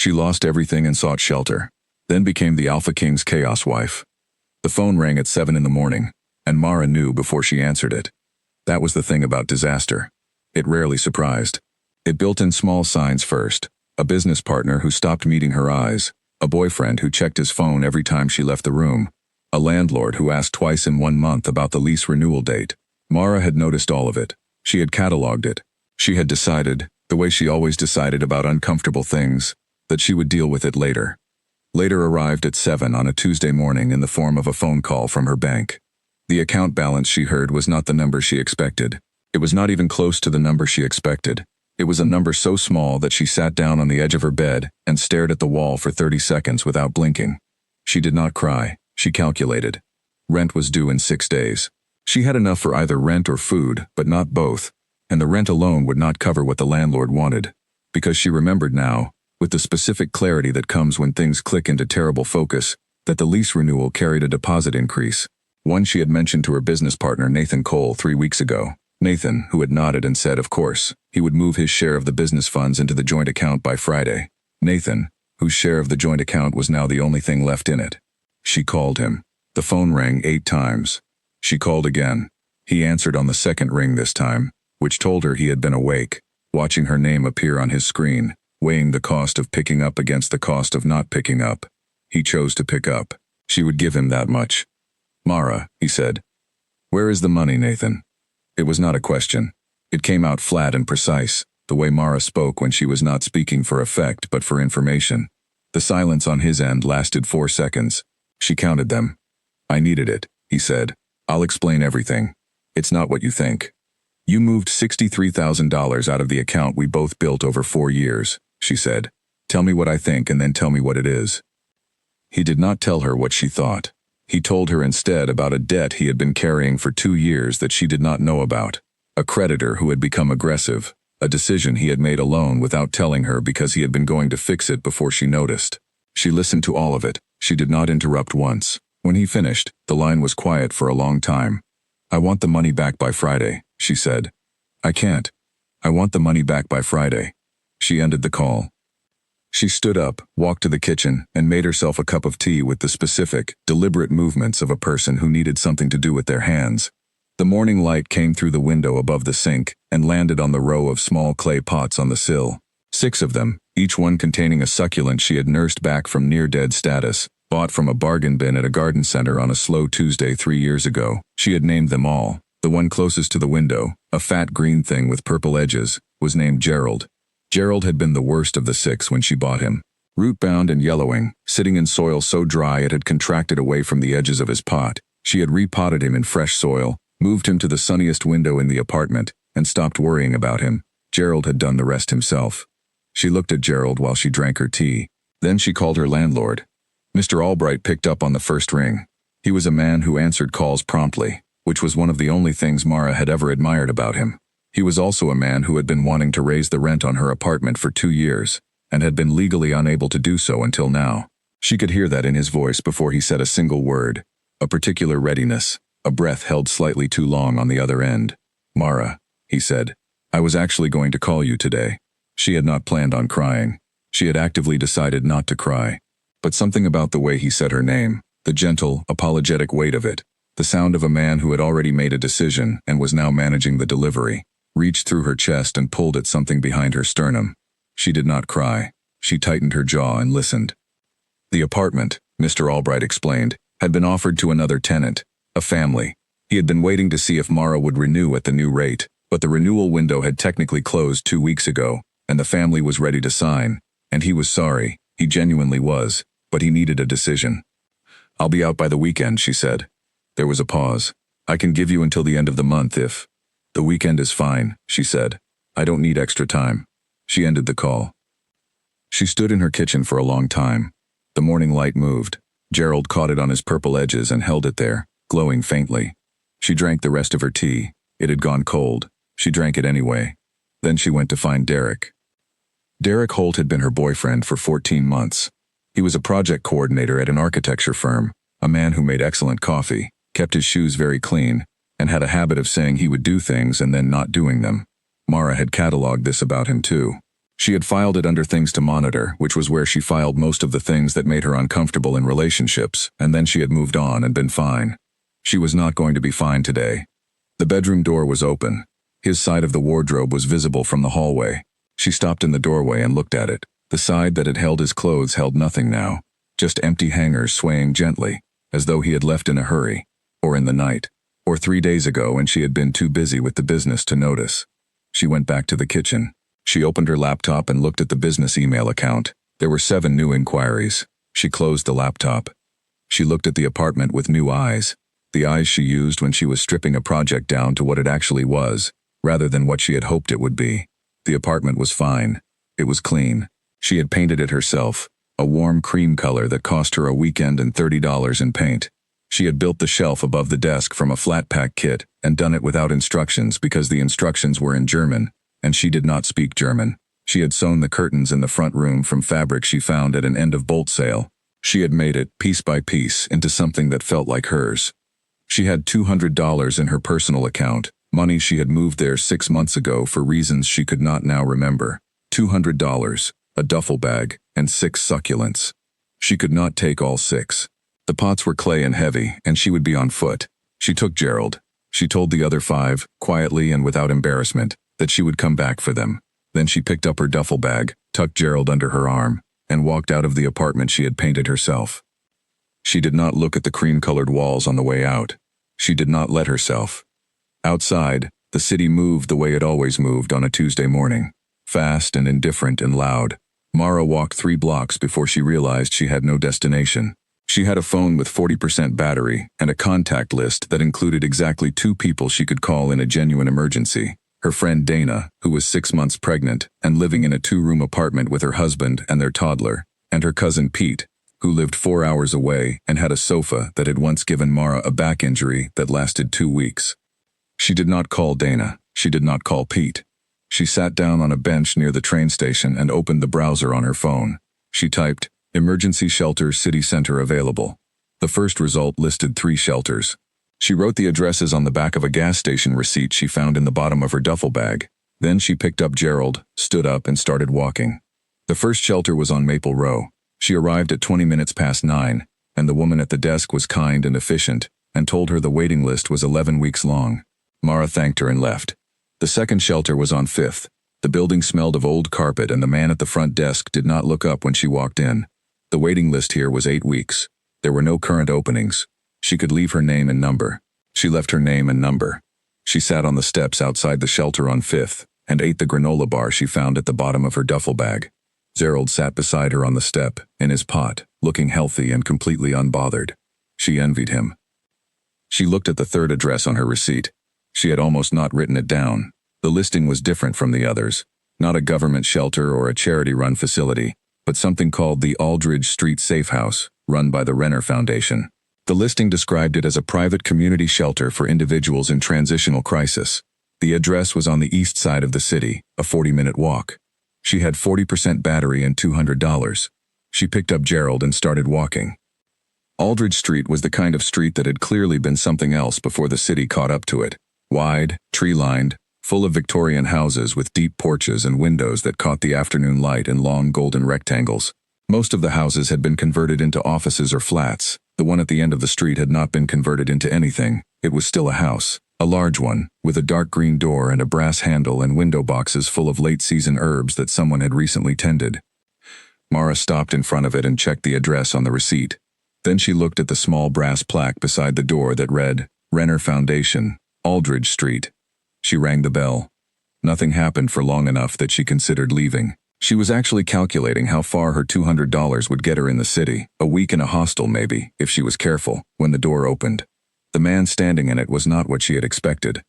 She lost everything and sought shelter, then became the Alpha King's chaos wife. The phone rang at 7 in the morning, and Mara knew before she answered it. That was the thing about disaster. It rarely surprised. It built in small signs first: a business partner who stopped meeting her eyes, a boyfriend who checked his phone every time she left the room, a landlord who asked twice in 1 month about the lease renewal date. Mara had noticed all of it. She had cataloged it. She had decided, the way she always decided about uncomfortable things, that she would deal with it later. Later arrived at 7 on a Tuesday morning in the form of a phone call from her bank. The account balance she heard was not the number she expected. It was not even close to the number she expected. It was a number so small that she sat down on the edge of her bed and stared at the wall for 30 seconds without blinking. She did not cry. She calculated. Rent was due in 6 days. She had enough for either rent or food, but not both, and the rent alone would not cover what the landlord wanted. Because she remembered now, with the specific clarity that comes when things click into terrible focus, that the lease renewal carried a deposit increase. One she had mentioned to her business partner Nathan Cole 3 weeks ago. Nathan, who had nodded and said of course, he would move his share of the business funds into the joint account by Friday. Nathan, whose share of the joint account was now the only thing left in it. She called him. The phone rang 8 times. She called again. He answered on the second ring this time, which told her he had been awake, watching her name appear on his screen, weighing the cost of picking up against the cost of not picking up. He chose to pick up. She would give him that much. "Mara," he said. "Where is the money, Nathan?" It was not a question. It came out flat and precise, the way Mara spoke when she was not speaking for effect but for information. The silence on his end lasted 4 seconds. She counted them. "I needed it," he said. "I'll explain everything. It's not what you think. You moved $63,000 out of the account we both built over 4 years, she said. "Tell me what I think and then tell me what it is." He did not tell her what she thought. He told her instead about a debt he had been carrying for 2 years that she did not know about. A creditor who had become aggressive. A decision he had made alone without telling her because he had been going to fix it before she noticed. She listened to all of it. She did not interrupt once. When he finished, the line was quiet for a long time. "I want the money back by Friday," she said. "I can't. I want the money back by Friday." She ended the call. She stood up, walked to the kitchen, and made herself a cup of tea with the specific, deliberate movements of a person who needed something to do with their hands. The morning light came through the window above the sink and landed on the row of small clay pots on the sill. 6 of them, each one containing a succulent she had nursed back from near-dead status, bought from a bargain bin at a garden center on a slow Tuesday 3 years ago. She had named them all. The one closest to the window, a fat green thing with purple edges, was named Gerald. Gerald had been the worst of the 6 when she bought him. Root-bound and yellowing, sitting in soil so dry it had contracted away from the edges of his pot. She had repotted him in fresh soil, moved him to the sunniest window in the apartment, and stopped worrying about him. Gerald had done the rest himself. She looked at Gerald while she drank her tea. Then she called her landlord. Mr. Albright picked up on the first ring. He was a man who answered calls promptly, which was one of the only things Mara had ever admired about him. He was also a man who had been wanting to raise the rent on her apartment for 2 years, and had been legally unable to do so until now. She could hear that in his voice before he said a single word, a particular readiness, a breath held slightly too long on the other end. "Mara," he said, "I was actually going to call you today." She had not planned on crying. She had actively decided not to cry. But something about the way he said her name, the gentle, apologetic weight of it, the sound of a man who had already made a decision and was now managing the delivery, reached through her chest and pulled at something behind her sternum. She did not cry. She tightened her jaw and listened. The apartment, Mr. Albright explained, had been offered to another tenant, a family. He had been waiting to see if Mara would renew at the new rate, but the renewal window had technically closed 2 weeks ago, and the family was ready to sign, and he was sorry, he genuinely was, but he needed a decision. "I'll be out by the weekend," she said. There was a pause. "I can give you until the end of the month if—" "The weekend is fine," she said. "I don't need extra time." She ended the call. She stood in her kitchen for a long time. The morning light moved. Gerald caught it on his purple edges and held it there, glowing faintly. She drank the rest of her tea. It had gone cold. She drank it anyway. Then she went to find Derek. Derek Holt had been her boyfriend for 14 months. He was a project coordinator at an architecture firm, a man who made excellent coffee, kept his shoes very clean, and had a habit of saying he would do things and then not doing them. Mara had cataloged this about him too. She had filed it under things to monitor, which was where she filed most of the things that made her uncomfortable in relationships, and then she had moved on and been fine. She was not going to be fine today. The bedroom door was open. His side of the wardrobe was visible from the hallway. She stopped in the doorway and looked at it. The side that had held his clothes held nothing now, just empty hangers swaying gently, as though he had left in a hurry, or in the night, or 3 days ago and she had been too busy with the business to notice. She went back to the kitchen. She opened her laptop and looked at the business email account. There were 7 new inquiries. She closed the laptop. She looked at the apartment with new eyes, the eyes she used when she was stripping a project down to what it actually was, rather than what she had hoped it would be. The apartment was fine. It was clean. She had painted it herself, a warm cream color that cost her a weekend and $30 in paint. She had built the shelf above the desk from a flat-pack kit and done it without instructions because the instructions were in German, and she did not speak German. She had sewn the curtains in the front room from fabric she found at an end-of-bolt sale. She had made it, piece by piece, into something that felt like hers. She had $200 in her personal account, money she had moved there 6 months ago for reasons she could not now remember. $200, a duffel bag, and 6 succulents. She could not take all 6. The pots were clay and heavy, and she would be on foot. She took Gerald. She told the other 5, quietly and without embarrassment, that she would come back for them. Then she picked up her duffel bag, tucked Gerald under her arm, and walked out of the apartment she had painted herself. She did not look at the cream-colored walls on the way out. She did not let herself. Outside, the city moved the way it always moved on a Tuesday morning, fast and indifferent and loud. Mara walked 3 blocks before she realized she had no destination. She had a phone with 40% battery and a contact list that included exactly 2 people she could call in a genuine emergency. Her friend Dana, who was 6 months pregnant and living in a 2-room apartment with her husband and their toddler, and her cousin Pete, who lived 4 hours away and had a sofa that had once given Mara a back injury that lasted 2 weeks. She did not call Dana. She did not call Pete. She sat down on a bench near the train station and opened the browser on her phone. She typed, "Emergency shelter city center available." The first result listed 3 shelters. She wrote the addresses on the back of a gas station receipt she found in the bottom of her duffel bag. Then she picked up Gerald, stood up, and started walking. The first shelter was on Maple Row. She arrived at 20 minutes past 9, and the woman at the desk was kind and efficient, and told her the waiting list was 11 weeks long. Mara thanked her and left. The second shelter was on 5th. The building smelled of old carpet, and the man at the front desk did not look up when she walked in. The waiting list here was 8 weeks. There were no current openings. She could leave her name and number. She left her name and number. She sat on the steps outside the shelter on 5th and ate the granola bar she found at the bottom of her duffel bag. Gerald sat beside her on the step, in his pot, looking healthy and completely unbothered. She envied him. She looked at the third address on her receipt. She had almost not written it down. The listing was different from the others. Not a government shelter or a charity-run facility, but something called the Aldridge Street Safe House, run by the Renner Foundation. The listing described it as a private community shelter for individuals in transitional crisis. The address was on the east side of the city, a 40-minute walk. She had 40% battery and $200. She picked up Gerald and started walking. Aldridge Street was the kind of street that had clearly been something else before the city caught up to it. Wide, tree-lined, full of Victorian houses with deep porches and windows that caught the afternoon light in long golden rectangles. Most of the houses had been converted into offices or flats. The one at the end of the street had not been converted into anything. It was still a house, a large one, with a dark green door and a brass handle and window boxes full of late-season herbs that someone had recently tended. Mara stopped in front of it and checked the address on the receipt. Then she looked at the small brass plaque beside the door that read, Renner Foundation, Aldridge Street. She rang the bell. Nothing happened for long enough that she considered leaving. She was actually calculating how far her $200 would get her in the city, a week in a hostel maybe, if she was careful, when the door opened. The man standing in it was not what she had expected.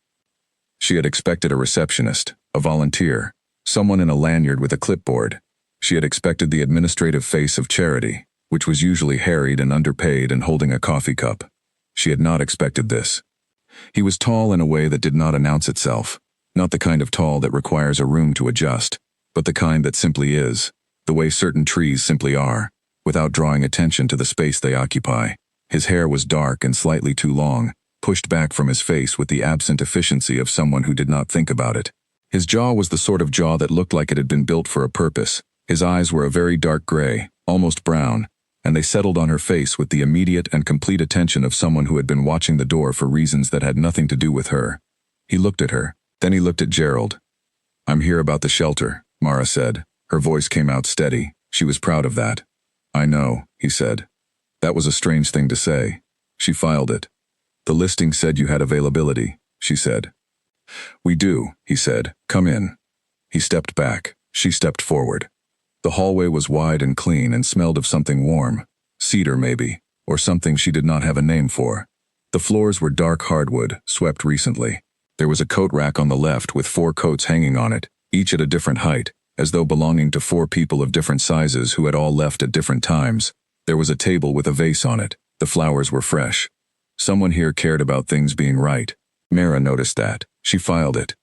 She had expected a receptionist, a volunteer, someone in a lanyard with a clipboard. She had expected the administrative face of Charity, which was usually harried and underpaid and holding a coffee cup. She had not expected this. He was tall in a way that did not announce itself, not the kind of tall that requires a room to adjust, but the kind that simply is, the way certain trees simply are, without drawing attention to the space they occupy. His hair was dark and slightly too long, pushed back from his face with the absent efficiency of someone who did not think about it. His jaw was the sort of jaw that looked like it had been built for a purpose. His eyes were a very dark gray, almost brown, and they settled on her face with the immediate and complete attention of someone who had been watching the door for reasons that had nothing to do with her. He looked at her. Then he looked at Gerald. "I'm here about the shelter," Mara said. Her voice came out steady. She was proud of that. "I know," he said. That was a strange thing to say. She filed it. "The listing said you had availability," she said. "We do," he said. "Come in." He stepped back. She stepped forward. The hallway was wide and clean and smelled of something warm. Cedar, maybe, or something she did not have a name for. The floors were dark hardwood, swept recently. There was a coat rack on the left with 4 coats hanging on it, each at a different height, as though belonging to 4 people of different sizes who had all left at different times. There was a table with a vase on it. The flowers were fresh. Someone here cared about things being right. Mara noticed that. She filed it.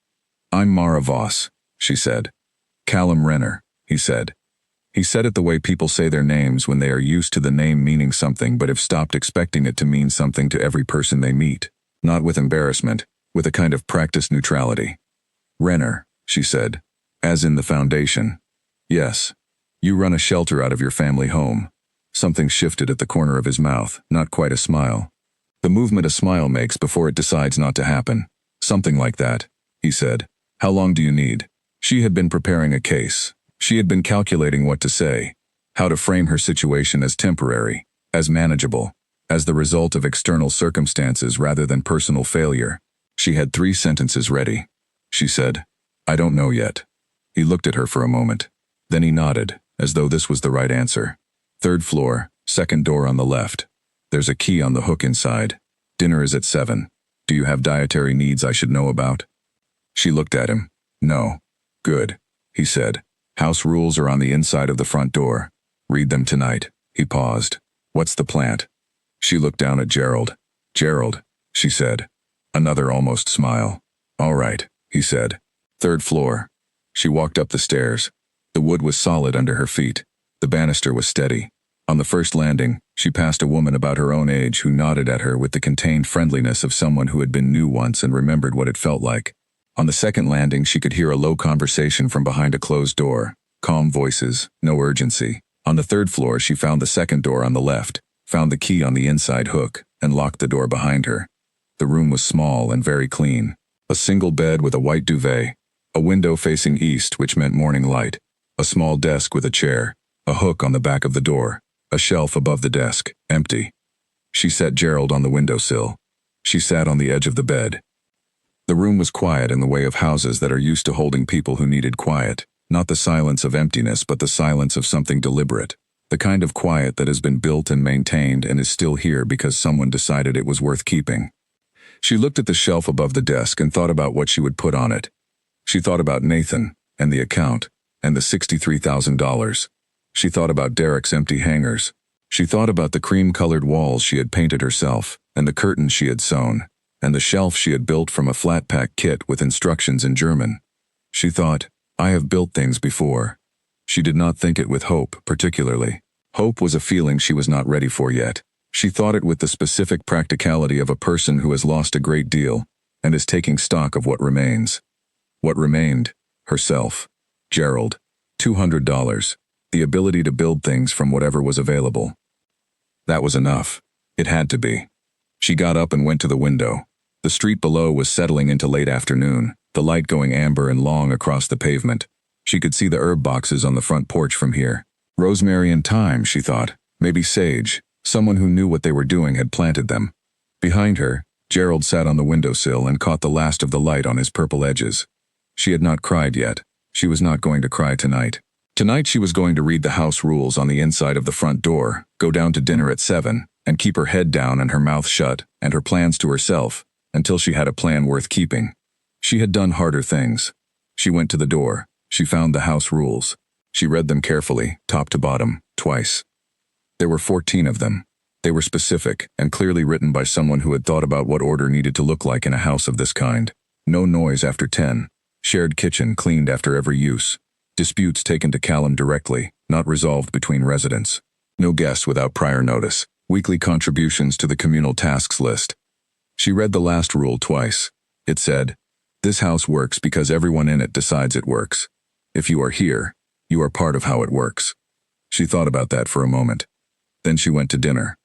"I'm Mara Voss," she said. "Callum Renner," he said. He said it the way people say their names when they are used to the name meaning something but have stopped expecting it to mean something to every person they meet. Not with embarrassment, with a kind of practiced neutrality. "Renner," she said. "As in the foundation." "Yes. You run a shelter out of your family home." Something shifted at the corner of his mouth, not quite a smile. The movement a smile makes before it decides not to happen. "Something like that," he said. "How long do you need?" She had been preparing a case. She had been calculating what to say, how to frame her situation as temporary, as manageable, as the result of external circumstances rather than personal failure. She had 3 sentences ready. She said, "I don't know yet." He looked at her for a moment. Then he nodded, as though this was the right answer. "3rd floor, 2nd door on the left. There's a key on the hook inside. Dinner is at 7. Do you have dietary needs I should know about?" She looked at him. "No." "Good," he said. "House rules are on the inside of the front door. Read them tonight." He paused. "What's the plant?" She looked down at Gerald. "Gerald," she said. Another almost smile. "All right," he said. "3rd floor." She walked up the stairs. The wood was solid under her feet. The banister was steady. On the first landing, she passed a woman about her own age who nodded at her with the contained friendliness of someone who had been new once and remembered what it felt like. On the second landing, she could hear a low conversation from behind a closed door. Calm voices, no urgency. On the 3rd floor, she found the 2nd door on the left, found the key on the inside hook, and locked the door behind her. The room was small and very clean. A single bed with a white duvet, a window facing east which meant morning light, a small desk with a chair, a hook on the back of the door, a shelf above the desk, empty. She set Gerald on the windowsill. She sat on the edge of the bed. The room was quiet in the way of houses that are used to holding people who needed quiet, not the silence of emptiness but the silence of something deliberate, the kind of quiet that has been built and maintained and is still here because someone decided it was worth keeping. She looked at the shelf above the desk and thought about what she would put on it. She thought about Nathan, and the account, and the $63,000. She thought about Derek's empty hangers. She thought about the cream-colored walls she had painted herself, and the curtains she had sewn, and the shelf she had built from a flat-pack kit with instructions in German. She thought, "I have built things before." She did not think it with hope, particularly. Hope was a feeling she was not ready for yet. She thought it with the specific practicality of a person who has lost a great deal, and is taking stock of what remains. What remained? Herself. Gerald. $200. The ability to build things from whatever was available. That was enough. It had to be. She got up and went to the window. The street below was settling into late afternoon, the light going amber and long across the pavement. She could see the herb boxes on the front porch from here. Rosemary and thyme, she thought. Maybe sage. Someone who knew what they were doing had planted them. Behind her, Gerald sat on the windowsill and caught the last of the light on his purple edges. She had not cried yet. She was not going to cry tonight. Tonight she was going to read the house rules on the inside of the front door, go down to dinner at 7, and keep her head down and her mouth shut, and her plans to herself, until she had a plan worth keeping. She had done harder things. She went to the door. She found the house rules. She read them carefully, top to bottom, twice. There were 14 of them. They were specific and clearly written by someone who had thought about what order needed to look like in a house of this kind. No noise after 10. Shared kitchen cleaned after every use. Disputes taken to Callum directly, not resolved between residents. No guests without prior notice. Weekly contributions to the communal tasks list. She read the last rule twice. It said, This house works because everyone in it decides it works. If you are here, you are part of how it works. She thought about that for a moment. Then she went to dinner.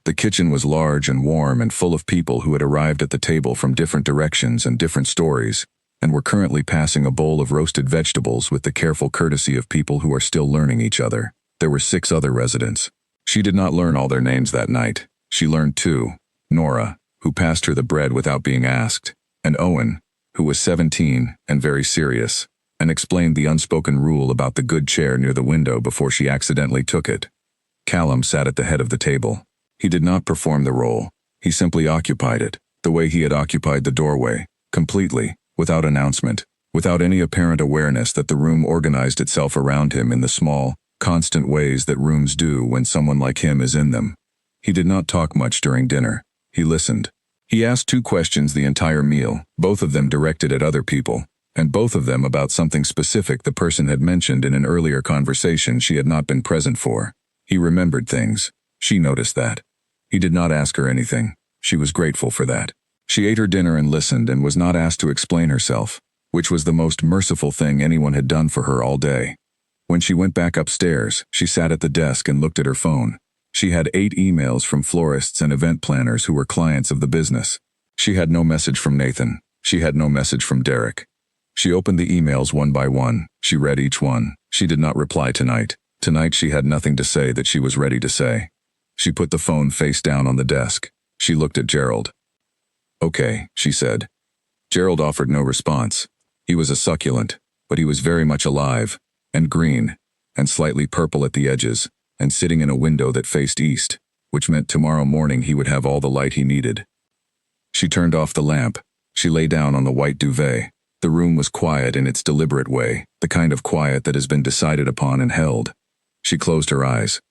The kitchen was large and warm and full of people who had arrived at the table from different directions and different stories, and were currently passing a bowl of roasted vegetables with the careful courtesy of people who are still learning each other. There were 6 other residents. She did not learn all their names that night. She learned 2, Nora, who passed her the bread without being asked, and Owen, who was 17 and very serious, and explained the unspoken rule about the good chair near the window before she accidentally took it. Callum sat at the head of the table. He did not perform the role. He simply occupied it, the way he had occupied the doorway, completely, without announcement, without any apparent awareness that the room organized itself around him in the small, constant ways that rooms do when someone like him is in them. He did not talk much during dinner. He listened. He asked 2 questions the entire meal, both of them directed at other people, and both of them about something specific the person had mentioned in an earlier conversation she had not been present for. He remembered things. She noticed that. He did not ask her anything. She was grateful for that. She ate her dinner and listened and was not asked to explain herself, which was the most merciful thing anyone had done for her all day. When she went back upstairs, she sat at the desk and looked at her phone. She had 8 emails from florists and event planners who were clients of the business. She had no message from Nathan. She had no message from Derek. She opened the emails one by one. She read each one. She did not reply tonight. Tonight she had nothing to say that she was ready to say. She put the phone face down on the desk. She looked at Gerald. "Okay," she said. Gerald offered no response. He was a succulent, but he was very much alive, and green, and slightly purple at the edges, and sitting in a window that faced east, which meant tomorrow morning he would have all the light he needed. She turned off the lamp. She lay down on the white duvet. The room was quiet in its deliberate way, the kind of quiet that has been decided upon and held. She closed her eyes.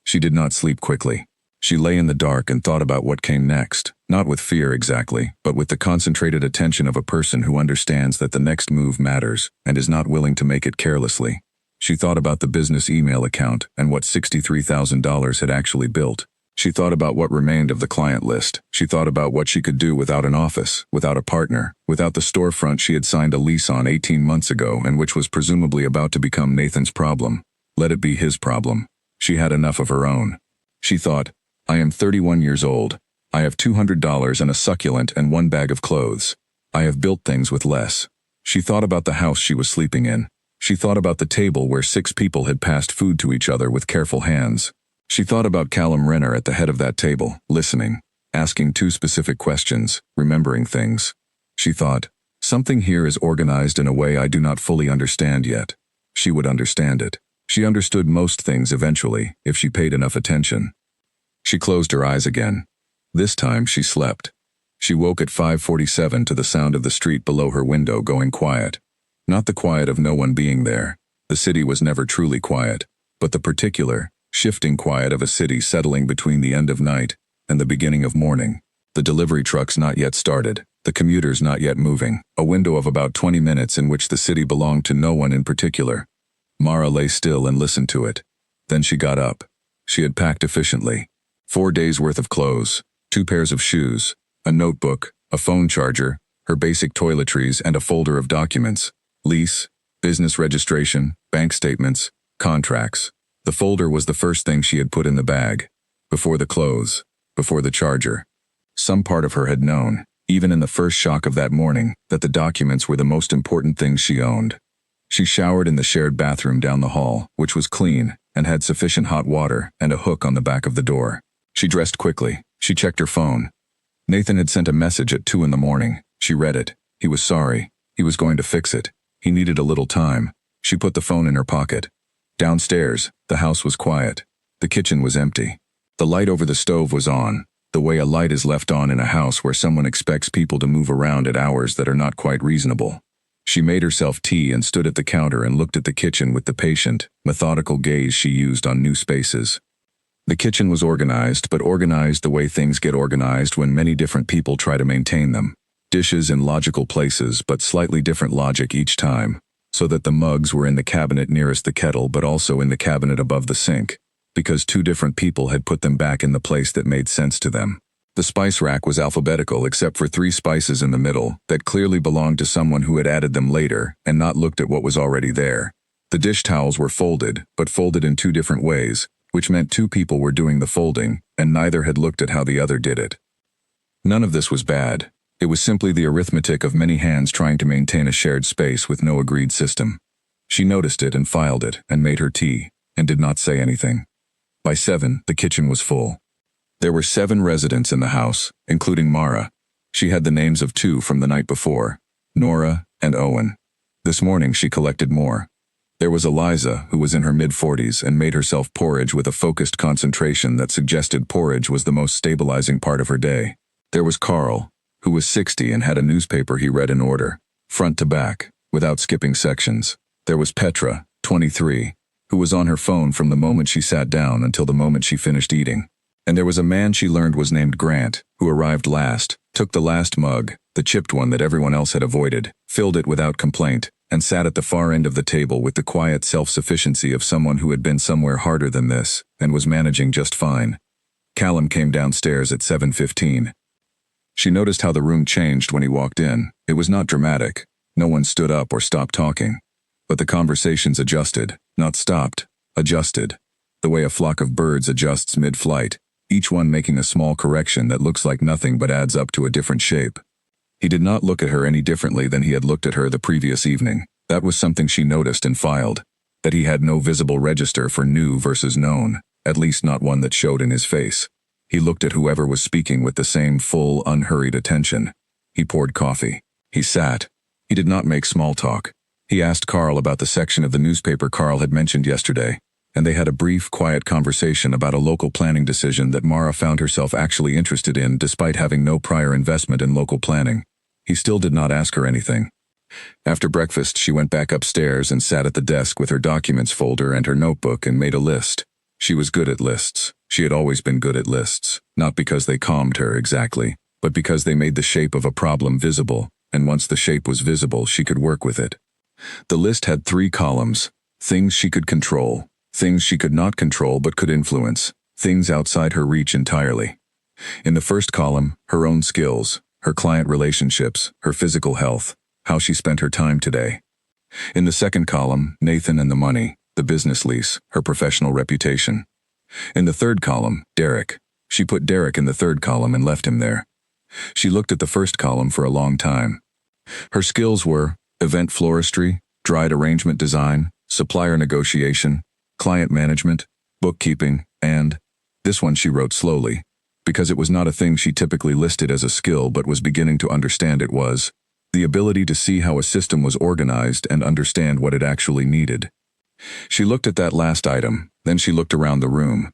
She did not sleep quickly. She lay in the dark and thought about what came next, not with fear exactly, but with the concentrated attention of a person who understands that the next move matters and is not willing to make it carelessly. She thought about the business email account and what $63,000 had actually built. She thought about what remained of the client list. She thought about what she could do without an office, without a partner, without the storefront she had signed a lease on 18 months ago and which was presumably about to become Nathan's problem. Let it be his problem. She had enough of her own. She thought, "I am 31 years old. I have $200 and a succulent and 1 bag of clothes. I have built things with less." She thought about the house she was sleeping in. She thought about the table where 6 people had passed food to each other with careful hands. She thought about Callum Renner at the head of that table, listening, asking 2 specific questions, remembering things. She thought, something here is organized in a way I do not fully understand yet. She would understand it. She understood most things eventually, if she paid enough attention. She closed her eyes again. This time she slept. She woke at 5:47 to the sound of the street below her window going quiet. Not the quiet of no one being there. The city was never truly quiet, but the particular, shifting quiet of a city settling between the end of night and the beginning of morning. The delivery trucks not yet started, the commuters not yet moving, a window of about 20 minutes in which the city belonged to no one in particular. Mara lay still and listened to it. Then she got up. She had packed efficiently. 4 days' worth of clothes, 2 pairs of shoes, a notebook, a phone charger, her basic toiletries and a folder of documents. Lease, business registration, bank statements, contracts. The folder was the first thing she had put in the bag. Before the clothes, before the charger. Some part of her had known, even in the first shock of that morning, that the documents were the most important things she owned. She showered in the shared bathroom down the hall, which was clean, and had sufficient hot water and a hook on the back of the door. She dressed quickly. She checked her phone. Nathan had sent a message at 2 in the morning. She read it. He was sorry. He was going to fix it. He needed a little time. She put the phone in her pocket. Downstairs, the house was quiet. The kitchen was empty. The light over the stove was on, the way a light is left on in a house where someone expects people to move around at hours that are not quite reasonable. She made herself tea and stood at the counter and looked at the kitchen with the patient, methodical gaze she used on new spaces. The kitchen was organized, but organized the way things get organized when many different people try to maintain them. Dishes in logical places, but slightly different logic each time, so that the mugs were in the cabinet nearest the kettle but also in the cabinet above the sink, because 2 different people had put them back in the place that made sense to them. The spice rack was alphabetical except for 3 spices in the middle that clearly belonged to someone who had added them later and not looked at what was already there. The dish towels were folded, but folded in 2 different ways, which meant 2 people were doing the folding, and neither had looked at how the other did it. None of this was bad. It was simply the arithmetic of many hands trying to maintain a shared space with no agreed system. She noticed it and filed it and made her tea, and did not say anything. By 7, the kitchen was full. There were 7 residents in the house, including Mara. She had the names of 2 from the night before, Nora and Owen. This morning she collected more. There was Eliza, who was in her mid-40s and made herself porridge with a focused concentration that suggested porridge was the most stabilizing part of her day. There was Carl, who was 60 and had a newspaper he read in order, front to back, without skipping sections. There was Petra, 23, who was on her phone from the moment she sat down until the moment she finished eating. And there was a man she learned was named Grant, who arrived last, took the last mug, the chipped one that everyone else had avoided, filled it without complaint, and sat at the far end of the table with the quiet self-sufficiency of someone who had been somewhere harder than this, and was managing just fine. Callum came downstairs at 7:15. She noticed how the room changed when he walked in. It was not dramatic. No one stood up or stopped talking. But the conversations adjusted, not stopped, adjusted. The way a flock of birds adjusts mid-flight, each one making a small correction that looks like nothing but adds up to a different shape. He did not look at her any differently than he had looked at her the previous evening. That was something she noticed and filed. That he had no visible register for new versus known, at least not one that showed in his face. He looked at whoever was speaking with the same full, unhurried attention. He poured coffee. He sat. He did not make small talk. He asked Carl about the section of the newspaper Carl had mentioned yesterday, and they had a brief, quiet conversation about a local planning decision that Mara found herself actually interested in despite having no prior investment in local planning. He still did not ask her anything. After breakfast, she went back upstairs and sat at the desk with her documents folder and her notebook and made a list. She was good at lists. She had always been good at lists, not because they calmed her exactly, but because they made the shape of a problem visible, and once the shape was visible, she could work with it. The list had 3 columns: things she could control, things she could not control but could influence, things outside her reach entirely. In the first column, her own skills, her client relationships, her physical health, how she spent her time today. In the second column, Nathan and the money, the business lease, her professional reputation. In the third column, Derek. She put Derek in the third column and left him there. She looked at the first column for a long time. Her skills were event floristry, dried arrangement design, supplier negotiation, client management, bookkeeping, and this one she wrote slowly, because it was not a thing she typically listed as a skill but was beginning to understand it was, the ability to see how a system was organized and understand what it actually needed. She looked at that last item, then she looked around the room.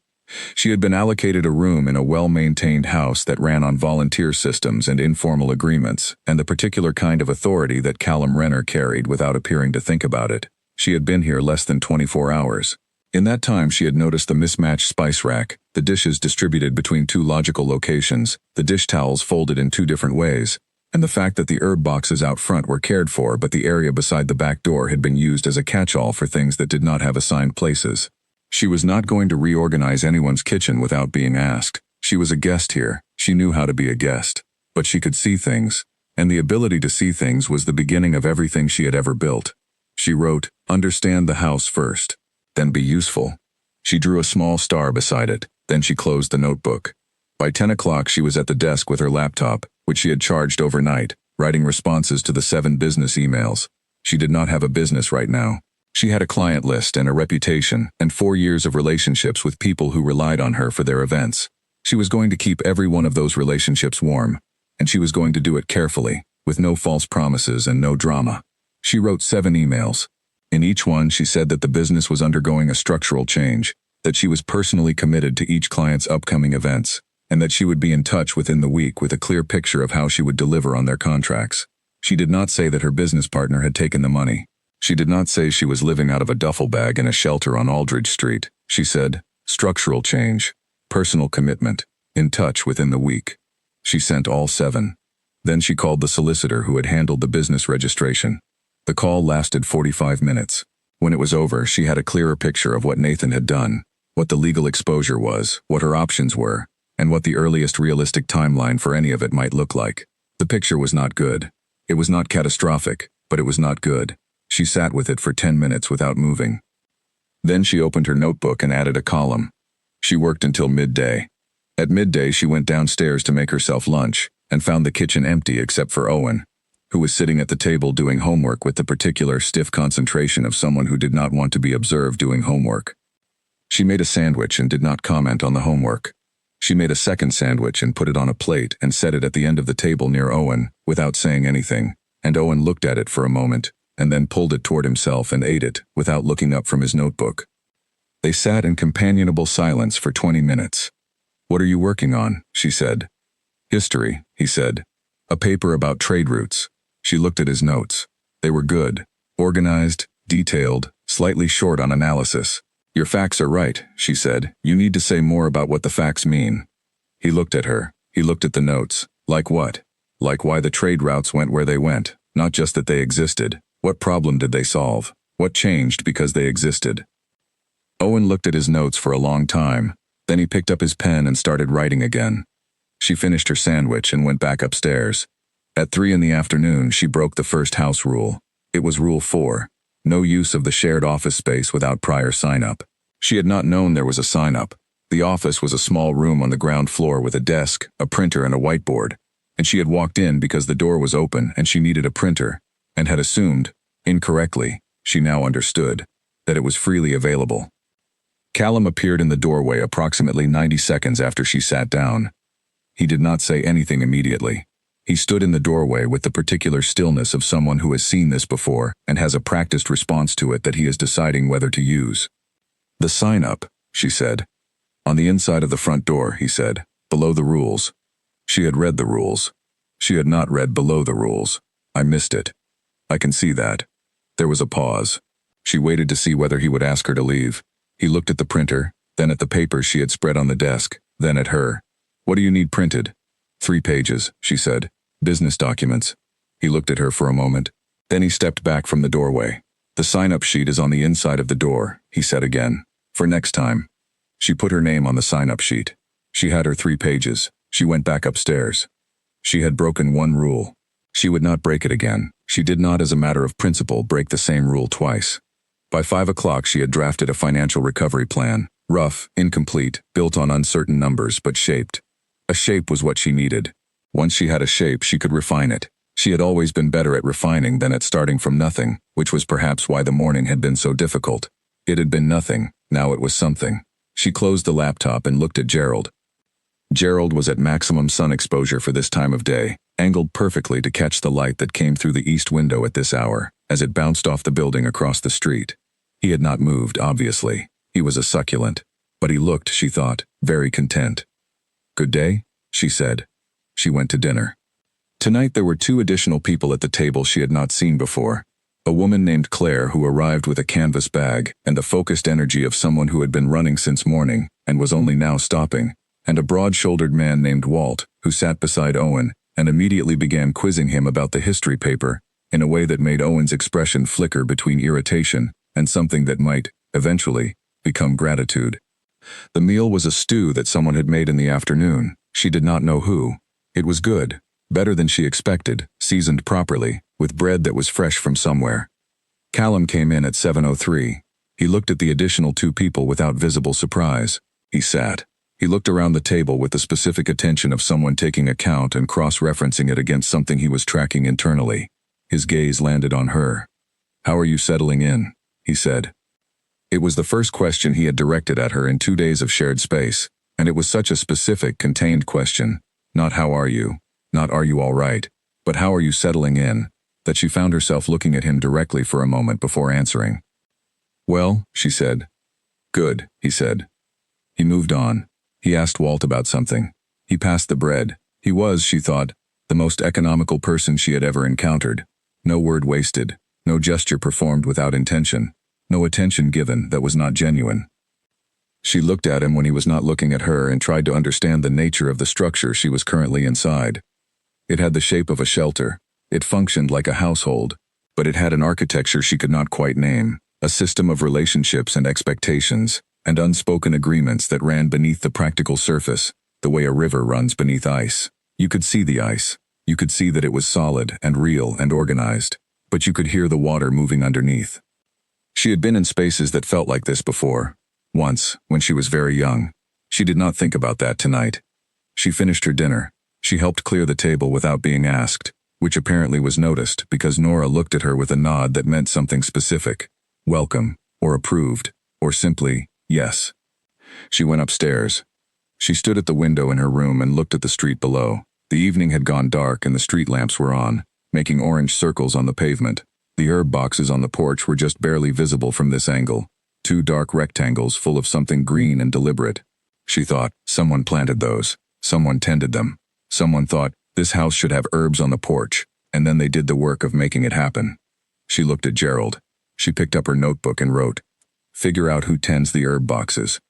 She had been allocated a room in a well-maintained house that ran on volunteer systems and informal agreements, and the particular kind of authority that Callum Renner carried without appearing to think about it. She had been here less than 24 hours. In that time she had noticed the mismatched spice rack, the dishes distributed between 2 logical locations, the dish towels folded in 2 different ways, and the fact that the herb boxes out front were cared for but the area beside the back door had been used as a catch-all for things that did not have assigned places. She was not going to reorganize anyone's kitchen without being asked. She was a guest here. She knew how to be a guest. But she could see things, and the ability to see things was the beginning of everything she had ever built. She wrote, "Understand the house first, then be useful." She drew a small star beside it, then she closed the notebook. By 10 o'clock she was at the desk with her laptop, which she had charged overnight, writing responses to the 7 business emails. She did not have a business right now. She had a client list and a reputation and 4 years of relationships with people who relied on her for their events. She was going to keep every one of those relationships warm, and she was going to do it carefully, with no false promises and no drama. She wrote 7 emails. In each one she said that the business was undergoing a structural change, that she was personally committed to each client's upcoming events, and that she would be in touch within the week with a clear picture of how she would deliver on their contracts. She did not say that her business partner had taken the money. She did not say she was living out of a duffel bag in a shelter on Aldridge Street. She said, structural change, personal commitment, in touch within the week. She sent all 7. Then she called the solicitor who had handled the business registration. The call lasted 45 minutes. When it was over, she had a clearer picture of what Nathan had done, what the legal exposure was, what her options were, and what the earliest realistic timeline for any of it might look like. The picture was not good. It was not catastrophic, but it was not good. She sat with it for 10 minutes without moving. Then she opened her notebook and added a column. She worked until midday. At midday, she went downstairs to make herself lunch and found the kitchen empty except for Owen, who was sitting at the table doing homework with the particular stiff concentration of someone who did not want to be observed doing homework. She made a sandwich and did not comment on the homework. She made a second sandwich and put it on a plate and set it at the end of the table near Owen without saying anything, and Owen looked at it for a moment and then pulled it toward himself and ate it without looking up from his notebook. They sat in companionable silence for 20 minutes. "What are you working on?" she said. "History," he said. "A paper about trade routes." She looked at his notes. They were good, organized, detailed, slightly short on analysis. "Your facts are right," she said. "You need to say more about what the facts mean." He looked at her. He looked at the notes. Like what? Like why the trade routes went where they went, not just that they existed. What problem did they solve? What changed because they existed? Owen looked at his notes for a long time. Then he picked up his pen and started writing again. She finished her sandwich and went back upstairs. At 3 in the afternoon, she broke the first house rule. It was Rule 4. No use of the shared office space without prior sign-up. She had not known there was a sign-up. The office was a small room on the ground floor with a desk, a printer, and a whiteboard. And she had walked in because the door was open and she needed a printer, and had assumed, incorrectly, she now understood, that it was freely available. Callum appeared in the doorway approximately 90 seconds after she sat down. He did not say anything immediately. He stood in the doorway with the particular stillness of someone who has seen this before and has a practiced response to it that he is deciding whether to use. "The sign-up," she said. "On the inside of the front door," he said, "below the rules." She had read the rules. She had not read below the rules. "I missed it. I can see that." There was a pause. She waited to see whether he would ask her to leave. He looked at the printer, then at the papers she had spread on the desk, then at her. "What do you need printed?" 3 pages, she said. "Business documents." He looked at her for a moment. Then he stepped back from the doorway. "The sign-up sheet is on the inside of the door," he said again. "For next time." She put her name on the sign-up sheet. She had her 3 pages. She went back upstairs. She had broken one rule. She would not break it again. She did not, as a matter of principle, break the same rule twice. By 5 o'clock she had drafted a financial recovery plan. Rough, incomplete, built on uncertain numbers, but shaped. A shape was what she needed. Once she had a shape, she could refine it. She had always been better at refining than at starting from nothing, which was perhaps why the morning had been so difficult. It had been nothing, now it was something. She closed the laptop and looked at Gerald. Gerald was at maximum sun exposure for this time of day, angled perfectly to catch the light that came through the east window at this hour, as it bounced off the building across the street. He had not moved, obviously. He was a succulent. But he looked, she thought, very content. "Good day?" she said. She went to dinner. Tonight there were 2 additional people at the table she had not seen before. A woman named Claire who arrived with a canvas bag and the focused energy of someone who had been running since morning and was only now stopping, and a broad-shouldered man named Walt who sat beside Owen and immediately began quizzing him about the history paper in a way that made Owen's expression flicker between irritation and something that might, eventually, become gratitude. The meal was a stew that someone had made in the afternoon. She did not know who. It was good, better than she expected, seasoned properly, with bread that was fresh from somewhere. Callum came in at 7:03. He looked at the additional 2 people without visible surprise. He sat. He looked around the table with the specific attention of someone taking account and cross-referencing it against something he was tracking internally. His gaze landed on her. "How are you settling in?" he said. It was the first question he had directed at her in 2 days of shared space, and it was such a specific, contained question. Not "how are you?" Not "are you all right?" But "how are you settling in?" that she found herself looking at him directly for a moment before answering. "Well," she said. "Good," he said. He moved on. He asked Walt about something. He passed the bread. He was, she thought, the most economical person she had ever encountered. No word wasted. No gesture performed without intention. No attention given that was not genuine. She looked at him when he was not looking at her and tried to understand the nature of the structure she was currently inside. It had the shape of a shelter. It functioned like a household, but it had an architecture she could not quite name, a system of relationships and expectations, and unspoken agreements that ran beneath the practical surface, the way a river runs beneath ice. You could see the ice. You could see that it was solid and real and organized, but you could hear the water moving underneath. She had been in spaces that felt like this before. Once, when she was very young. She did not think about that tonight. She finished her dinner. She helped clear the table without being asked, which apparently was noticed because Nora looked at her with a nod that meant something specific. Welcome, or approved, or simply, yes. She went upstairs. She stood at the window in her room and looked at the street below. The evening had gone dark and the street lamps were on, making orange circles on the pavement. The herb boxes on the porch were just barely visible from this angle. 2 dark rectangles full of something green and deliberate. She thought, someone planted those. Someone tended them. Someone thought, this house should have herbs on the porch, and then they did the work of making it happen. She looked at Gerald. She picked up her notebook and wrote, "Figure out who tends the herb boxes."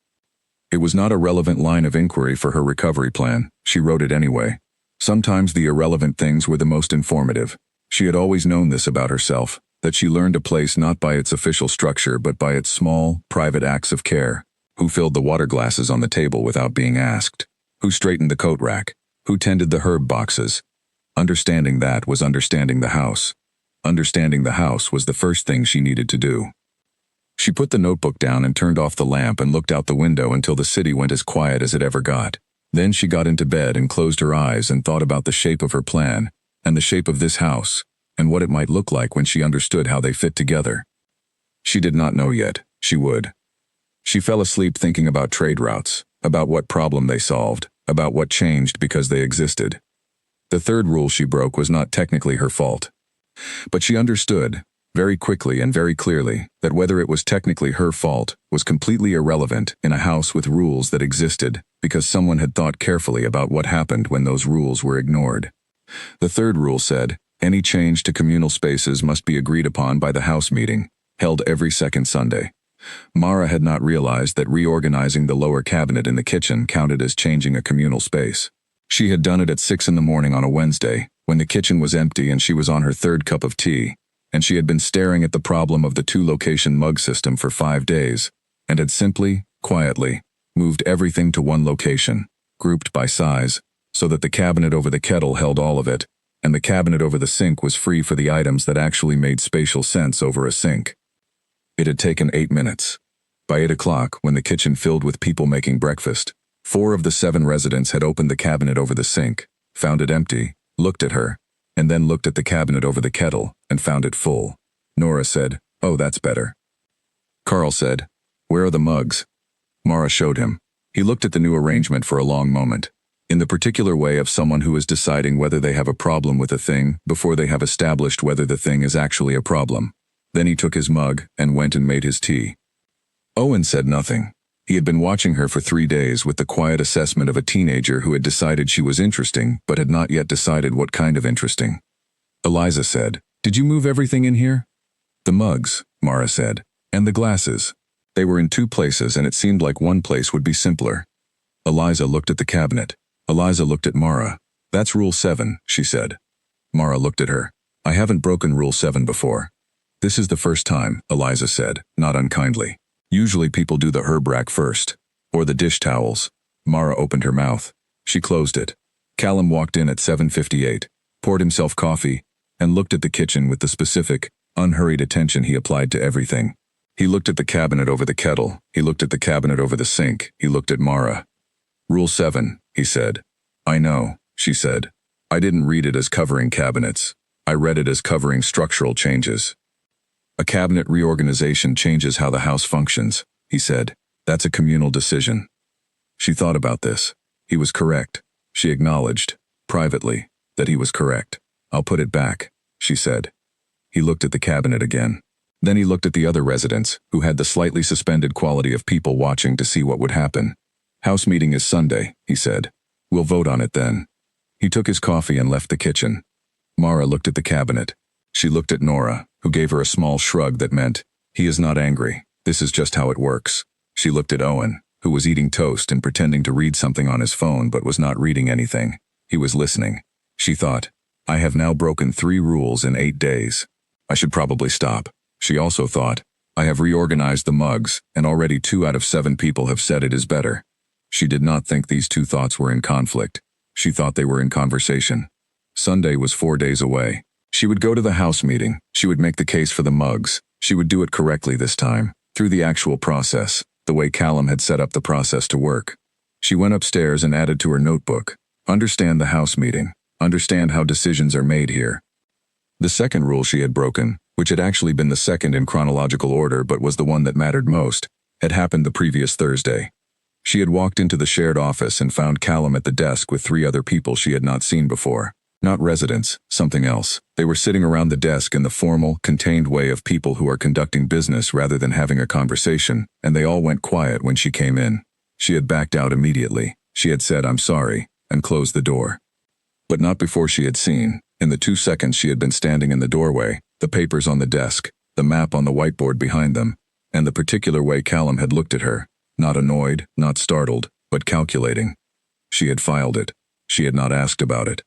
It was not a relevant line of inquiry for her recovery plan. She wrote it anyway. Sometimes the irrelevant things were the most informative. She had always known this about herself, that she learned a place not by its official structure but by its small, private acts of care. Who filled the water glasses on the table without being asked? Who straightened the coat rack? Who tended the herb boxes? Understanding that was understanding the house. Understanding the house was the first thing she needed to do. She put the notebook down and turned off the lamp and looked out the window until the city went as quiet as it ever got. Then she got into bed and closed her eyes and thought about the shape of her plan, and the shape of this house, and what it might look like when she understood how they fit together. She did not know yet. She would. She fell asleep thinking about trade routes, about what problem they solved, about what changed because they existed. The third rule she broke was not technically her fault. But she understood, very quickly and very clearly, that whether it was technically her fault was completely irrelevant in a house with rules that existed because someone had thought carefully about what happened when those rules were ignored. The third rule said, any change to communal spaces must be agreed upon by the house meeting, held every second Sunday. Mara had not realized that reorganizing the lower cabinet in the kitchen counted as changing a communal space. She had done it at 6 in the morning on a Wednesday, when the kitchen was empty and she was on her 3rd cup of tea, and she had been staring at the problem of the 2-location mug system for 5 days, and had simply, quietly, moved everything to one location, grouped by size, so that the cabinet over the kettle held all of it, and the cabinet over the sink was free for the items that actually made spatial sense over a sink. It had taken 8 minutes. By 8 o'clock, when the kitchen filled with people making breakfast, 4 of the 7 residents had opened the cabinet over the sink, found it empty, looked at her, and then looked at the cabinet over the kettle and found it full. Nora said, "Oh, that's better." Carl said, "Where are the mugs?" Mara showed him. He looked at the new arrangement for a long moment, in the particular way of someone who is deciding whether they have a problem with a thing before they have established whether the thing is actually a problem. Then he took his mug and went and made his tea. Owen said nothing. He had been watching her for 3 days with the quiet assessment of a teenager who had decided she was interesting but had not yet decided what kind of interesting. Eliza said, "Did you move everything in here?" "The mugs," Mara said, "and the glasses. They were in 2 places and it seemed like one place would be simpler." Eliza looked at the cabinet. Eliza looked at Mara. "That's Rule 7, she said. Mara looked at her. "I haven't broken Rule 7 before." "This is the first time," Eliza said, not unkindly. "Usually people do the herb rack first. Or the dish towels." Mara opened her mouth. She closed it. Callum walked in at 7:58, poured himself coffee, and looked at the kitchen with the specific, unhurried attention he applied to everything. He looked at the cabinet over the kettle. He looked at the cabinet over the sink. He looked at Mara. "Rule 7, he said. "I know," she said. "I didn't read it as covering cabinets. I read it as covering structural changes." "A cabinet reorganization changes how the house functions," he said. "That's a communal decision." She thought about this. He was correct. She acknowledged, privately, that he was correct. "I'll put it back," she said. He looked at the cabinet again. Then he looked at the other residents, who had the slightly suspended quality of people watching to see what would happen. "House meeting is Sunday," he said. "We'll vote on it then." He took his coffee and left the kitchen. Mara looked at the cabinet. She looked at Nora, who gave her a small shrug that meant, "He is not angry. This is just how it works." She looked at Owen, who was eating toast and pretending to read something on his phone but was not reading anything. He was listening. She thought, "I have now broken 3 rules in 8 days. I should probably stop." She also thought, "I have reorganized the mugs, and already 2 out of 7 people have said it is better." She did not think these two thoughts were in conflict. She thought they were in conversation. Sunday was 4 days away. She would go to the house meeting. She would make the case for the mugs. She would do it correctly this time, through the actual process, the way Callum had set up the process to work. She went upstairs and added to her notebook, "Understand the house meeting. Understand how decisions are made here." The second rule she had broken, which had actually been the second in chronological order but was the one that mattered most, had happened the previous Thursday. She had walked into the shared office and found Callum at the desk with 3 other people she had not seen before. Not residents, something else. They were sitting around the desk in the formal, contained way of people who are conducting business rather than having a conversation, and they all went quiet when she came in. She had backed out immediately. She had said, "I'm sorry," and closed the door. But not before she had seen, in the 2 seconds she had been standing in the doorway, the papers on the desk, the map on the whiteboard behind them, and the particular way Callum had looked at her, not annoyed, not startled, but calculating. She had filed it. She had not asked about it.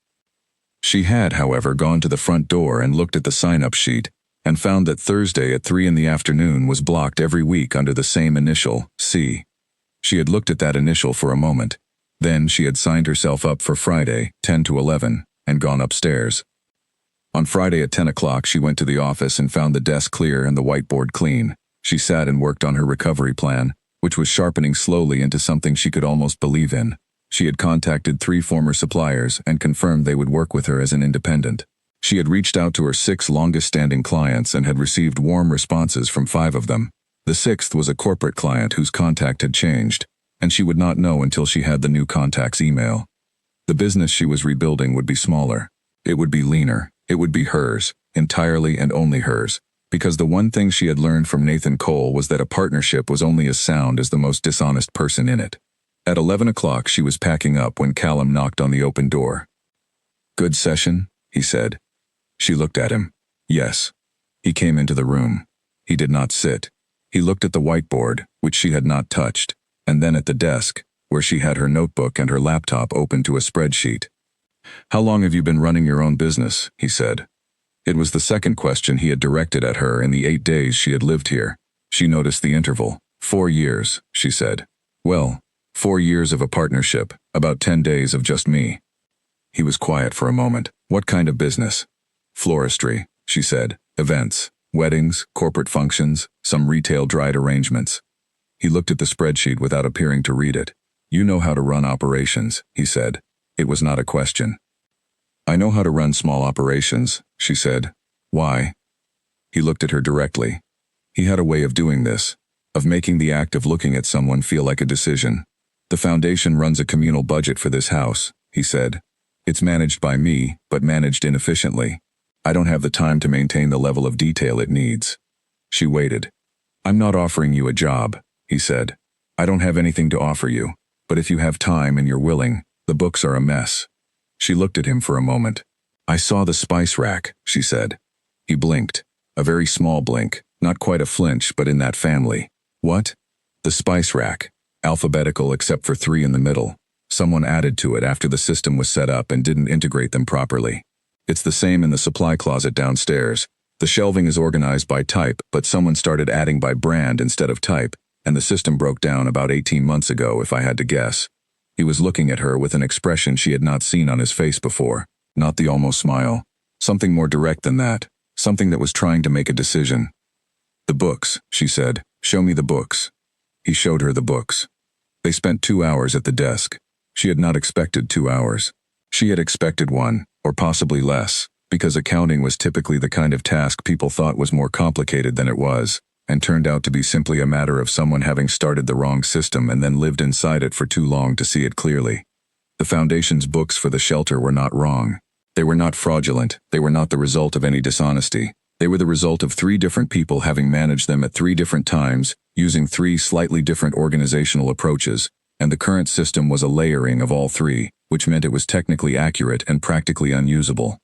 She had, however, gone to the front door and looked at the sign-up sheet, and found that Thursday at 3 in the afternoon was blocked every week under the same initial, C. She had looked at that initial for a moment. Then she had signed herself up for Friday, 10 to 11, and gone upstairs. On Friday at 10 o'clock she went to the office and found the desk clear and the whiteboard clean. She sat and worked on her recovery plan, which was sharpening slowly into something she could almost believe in. She had contacted 3 former suppliers and confirmed they would work with her as an independent. She had reached out to her 6 longest-standing clients and had received warm responses from 5 of them. The 6th was a corporate client whose contact had changed, and she would not know until she had the new contact's email. The business she was rebuilding would be smaller. It would be leaner. It would be hers, entirely and only hers, because the one thing she had learned from Nathan Cole was that a partnership was only as sound as the most dishonest person in it. At 11 o'clock she was packing up when Callum knocked on the open door. "Good session?" he said. She looked at him. Yes. He came into the room. He did not sit. He looked at the whiteboard, which she had not touched, and then at the desk, where she had her notebook and her laptop open to a spreadsheet. "How long have you been running your own business?" he said. It was the second question he had directed at her in the 8 days she had lived here. She noticed the interval. 4 years, she said. "Well, 4 years of a partnership, about 10 days of just me." He was quiet for a moment. "What kind of business?" "Floristry," she said. "Events, weddings, corporate functions, some retail dried arrangements." He looked at the spreadsheet without appearing to read it. "You know how to run operations," he said. It was not a question. "I know how to run small operations," she said. "Why?" He looked at her directly. He had a way of doing this, of making the act of looking at someone feel like a decision. "The foundation runs a communal budget for this house," he said. "It's managed by me, but managed inefficiently. I don't have the time to maintain the level of detail it needs." She waited. "I'm not offering you a job," he said. "I don't have anything to offer you, but if you have time and you're willing, the books are a mess." She looked at him for a moment. "I saw the spice rack," she said. He blinked. A very small blink, not quite a flinch, but in that family. "What?" "The spice rack. Alphabetical except for 3 in the middle. Someone added to it after the system was set up and didn't integrate them properly. It's the same in the supply closet downstairs. The shelving is organized by type, but someone started adding by brand instead of type, and the system broke down about 18 months ago, if I had to guess." He was looking at her with an expression she had not seen on his face before, not the almost smile. Something more direct than that, something that was trying to make a decision. "The books," she said. "Show me the books." He showed her the books. They spent 2 hours at the desk. She had not expected 2 hours. She had expected 1, or possibly less, because accounting was typically the kind of task people thought was more complicated than it was, and turned out to be simply a matter of someone having started the wrong system and then lived inside it for too long to see it clearly. The foundation's books for the shelter were not wrong. They were not fraudulent. They were not the result of any dishonesty. They were the result of 3 different people having managed them at 3 different times, using 3 slightly different organizational approaches, and the current system was a layering of all 3, which meant it was technically accurate and practically unusable.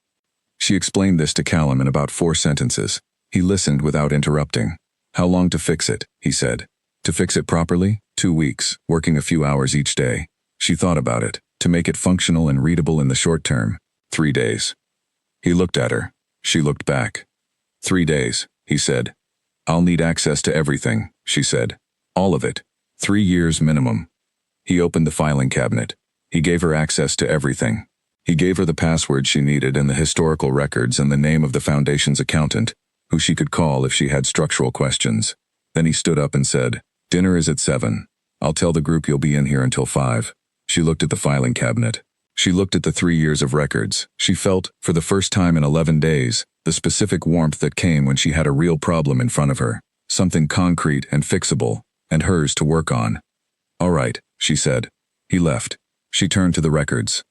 She explained this to Callum in about 4 sentences. He listened without interrupting. "How long to fix it?" he said. "To fix it properly? 2 weeks, working a few hours each day." She thought about it. "To make it functional and readable in the short term? 3 days." He looked at her. She looked back. 3 days, he said. "I'll need access to everything," she said. "All of it. 3 years minimum." He opened the filing cabinet. He gave her access to everything. He gave her the password she needed and the historical records and the name of the foundation's accountant, who she could call if she had structural questions. Then he stood up and said, "Dinner is at 7. I'll tell the group you'll be in here until 5. She looked at the filing cabinet. She looked at the 3 years of records. She felt, for the first time in 11 days, the specific warmth that came when she had a real problem in front of her, something concrete and fixable, and hers to work on. "All right," she said. He left. She turned to the records.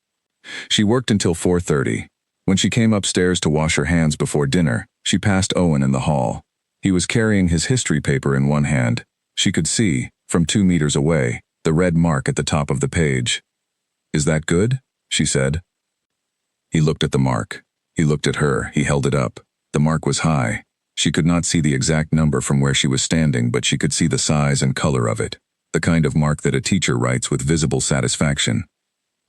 She worked until 4:30. When she came upstairs to wash her hands before dinner, she passed Owen in the hall. He was carrying his history paper in one hand. She could see, from 2 meters away, the red mark at the top of the page. "Is that good?" she said. He looked at the mark. He looked at her. He held it up. The mark was high. She could not see the exact number from where she was standing, but she could see the size and color of it. The kind of mark that a teacher writes with visible satisfaction.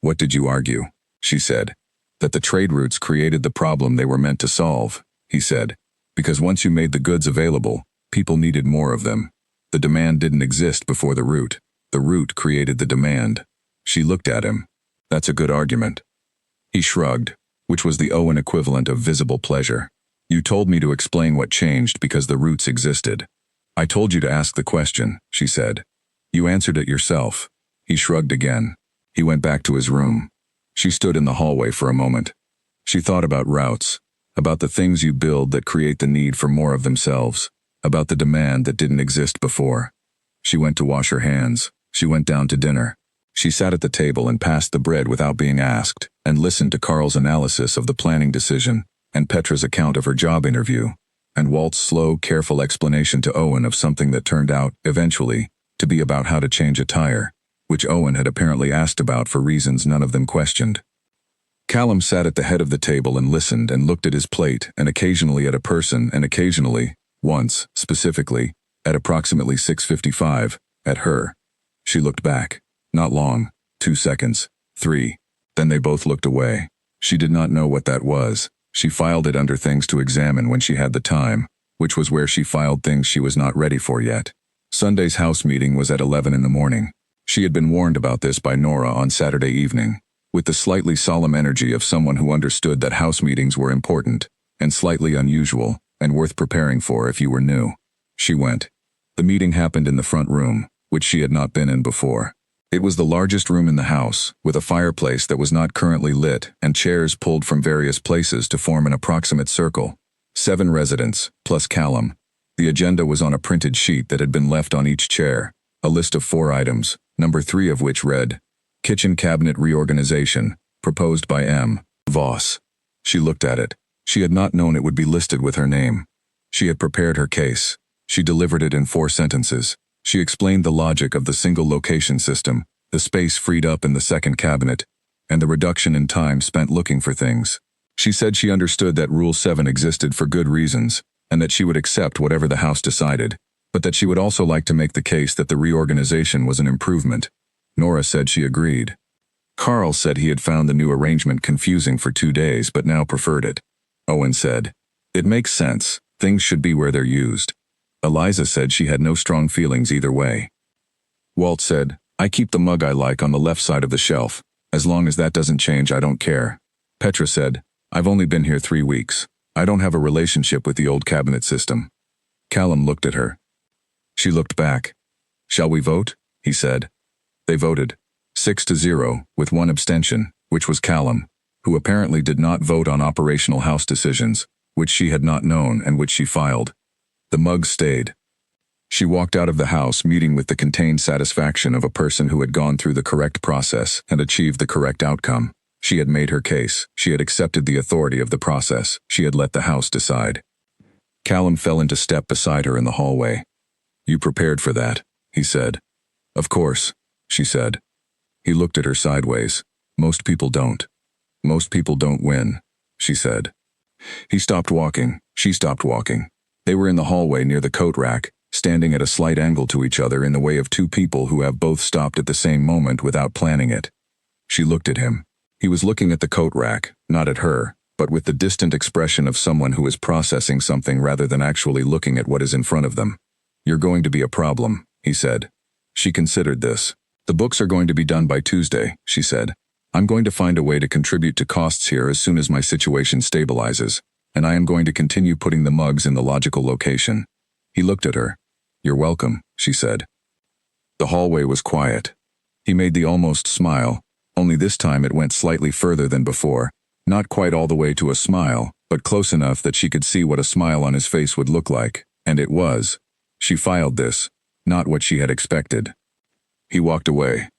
"What did you argue?" she said. "That the trade routes created the problem they were meant to solve," he said. "Because once you made the goods available, people needed more of them. The demand didn't exist before the route. The route created the demand." She looked at him. "That's a good argument." He shrugged, which was the Owen equivalent of visible pleasure. "You told me to explain what changed because the routes existed. I told you to ask the question," she said. "You answered it yourself." He shrugged again. He went back to his room. She stood in the hallway for a moment. She thought about routes, about the things you build that create the need for more of themselves, about the demand that didn't exist before. She went to wash her hands. She went down to dinner. She sat at the table and passed the bread without being asked, and listened to Carl's analysis of the planning decision, and Petra's account of her job interview, and Walt's slow, careful explanation to Owen of something that turned out, eventually, to be about how to change a tire, which Owen had apparently asked about for reasons none of them questioned. Callum sat at the head of the table and listened and looked at his plate and occasionally at a person and occasionally, once, specifically, at approximately 6:55, at her. She looked back. Not long. 2 seconds. 3. Then they both looked away. She did not know what that was. She filed it under things to examine when she had the time, which was where she filed things she was not ready for yet. Sunday's house meeting was at 11 in the morning. She had been warned about this by Nora on Saturday evening, with the slightly solemn energy of someone who understood that house meetings were important, and slightly unusual, and worth preparing for if you were new. She went. The meeting happened in the front room, which she had not been in before. It was the largest room in the house, with a fireplace that was not currently lit and chairs pulled from various places to form an approximate circle. 7 residents, plus Callum. The agenda was on a printed sheet that had been left on each chair, a list of 4 items, number 3 of which read, "Kitchen cabinet reorganization, proposed by M. Voss." She looked at it. She had not known it would be listed with her name. She had prepared her case. She delivered it in 4 sentences. She explained the logic of the single location system, the space freed up in the second cabinet, and the reduction in time spent looking for things. She said she understood that Rule 7 existed for good reasons, and that she would accept whatever the House decided, but that she would also like to make the case that the reorganization was an improvement. Nora said she agreed. Carl said he had found the new arrangement confusing for 2 days but now preferred it. Owen said, "It makes sense. Things should be where they're used." Eliza said she had no strong feelings either way. Walt said, "I keep the mug I like on the left side of the shelf. As long as that doesn't change, I don't care." Petra said, "I've only been here 3 weeks. I don't have a relationship with the old cabinet system." Callum looked at her. She looked back. "Shall we vote?" he said. They voted. 6-0, with 1 abstention, which was Callum, who apparently did not vote on operational house decisions, which she had not known and which she filed. The mug stayed. She walked out of the house meeting with the contained satisfaction of a person who had gone through the correct process and achieved the correct outcome. She had made her case. She had accepted the authority of the process. She had let the house decide. Callum fell into step beside her in the hallway. "You prepared for that," he said. "Of course," she said. He looked at her sideways. "Most people don't. Most people don't win," she said. He stopped walking. She stopped walking. They were in the hallway near the coat rack, standing at a slight angle to each other in the way of 2 people who have both stopped at the same moment without planning it. She looked at him. He was looking at the coat rack, not at her, but with the distant expression of someone who is processing something rather than actually looking at what is in front of them. "You're going to be a problem," he said. She considered this. "The books are going to be done by Tuesday," she said. "I'm going to find a way to contribute to costs here as soon as my situation stabilizes, and I am going to continue putting the mugs in the logical location." He looked at her. "You're welcome," she said. The hallway was quiet. He made the almost smile, only this time it went slightly further than before, not quite all the way to a smile, but close enough that she could see what a smile on his face would look like, and it was. She filed this, not what she had expected. He walked away.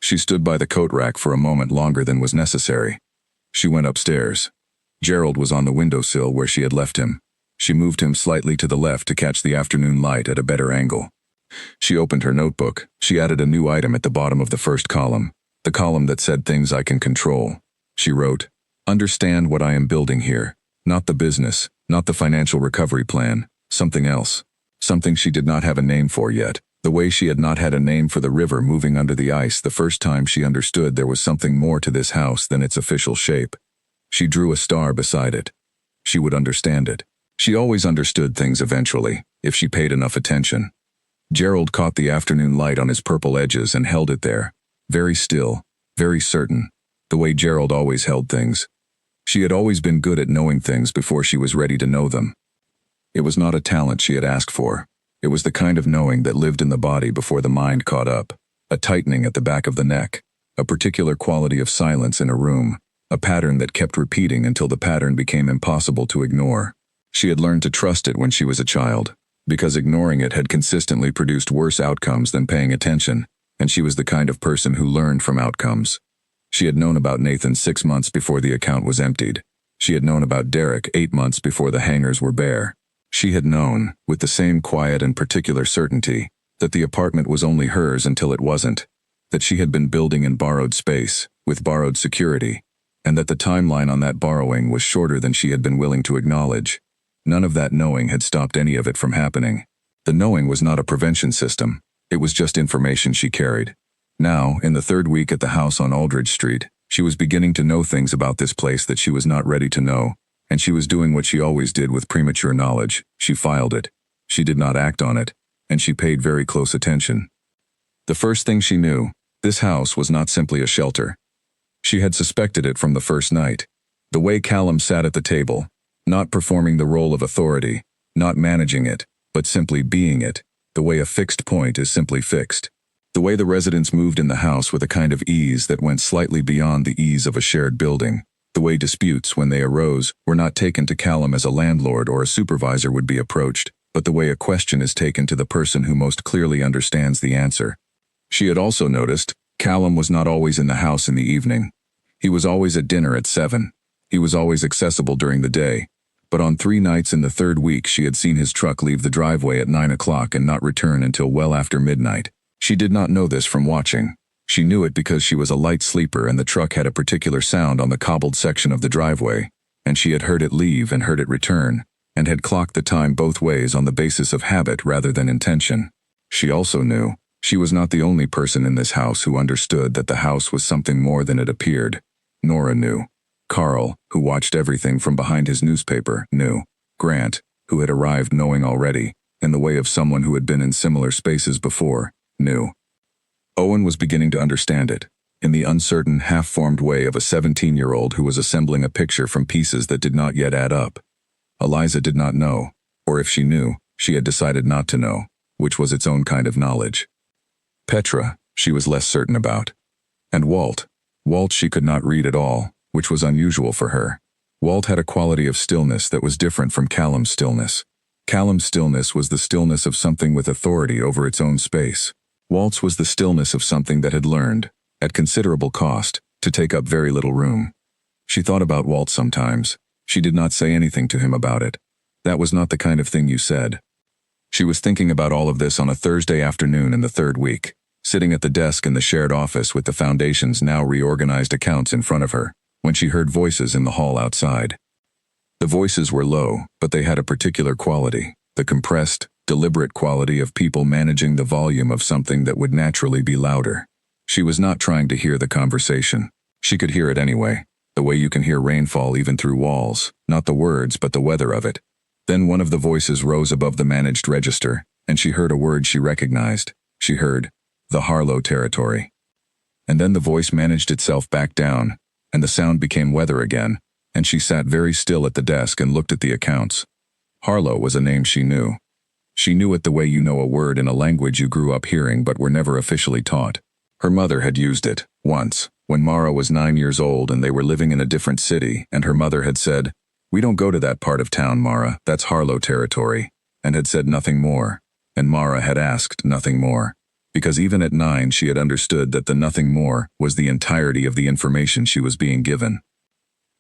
She stood by the coat rack for a moment longer than was necessary. She went upstairs. Gerald was on the windowsill where she had left him. She moved him slightly to the left to catch the afternoon light at a better angle. She opened her notebook. She added a new item at the bottom of the first column, the column that said things I can control. She wrote, "Understand what I am building here. Not the business, not the financial recovery plan, something else. Something she did not have a name for yet. The way she had not had a name for the river moving under the ice the first time she understood there was something more to this house than its official shape. She drew a star beside it. She would understand it. She always understood things eventually, if she paid enough attention. Gerald caught the afternoon light on his purple edges and held it there, very still, very certain, the way Gerald always held things. She had always been good at knowing things before she was ready to know them. It was not a talent she had asked for. It was the kind of knowing that lived in the body before the mind caught up, a tightening at the back of the neck, a particular quality of silence in a room, a pattern that kept repeating until the pattern became impossible to ignore. She had learned to trust it when she was a child, because ignoring it had consistently produced worse outcomes than paying attention, and she was the kind of person who learned from outcomes. She had known about Nathan 6 months before the account was emptied. She had known about Derek 8 months before the hangars were bare. She had known, with the same quiet and particular certainty, that the apartment was only hers until it wasn't, that she had been building in borrowed space, with borrowed security, and that the timeline on that borrowing was shorter than she had been willing to acknowledge. None of that knowing had stopped any of it from happening. The knowing was not a prevention system. It was just information she carried. Now, in the 3rd week at the house on Aldridge Street, she was beginning to know things about this place that she was not ready to know, and she was doing what she always did with premature knowledge. She filed it. She did not act on it, and she paid very close attention. The first thing she knew, this house was not simply a shelter. She had suspected it from the first night. The way Callum sat at the table, not performing the role of authority, not managing it, but simply being it, the way a fixed point is simply fixed. The way the residents moved in the house with a kind of ease that went slightly beyond the ease of a shared building. The way disputes, when they arose, were not taken to Callum as a landlord or a supervisor would be approached, but the way a question is taken to the person who most clearly understands the answer. She had also noticed, Callum was not always in the house in the evening. He was always at dinner at 7. He was always accessible during the day. But on 3 nights in the 3rd week she had seen his truck leave the driveway at 9 o'clock and not return until well after midnight. She did not know this from watching. She knew it because she was a light sleeper and the truck had a particular sound on the cobbled section of the driveway, and she had heard it leave and heard it return, and had clocked the time both ways on the basis of habit rather than intention. She also knew she was not the only person in this house who understood that the house was something more than it appeared. Nora knew. Carl, who watched everything from behind his newspaper, knew. Grant, who had arrived knowing already, in the way of someone who had been in similar spaces before, knew. Owen was beginning to understand it, in the uncertain, half-formed way of a 17-year-old who was assembling a picture from pieces that did not yet add up. Eliza did not know, or if she knew, she had decided not to know, which was its own kind of knowledge. Petra, she was less certain about. And Walt she could not read at all, which was unusual for her. Walt had a quality of stillness that was different from Callum's stillness. Callum's stillness was the stillness of something with authority over its own space. Walt's was the stillness of something that had learned, at considerable cost, to take up very little room. She thought about Walt sometimes. She did not say anything to him about it. That was not the kind of thing you said. She was thinking about all of this on a Thursday afternoon in the 3rd week, sitting at the desk in the shared office with the Foundation's now reorganized accounts in front of her, when she heard voices in the hall outside. The voices were low, but they had a particular quality, the compressed, deliberate quality of people managing the volume of something that would naturally be louder. She was not trying to hear the conversation. She could hear it anyway, the way you can hear rainfall even through walls, not the words but the weather of it. Then one of the voices rose above the managed register, and she heard a word she recognized. She heard, "The Harlow territory." And then the voice managed itself back down, and the sound became weather again, and she sat very still at the desk and looked at the accounts. Harlow was a name she knew. She knew it the way you know a word in a language you grew up hearing but were never officially taught. Her mother had used it, once, when Mara was 9 years old and they were living in a different city, and her mother had said, "We don't go to that part of town, Mara, that's Harlow territory," and had said nothing more, and Mara had asked nothing more, because even at 9 she had understood that the nothing more was the entirety of the information she was being given.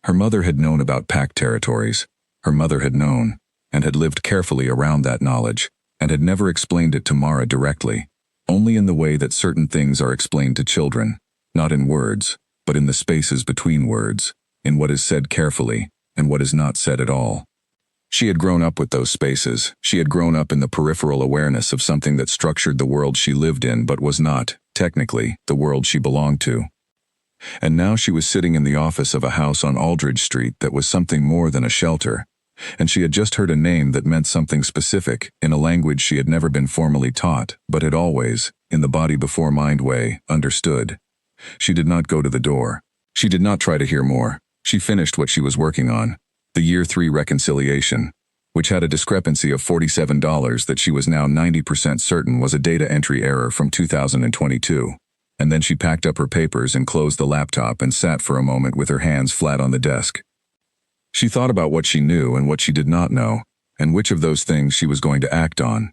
Her mother had known about Pack territories. Her mother had known, and had lived carefully around that knowledge, and had never explained it to Mara directly, only in the way that certain things are explained to children, not in words, but in the spaces between words, in what is said carefully, and what is not said at all. She had grown up with those spaces. She had grown up in the peripheral awareness of something that structured the world she lived in but was not, technically, the world she belonged to. And now she was sitting in the office of a house on Aldridge Street that was something more than a shelter, and she had just heard a name that meant something specific in a language she had never been formally taught, but had always, in the body-before-mind way, understood. She did not go to the door. She did not try to hear more. She finished what she was working on, the Year 3 reconciliation, which had a discrepancy of $47 that she was now 90% certain was a data entry error from 2022. And then she packed up her papers and closed the laptop and sat for a moment with her hands flat on the desk. She thought about what she knew and what she did not know, and which of those things she was going to act on.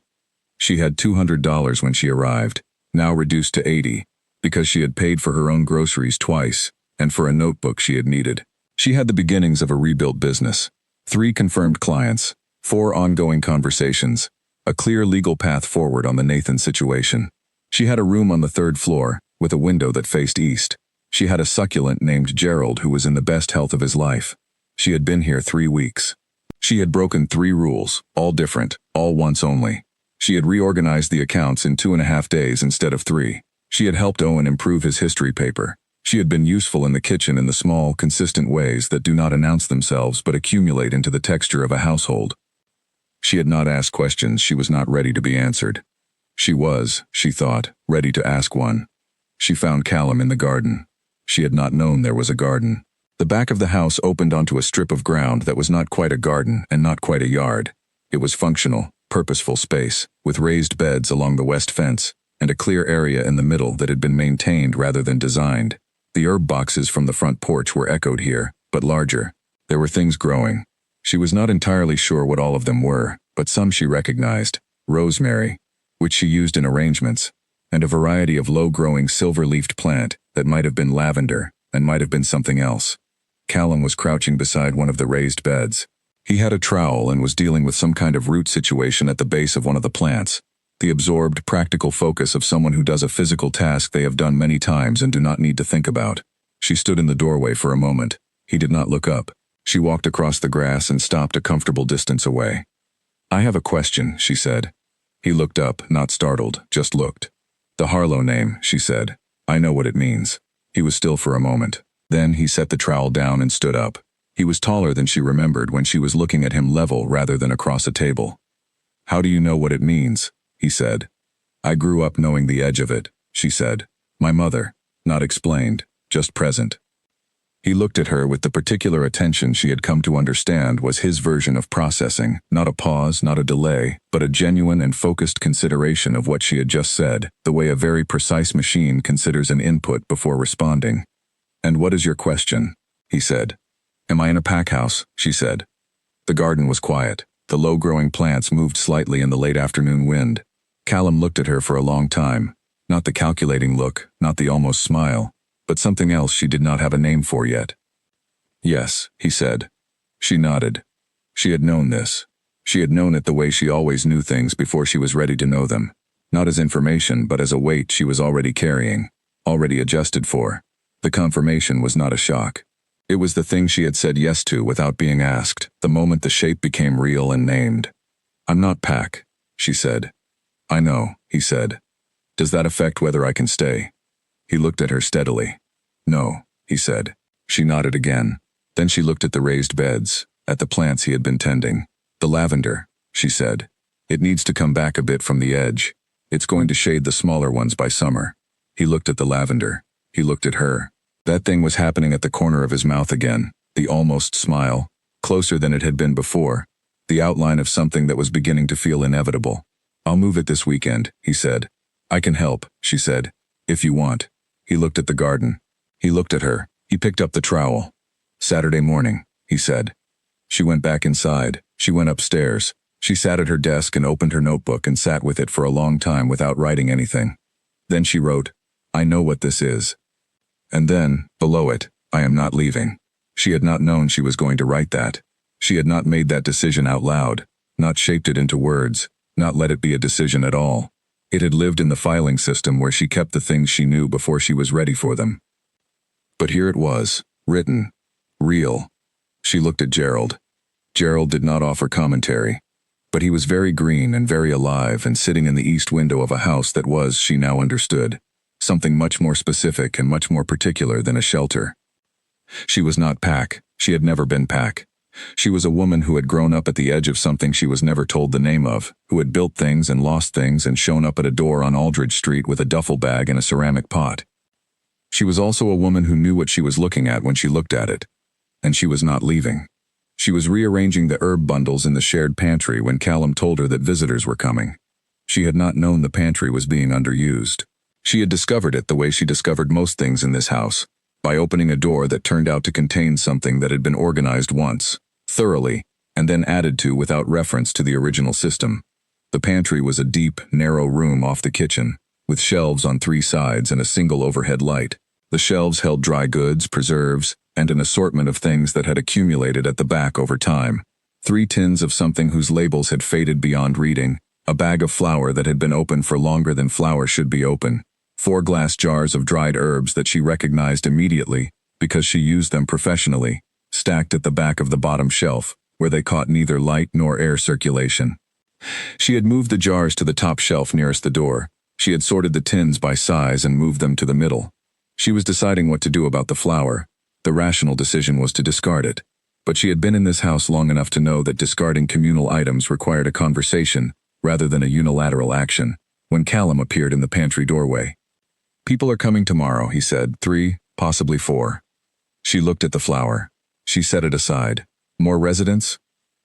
She had $200 when she arrived, now reduced to $80, because she had paid for her own groceries twice, and for a notebook she had needed. She had the beginnings of a rebuilt business, 3 confirmed clients, 4 ongoing conversations, a clear legal path forward on the Nathan situation. She had a room on the 3rd floor, with a window that faced east. She had a succulent named Gerald who was in the best health of his life. She had been here 3 weeks. She had broken 3 rules, all different, all once only. She had reorganized the accounts in 2.5 days instead of 3. She had helped Owen improve his history paper. She had been useful in the kitchen in the small, consistent ways that do not announce themselves but accumulate into the texture of a household. She had not asked questions she was not ready to be answered. She was, she thought, ready to ask one. She found Callum in the garden. She had not known there was a garden. The back of the house opened onto a strip of ground that was not quite a garden and not quite a yard. It was functional, purposeful space, with raised beds along the west fence, and a clear area in the middle that had been maintained rather than designed. The herb boxes from the front porch were echoed here, but larger. There were things growing. She was not entirely sure what all of them were, but some she recognized. Rosemary, which she used in arrangements, and a variety of low-growing silver-leafed plant that might have been lavender and might have been something else. Callum was crouching beside one of the raised beds. He had a trowel and was dealing with some kind of root situation at the base of one of the plants, the absorbed, practical focus of someone who does a physical task they have done many times and do not need to think about. She stood in the doorway for a moment. He did not look up. She walked across the grass and stopped a comfortable distance away. "I have a question," she said. He looked up, not startled, just looked. "The Harlow name," she said. "I know what it means." He was still for a moment. Then he set the trowel down and stood up. He was taller than she remembered when she was looking at him level rather than across a table. "How do you know what it means?" he said. "I grew up knowing the edge of it," she said. "My mother, not explained, just present." He looked at her with the particular attention she had come to understand was his version of processing, not a pause, not a delay, but a genuine and focused consideration of what she had just said, the way a very precise machine considers an input before responding. "And what is your question?" he said. "Am I in a pack house?" she said. The garden was quiet. The low-growing plants moved slightly in the late afternoon wind. Callum looked at her for a long time. Not the calculating look, not the almost smile, but something else she did not have a name for yet. "Yes," he said. She nodded. She had known this. She had known it the way she always knew things before she was ready to know them. Not as information, but as a weight she was already carrying, already adjusted for. The confirmation was not a shock. It was the thing she had said yes to without being asked, the moment the shape became real and named. "I'm not Pack," she said. "I know," he said. "Does that affect whether I can stay?" He looked at her steadily. "No," he said. She nodded again. Then she looked at the raised beds, at the plants he had been tending. "The lavender," she said. "It needs to come back a bit from the edge. It's going to shade the smaller ones by summer." He looked at the lavender. He looked at her. That thing was happening at the corner of his mouth again, the almost smile, closer than it had been before, the outline of something that was beginning to feel inevitable. "I'll move it this weekend," he said. "I can help," she said. "If you want." He looked at the garden. He looked at her. He picked up the trowel. "Saturday morning," he said. She went back inside. She went upstairs. She sat at her desk and opened her notebook and sat with it for a long time without writing anything. Then she wrote, "I know what this is." And then, below it, "I am not leaving." She had not known she was going to write that. She had not made that decision out loud, not shaped it into words, not let it be a decision at all. It had lived in the filing system where she kept the things she knew before she was ready for them. But here it was, written, real. She looked at Gerald. Gerald did not offer commentary, but he was very green and very alive and sitting in the east window of a house that was, she now understood, something much more specific and much more particular than a shelter. She was not Pack. She had never been Pack. She was a woman who had grown up at the edge of something she was never told the name of, who had built things and lost things and shown up at a door on Aldridge Street with a duffel bag and a ceramic pot. She was also a woman who knew what she was looking at when she looked at it. And she was not leaving. She was rearranging the herb bundles in the shared pantry when Callum told her that visitors were coming. She had not known the pantry was being underused. She had discovered it the way she discovered most things in this house, by opening a door that turned out to contain something that had been organized once, thoroughly, and then added to without reference to the original system. The pantry was a deep, narrow room off the kitchen, with shelves on 3 sides and a single overhead light. The shelves held dry goods, preserves, and an assortment of things that had accumulated at the back over time. 3 tins of something whose labels had faded beyond reading, a bag of flour that had been open for longer than flour should be open, 4 glass jars of dried herbs that she recognized immediately because she used them professionally, stacked at the back of the bottom shelf, where they caught neither light nor air circulation. She had moved the jars to the top shelf nearest the door. She had sorted the tins by size and moved them to the middle. She was deciding what to do about the flour. The rational decision was to discard it. But she had been in this house long enough to know that discarding communal items required a conversation rather than a unilateral action. When Callum appeared in the pantry doorway. "People are coming tomorrow," he said. 3, possibly 4. She looked at the flour. She set it aside. "More residents?"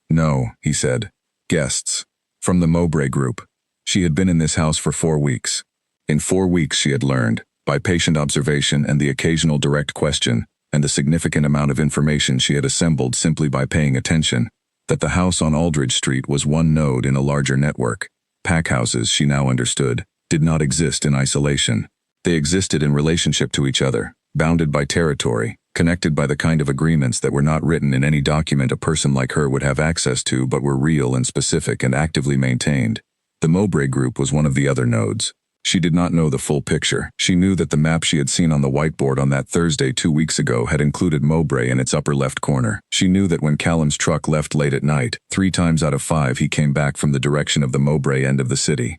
"No," he said. "Guests. From the Mowbray Group." She had been in this house for 4 weeks. In 4 weeks she had learned, by patient observation and the occasional direct question, and the significant amount of information she had assembled simply by paying attention, that the house on Aldridge Street was one node in a larger network. Pack houses, she now understood, did not exist in isolation. They existed in relationship to each other, bounded by territory, connected by the kind of agreements that were not written in any document a person like her would have access to but were real and specific and actively maintained. The Mowbray Group was one of the other nodes. She did not know the full picture. She knew that the map she had seen on the whiteboard on that Thursday 2 weeks ago had included Mowbray in its upper left corner. She knew that when Callum's truck left late at night, 3 times out of 5 he came back from the direction of the Mowbray end of the city.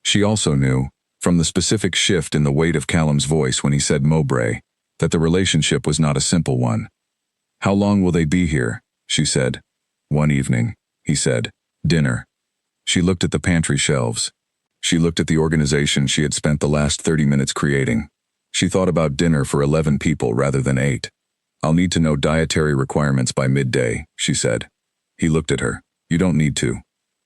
She also knew, from the specific shift in the weight of Callum's voice when he said Mowbray, that the relationship was not a simple one. "How long will they be here?" she said. "1 evening," he said. "Dinner." She looked at the pantry shelves. She looked at the organization she had spent the last 30 minutes creating. She thought about dinner for 11 people rather than 8. "I'll need to know dietary requirements by midday," she said. He looked at her. "You don't need to."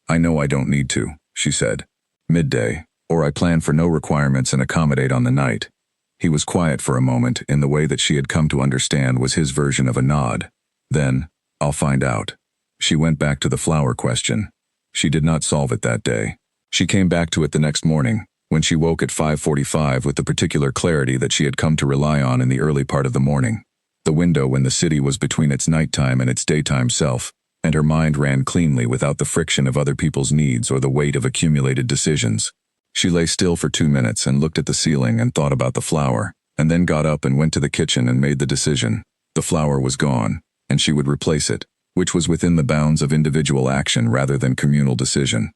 "I know I don't need to," she said. "Midday, or I plan for no requirements and accommodate on the night." He was quiet for a moment in the way that she had come to understand was his version of a nod. Then, "I'll find out." She went back to the flour question. She did not solve it that day. She came back to it the next morning, when she woke at 5:45 with the particular clarity that she had come to rely on in the early part of the morning. The window when the city was between its nighttime and its daytime self, and her mind ran cleanly without the friction of other people's needs or the weight of accumulated decisions. She lay still for 2 minutes and looked at the ceiling and thought about the flour, and then got up and went to the kitchen and made the decision. The flour was gone, and she would replace it, which was within the bounds of individual action rather than communal decision.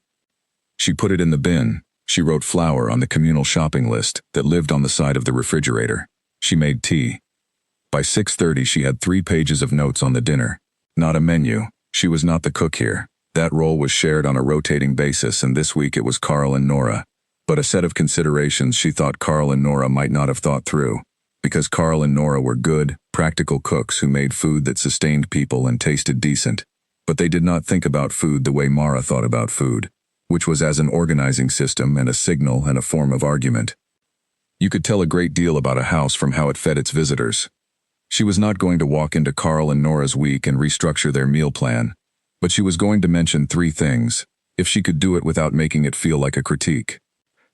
She put it in the bin. She wrote flour on the communal shopping list that lived on the side of the refrigerator. She made tea. By 6:30 she had 3 pages of notes on the dinner. Not a menu. She was not the cook here. That role was shared on a rotating basis, and this week it was Carl and Nora. But a set of considerations she thought Carl and Nora might not have thought through. Because Carl and Nora were good, practical cooks who made food that sustained people and tasted decent. But they did not think about food the way Mara thought about food, which was as an organizing system and a signal and a form of argument. You could tell a great deal about a house from how it fed its visitors. She was not going to walk into Carl and Nora's week and restructure their meal plan, but she was going to mention 3 things, if she could do it without making it feel like a critique.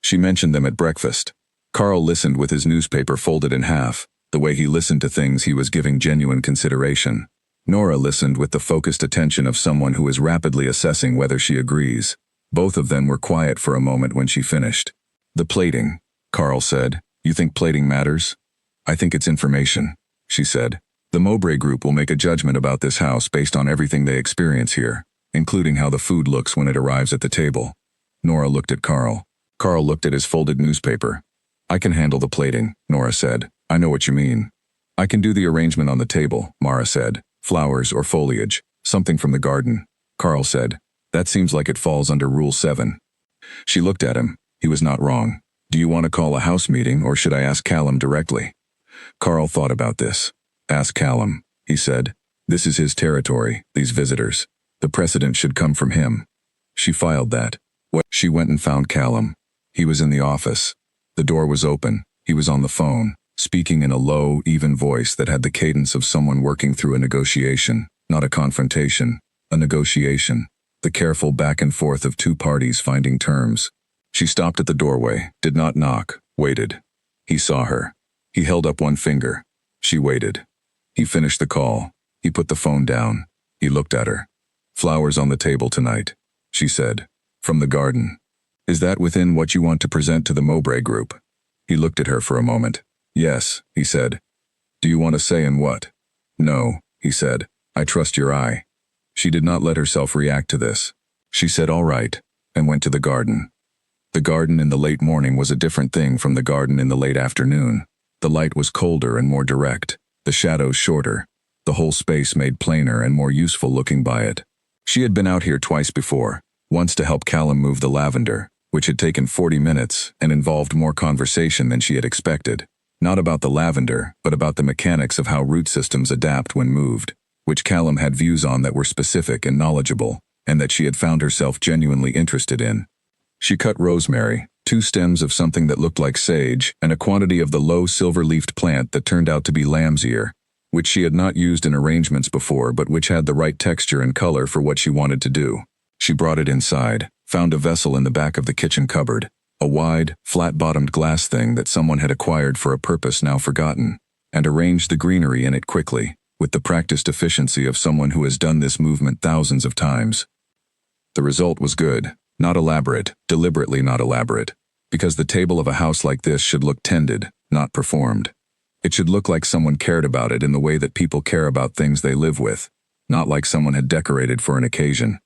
She mentioned them at breakfast. Carl listened with his newspaper folded in half, the way he listened to things he was giving genuine consideration. Nora listened with the focused attention of someone who is rapidly assessing whether she agrees. Both of them were quiet for a moment when she finished. The plating, Carl said. You think plating matters? I think it's information, she said. The Mowbray Group will make a judgment about this house based on everything they experience here, including how the food looks when it arrives at the table. Nora looked at Carl. Carl looked at his folded newspaper. I can handle the plating, Nora said. I know what you mean. I can do the arrangement on the table, Mara said. Flowers or foliage, something from the garden. Carl said. That seems like it falls under Rule 7. She looked at him. He was not wrong. Do you want to call a house meeting or should I ask Callum directly? Carl thought about this. Ask Callum, he said. This is his territory, these visitors. The precedent should come from him. She filed that. She went and found Callum. He was in the office. The door was open. He was on the phone, speaking in a low, even voice that had the cadence of someone working through a negotiation, not a confrontation, a negotiation, the careful back and forth of 2 parties finding terms. She stopped at the doorway, did not knock, waited. He saw her. He held up 1 finger. She waited. He finished the call. He put the phone down. He looked at her. Flowers on the table tonight, she said. From the garden. Is that within what you want to present to the Mowbray Group? He looked at her for a moment. Yes, he said. Do you want to say in what? No, he said. I trust your eye. She did not let herself react to this. She said all right, and went to the garden. The garden in the late morning was a different thing from the garden in the late afternoon. The light was colder and more direct, the shadows shorter, the whole space made plainer and more useful looking by it. She had been out here twice before, once to help Callum move the lavender, which had taken 40 minutes and involved more conversation than she had expected. Not about the lavender, but about the mechanics of how root systems adapt when moved, which Callum had views on that were specific and knowledgeable, and that she had found herself genuinely interested in. She cut rosemary, 2 stems of something that looked like sage, and a quantity of the low silver-leafed plant that turned out to be lamb's ear, which she had not used in arrangements before but which had the right texture and color for what she wanted to do. She brought it inside, found a vessel in the back of the kitchen cupboard, a wide, flat-bottomed glass thing that someone had acquired for a purpose now forgotten, and arranged the greenery in it quickly, with the practiced efficiency of someone who has done this movement thousands of times. The result was good, not elaborate, deliberately not elaborate, because the table of a house like this should look tended, not performed. It should look like someone cared about it in the way that people care about things they live with, not like someone had decorated for an occasion.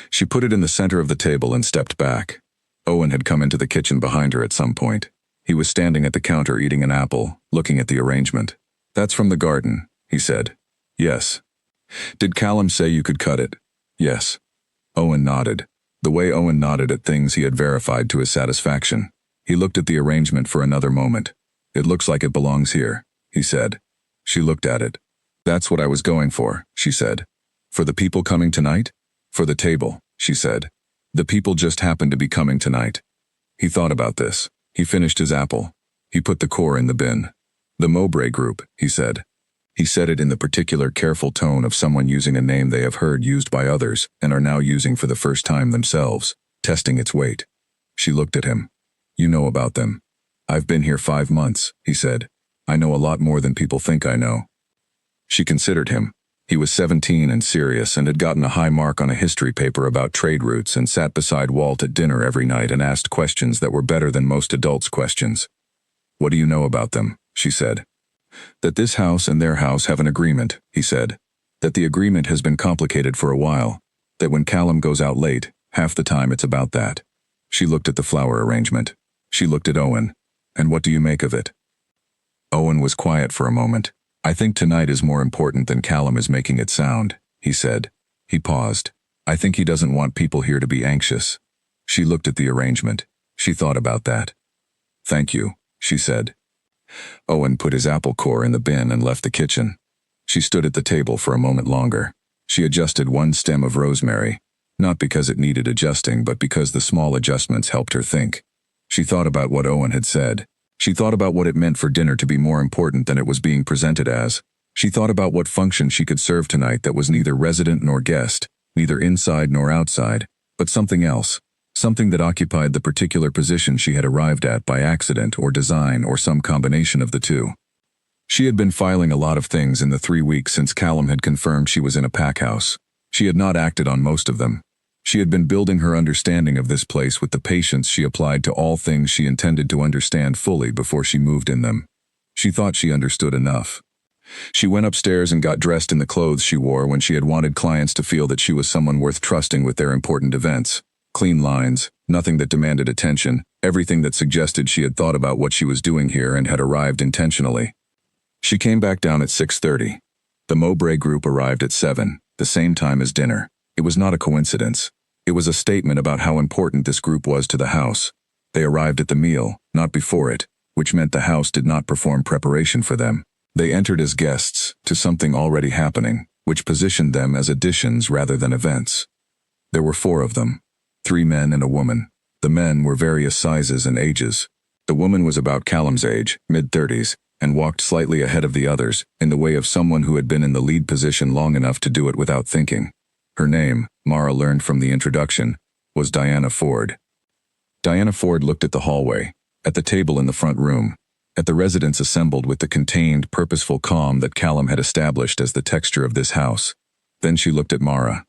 She put it in the center of the table and stepped back. Owen had come into the kitchen behind her at some point. He was standing at the counter eating an apple, looking at the arrangement. That's from the garden, he said. Yes. Did Callum say you could cut it? Yes. Owen nodded. The way Owen nodded at things he had verified to his satisfaction. He looked at the arrangement for another moment. It looks like it belongs here, he said. She looked at it. That's what I was going for, she said. For the people coming tonight? For the table, she said. The people just happened to be coming tonight. He thought about this. He finished his apple. He put the core in the bin. The Mowbray Group, he said. He said it in the particular careful tone of someone using a name they have heard used by others and are now using for the first time themselves, testing its weight. She looked at him. You know about them. I've been here 5 months, he said. I know a lot more than people think I know. She considered him. He was 17 and serious and had gotten a high mark on a history paper about trade routes and sat beside Walt at dinner every night and asked questions that were better than most adults' questions. What do you know about them? She said. That this house and their house have an agreement, he said. That the agreement has been complicated for a while. That when Callum goes out late, half the time it's about that. She looked at the flower arrangement. She looked at Owen. And what do you make of it? Owen was quiet for a moment. I think tonight is more important than Callum is making it sound, he said. He paused. I think he doesn't want people here to be anxious. She looked at the arrangement. She thought about that. Thank you, she said. Owen put his apple core in the bin and left the kitchen. She stood at the table for a moment longer. She adjusted one stem of rosemary, not because it needed adjusting, but because the small adjustments helped her think. She thought about what Owen had said. She thought about what it meant for dinner to be more important than it was being presented as. She thought about what function she could serve tonight that was neither resident nor guest, neither inside nor outside, but something else, something that occupied the particular position she had arrived at by accident or design or some combination of the two. She had been filing a lot of things in the 3 weeks since Callum had confirmed she was in a pack house. She had not acted on most of them. She had been building her understanding of this place with the patience she applied to all things she intended to understand fully before she moved in them. She thought she understood enough. She went upstairs and got dressed in the clothes she wore when she had wanted clients to feel that she was someone worth trusting with their important events. Clean lines, nothing that demanded attention, everything that suggested she had thought about what she was doing here and had arrived intentionally. She came back down at 6:30. The Mowbray group arrived at 7, the same time as dinner. It was not a coincidence. It was a statement about how important this group was to the house. They arrived at the meal, not before it, which meant the house did not perform preparation for them. They entered as guests to something already happening, which positioned them as additions rather than events. There were 4 of them, 3 men and a woman. The men were various sizes and ages. The woman was about Callum's age, mid-30s, and walked slightly ahead of the others, in the way of someone who had been in the lead position long enough to do it without thinking. Her name, Mara learned from the introduction, was Diana Ford. Diana Ford looked at the hallway, at the table in the front room, at the residents assembled with the contained, purposeful calm that Callum had established as the texture of this house. Then she looked at Mara.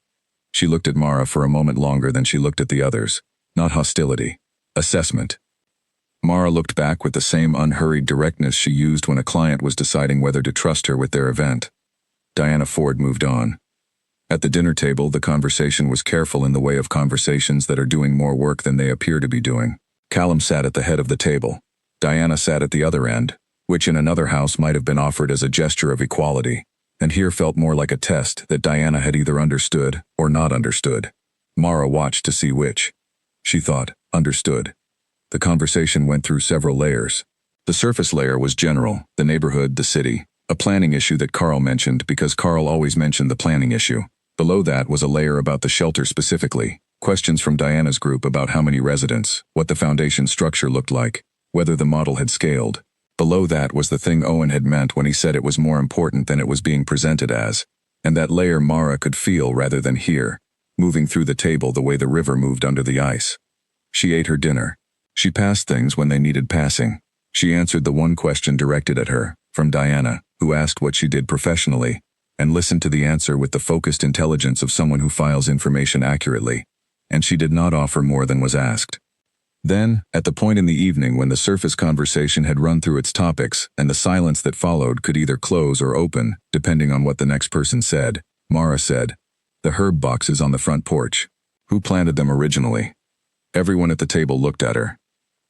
She looked at Mara for a moment longer than she looked at the others. Not hostility. Assessment. Mara looked back with the same unhurried directness she used when a client was deciding whether to trust her with their event. Diana Ford moved on. At the dinner table, the conversation was careful in the way of conversations that are doing more work than they appear to be doing. Callum sat at the head of the table. Diana sat at the other end, which in another house might have been offered as a gesture of equality, and here felt more like a test that Diana had either understood or not understood. Mara watched to see which. She thought, understood. The conversation went through several layers. The surface layer was general, the neighborhood, the city, a planning issue that Carl mentioned because Carl always mentioned the planning issue. Below that was a layer about the shelter specifically, questions from Diana's group about how many residents, what the foundation structure looked like, whether the model had scaled. Below that was the thing Owen had meant when he said it was more important than it was being presented as, and that layer Mara could feel rather than hear, moving through the table the way the river moved under the ice. She ate her dinner. She passed things when they needed passing. She answered the one question directed at her, from Diana, who asked what she did professionally, and listened to the answer with the focused intelligence of someone who files information accurately, and she did not offer more than was asked. Then, at the point in the evening when the surface conversation had run through its topics and the silence that followed could either close or open, depending on what the next person said, Mara said, "The herb boxes on the front porch. Who planted them originally?" Everyone at the table looked at her.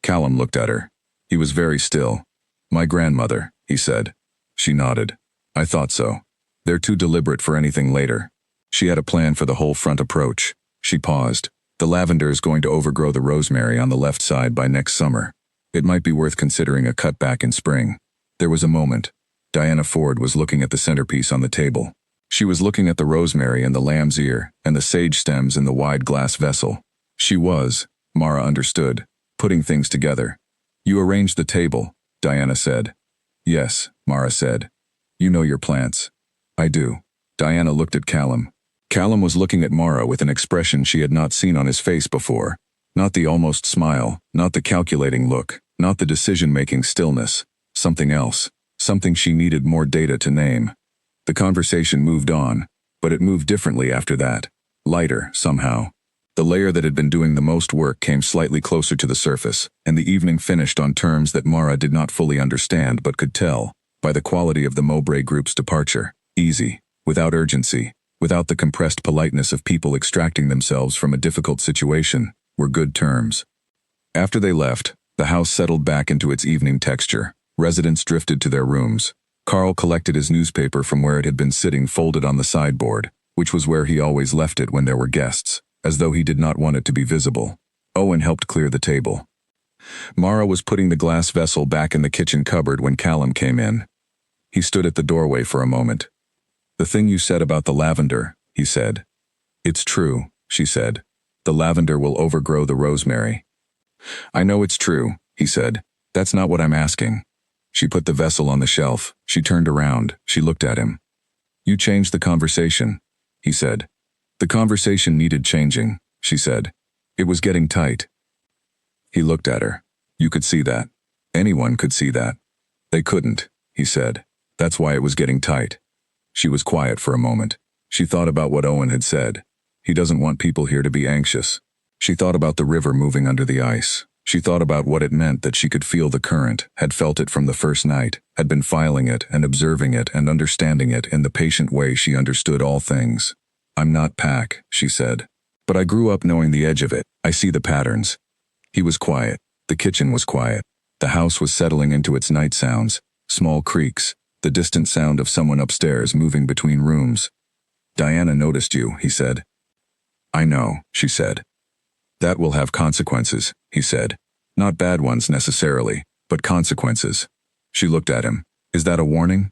Callum looked at her. He was very still. "My grandmother," he said. She nodded. "I thought so. They're too deliberate for anything later." She had a plan for the whole front approach. She paused. "The lavender is going to overgrow the rosemary on the left side by next summer. It might be worth considering a cutback in spring." There was a moment. Diana Ford was looking at the centerpiece on the table. She was looking at the rosemary and the lamb's ear and the sage stems in the wide glass vessel. She was, Mara understood, putting things together. "You arranged the table," Diana said. "Yes," Mara said. "You know your plants." "I do." Diana looked at Callum. Callum was looking at Mara with an expression she had not seen on his face before. Not the almost smile, not the calculating look, not the decision-making stillness. Something else. Something she needed more data to name. The conversation moved on, but it moved differently after that. Lighter, somehow. The layer that had been doing the most work came slightly closer to the surface, and the evening finished on terms that Mara did not fully understand but could tell, by the quality of the Mowbray group's departure. Easy, without urgency, without the compressed politeness of people extracting themselves from a difficult situation, were good terms. After they left, the house settled back into its evening texture. Residents drifted to their rooms. Carl collected his newspaper from where it had been sitting folded on the sideboard, which was where he always left it when there were guests, as though he did not want it to be visible. Owen helped clear the table. Mara was putting the glass vessel back in the kitchen cupboard when Callum came in. He stood at the doorway for a moment. "The thing you said about the lavender," he said. "It's true," she said. "The lavender will overgrow the rosemary." "I know it's true," he said. "That's not what I'm asking." She put the vessel on the shelf. She turned around. She looked at him. "You changed the conversation," he said. "The conversation needed changing," she said. "It was getting tight." He looked at her. "You could see that. Anyone could see that." "They couldn't," he said. "That's why it was getting tight." She was quiet for a moment. She thought about what Owen had said. He doesn't want people here to be anxious. She thought about the river moving under the ice. She thought about what it meant that she could feel the current, had felt it from the first night, had been filing it and observing it and understanding it in the patient way she understood all things. "I'm not Pac," she said. "But I grew up knowing the edge of it. I see the patterns." He was quiet. The kitchen was quiet. The house was settling into its night sounds, small creaks, the distant sound of someone upstairs moving between rooms. "Diana noticed you," he said. "I know," she said. "That will have consequences," he said. "Not bad ones necessarily, but consequences." She looked at him. "Is that a warning?"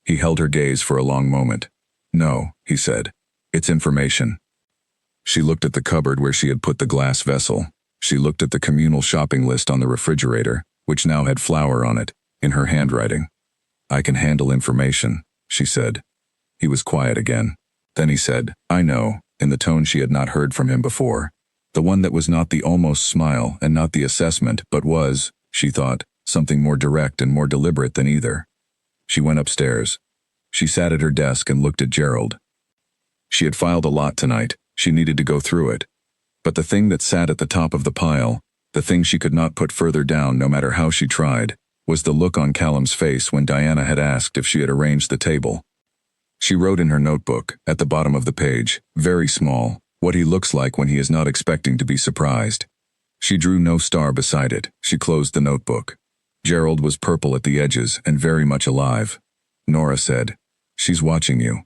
He held her gaze for a long moment. "No," he said. "It's information." She looked at the cupboard where she had put the glass vessel. She looked at the communal shopping list on the refrigerator, which now had flour on it, in her handwriting. "I can handle information," she said. He was quiet again. Then he said, "I know," in the tone she had not heard from him before. The one that was not the almost smile and not the assessment, but was, she thought, something more direct and more deliberate than either. She went upstairs. She sat at her desk and looked at Gerald. She had filed a lot tonight. She needed to go through it. But the thing that sat at the top of the pile, the thing she could not put further down no matter how she tried, was the look on Callum's face when Diana had asked if she had arranged the table. She wrote in her notebook, at the bottom of the page, very small, what he looks like when he is not expecting to be surprised. She drew no star beside it. She closed the notebook. Gerald was purple at the edges and very much alive. Nora said, "She's watching you."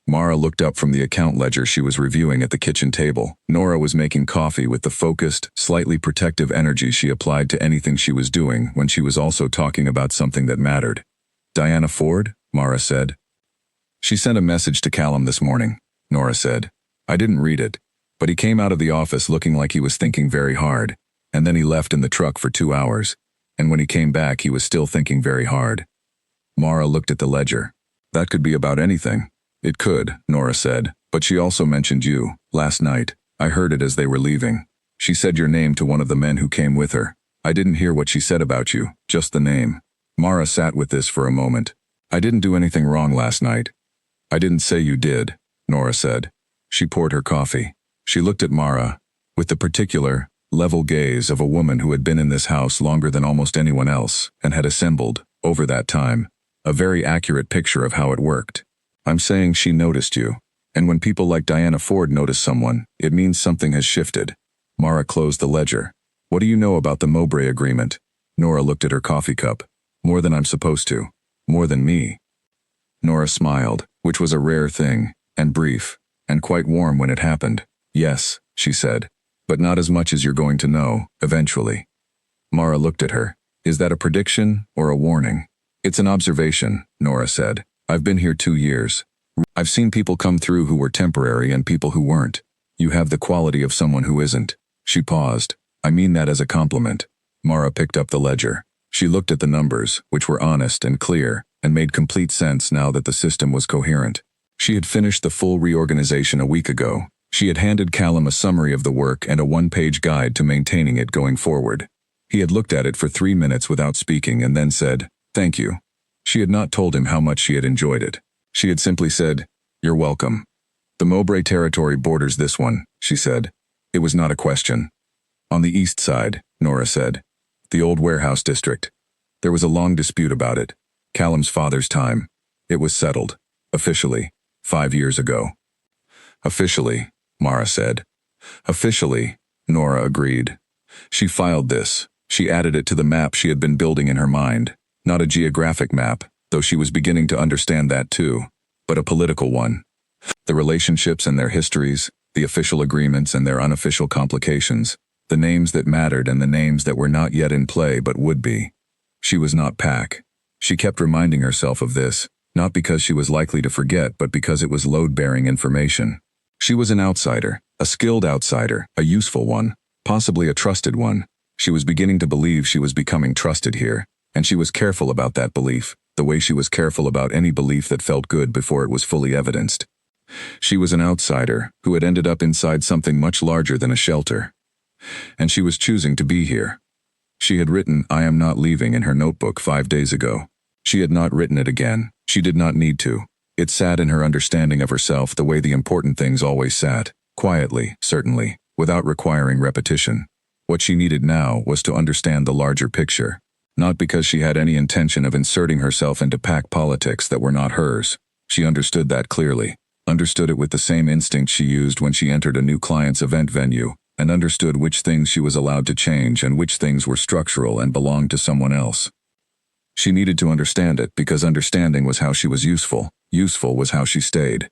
Mara looked up from the account ledger she was reviewing at the kitchen table. Nora was making coffee with the focused, slightly protective energy she applied to anything she was doing when she was also talking about something that mattered. "Diana Ford?" Mara said. "She sent a message to Callum this morning," Nora said. "I didn't read it, but he came out of the office looking like he was thinking very hard, and then he left in the truck for 2 hours, and when he came back he was still thinking very hard." Mara looked at the ledger. "That could be about anything." "It could," Nora said, "but she also mentioned you, last night. I heard it as they were leaving. She said your name to one of the men who came with her. I didn't hear what she said about you, just the name." Mara sat with this for a moment. "I didn't do anything wrong last night." "I didn't say you did," Nora said. She poured her coffee. She looked at Mara, with the particular, level gaze of a woman who had been in this house longer than almost anyone else, and had assembled, over that time, a very accurate picture of how it worked. "I'm saying she noticed you. And when people like Diana Ford notice someone, it means something has shifted." Mara closed the ledger. "What do you know about the Mowbray agreement?" Nora looked at her coffee cup. "More than I'm supposed to. More than me." Nora smiled, which was a rare thing, and brief, and quite warm when it happened. "Yes," she said. "But not as much as you're going to know, eventually." Mara looked at her. "Is that a prediction or a warning?" "It's an observation," Nora said. "I've been here 2 years. I've seen people come through who were temporary and people who weren't. You have the quality of someone who isn't." She paused. "I mean that as a compliment." Mara picked up the ledger. She looked at the numbers, which were honest and clear, and made complete sense now that the system was coherent. She had finished the full reorganization a week ago. She had handed Callum a summary of the work and a 1-page guide to maintaining it going forward. He had looked at it for 3 minutes without speaking and then said, "Thank you." She had not told him how much she had enjoyed it. She had simply said, "You're welcome." "The Mowbray territory borders this one," she said. It was not a question. "On the east side," Nora said. "The old warehouse district. There was a long dispute about it. Callum's father's time. It was settled. Officially. 5 years ago." "Officially," Mara said. "Officially," Nora agreed. She filed this. She added it to the map she had been building in her mind. Not a geographic map, though she was beginning to understand that too, but a political one. The relationships and their histories, the official agreements and their unofficial complications, The names that mattered and the names that were not yet in play but would be. She was not Pac. She kept reminding herself of this, not because she was likely to forget but because it was load-bearing information. She was an outsider, a skilled outsider, a useful one, possibly a trusted one. She was beginning to believe she was becoming trusted here, and she was careful about that belief, the way she was careful about any belief that felt good before it was fully evidenced. She was an outsider who had ended up inside something much larger than a shelter. And she was choosing to be here. She had written "I am not leaving" in her notebook 5 days ago. She had not written it again. She did not need to. It sat in her understanding of herself the way the important things always sat, quietly, certainly, without requiring repetition. What she needed now was to understand the larger picture, not because she had any intention of inserting herself into Pac politics that were not hers. She understood that clearly, understood it with the same instinct she used when she entered a new client's event venue, and understood which things she was allowed to change and which things were structural and belonged to someone else. She needed to understand it because understanding was how she was useful. Useful was how she stayed.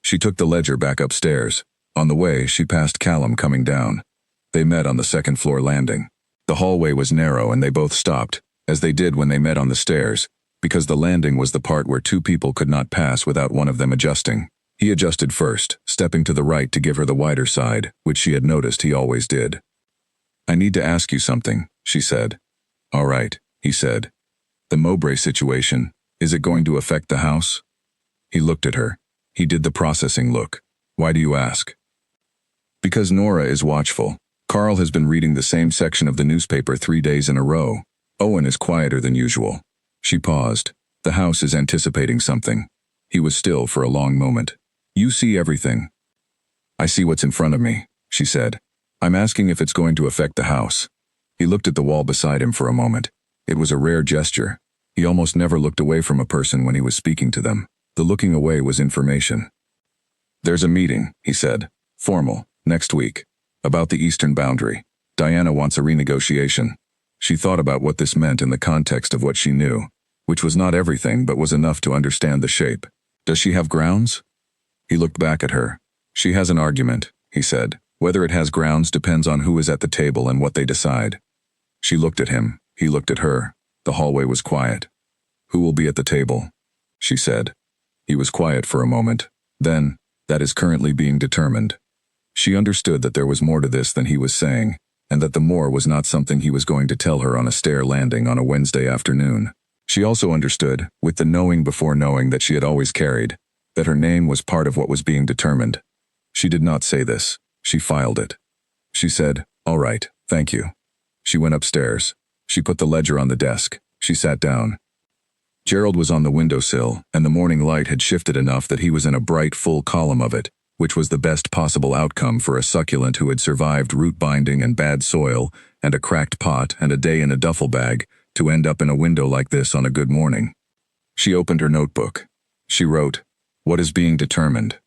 She took the ledger back upstairs. On the way, she passed Callum coming down. They met on the second-floor landing. The hallway was narrow and they both stopped, as they did when they met on the stairs, because the landing was the part where two people could not pass without one of them adjusting. He adjusted first, stepping to the right to give her the wider side, which she had noticed he always did. "I need to ask you something," she said. "All right," he said. "The Mowbray situation, is it going to affect the house?" He looked at her. He did the processing look. "Why do you ask?" "Because Nora is watchful. Carl has been reading the same section of the newspaper 3 days in a row. Owen is quieter than usual." She paused. The house is anticipating something. He was still for a long moment. "You see everything." "I see what's in front of me," she said. "I'm asking if it's going to affect the house." He looked at the wall beside him for a moment. It was a rare gesture. He almost never looked away from a person when he was speaking to them. The looking away was information. "There's a meeting," he said. "Formal, next week. About the eastern boundary. Diana wants a renegotiation." She thought about what this meant in the context of what she knew, which was not everything but was enough to understand the shape. "Does she have grounds?" He looked back at her. "She has an argument," he said. "Whether it has grounds depends on who is at the table and what they decide." She looked at him. He looked at her. The hallway was quiet. "Who will be at the table?" she said. He was quiet for a moment. Then, "That is currently being determined." She understood that there was more to this than he was saying, and that the more was not something he was going to tell her on a stair landing on a Wednesday afternoon. She also understood, with the knowing before knowing that she had always carried, that her name was part of what was being determined. She did not say this. She filed it. She said, "All right, thank you." She went upstairs. She put the ledger on the desk. She sat down. Gerald was on the windowsill, and the morning light had shifted enough that he was in a bright full column of it, which was the best possible outcome for a succulent who had survived root binding and bad soil, and a cracked pot and a day in a duffel bag, to end up in a window like this on a good morning. She opened her notebook. She wrote, "What is being determined?"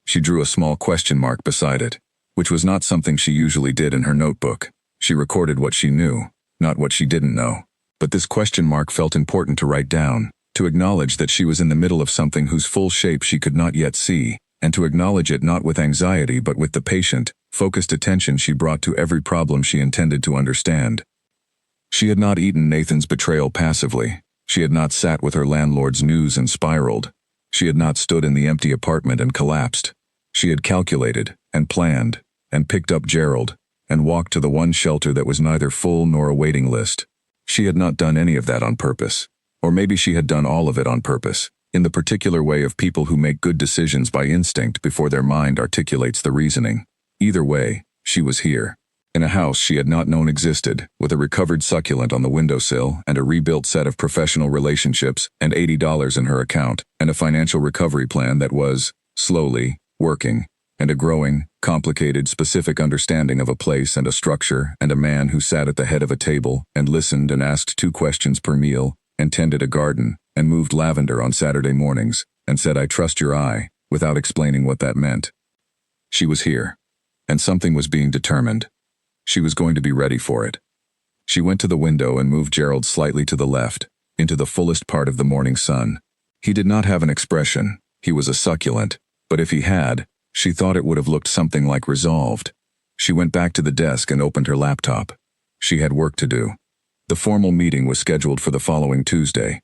She drew a small question mark beside it, which was not something she usually did in her notebook. She recorded what she knew, not what she didn't know. But this question mark felt important to write down, to acknowledge that she was in the middle of something whose full shape she could not yet see, and to acknowledge it not with anxiety but with the patient, focused attention she brought to every problem she intended to understand. She had not eaten Nathan's betrayal passively. She had not sat with her landlord's news and spiraled. She had not stood in the empty apartment and collapsed. She had calculated, and planned, and picked up Gerald, and walked to the one shelter that was neither full nor a waiting list. She had not done any of that on purpose. Or maybe she had done all of it on purpose, in the particular way of people who make good decisions by instinct before their mind articulates the reasoning. Either way, she was here. In a house she had not known existed, with a recovered succulent on the windowsill and a rebuilt set of professional relationships and $80 in her account, and a financial recovery plan that was, slowly, working, and a growing, complicated, specific understanding of a place and a structure and a man who sat at the head of a table and listened and asked 2 questions per meal and tended a garden and moved lavender on Saturday mornings and said, "I trust your eye," without explaining what that meant. She was here, and something was being determined. She was going to be ready for it. She went to the window and moved Gerald slightly to the left, into the fullest part of the morning sun. He did not have an expression. He was a succulent, but if he had, she thought it would have looked something like resolved. She went back to the desk and opened her laptop. She had work to do. The formal meeting was scheduled for the following Tuesday.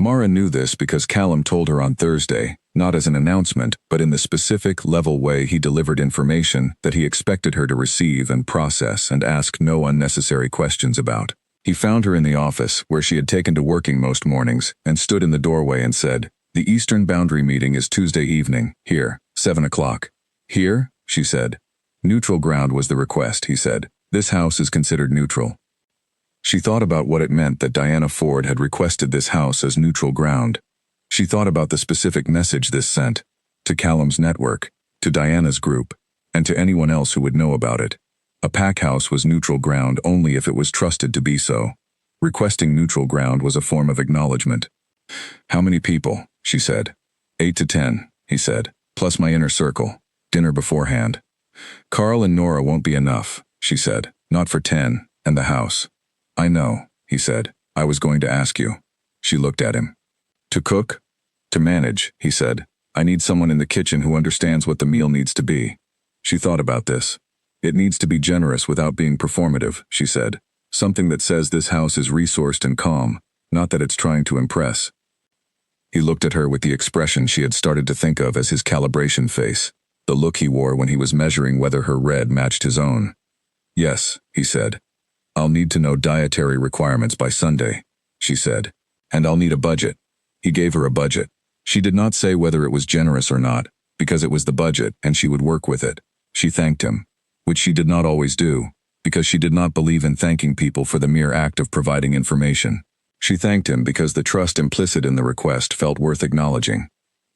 Mara knew this because Callum told her on Thursday, not as an announcement, but in the specific, level way he delivered information that he expected her to receive and process and ask no unnecessary questions about. He found her in the office, where she had taken to working most mornings, and stood in the doorway and said, "The Eastern Boundary meeting is Tuesday evening, here, 7 o'clock. Here?" she said. "Neutral ground was the request," he said. "This house is considered neutral." She thought about what it meant that Diana Ford had requested this house as neutral ground. She thought about the specific message this sent, to Callum's network, to Diana's group, and to anyone else who would know about it. A pack house was neutral ground only if it was trusted to be so. Requesting neutral ground was a form of acknowledgement. "How many people?" she said. 8 to 10, he said, "plus my inner circle. Dinner beforehand." "Carl and Nora won't be enough," she said. "Not for 10, and the house." "I know," he said. "I was going to ask you." She looked at him. "To cook?" "To manage," he said. "I need someone in the kitchen who understands what the meal needs to be." She thought about this. "It needs to be generous without being performative," she said. "Something that says this house is resourced and calm, not that it's trying to impress." He looked at her with the expression she had started to think of as his calibration face, the look he wore when he was measuring whether her red matched his own. "Yes," he said. "I'll need to know dietary requirements by Sunday," she said. "And I'll need a budget." He gave her a budget. She did not say whether it was generous or not, because it was the budget and she would work with it. She thanked him, which she did not always do, because she did not believe in thanking people for the mere act of providing information. She thanked him because the trust implicit in the request felt worth acknowledging.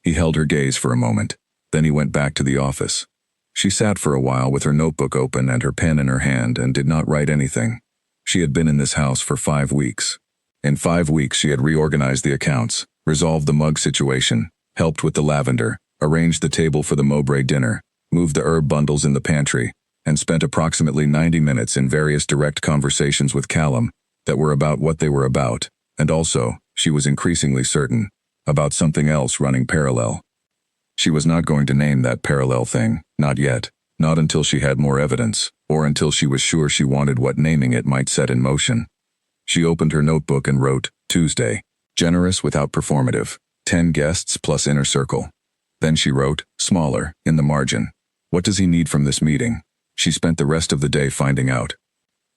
He held her gaze for a moment. Then he went back to the office. She sat for a while with her notebook open and her pen in her hand and did not write anything. She had been in this house for 5 weeks. In 5 weeks she had reorganized the accounts, resolved the mug situation, helped with the lavender, arranged the table for the Mowbray dinner, moved the herb bundles in the pantry, and spent approximately 90 minutes in various direct conversations with Callum that were about what they were about, and also, she was increasingly certain, about something else running parallel. She was not going to name that parallel thing, not yet, not until she had more evidence, or until she was sure she wanted what naming it might set in motion. She opened her notebook and wrote, "Tuesday, generous without performative, 10 guests plus inner circle." Then she wrote, smaller, in the margin, "What does he need from this meeting?" She spent the rest of the day finding out.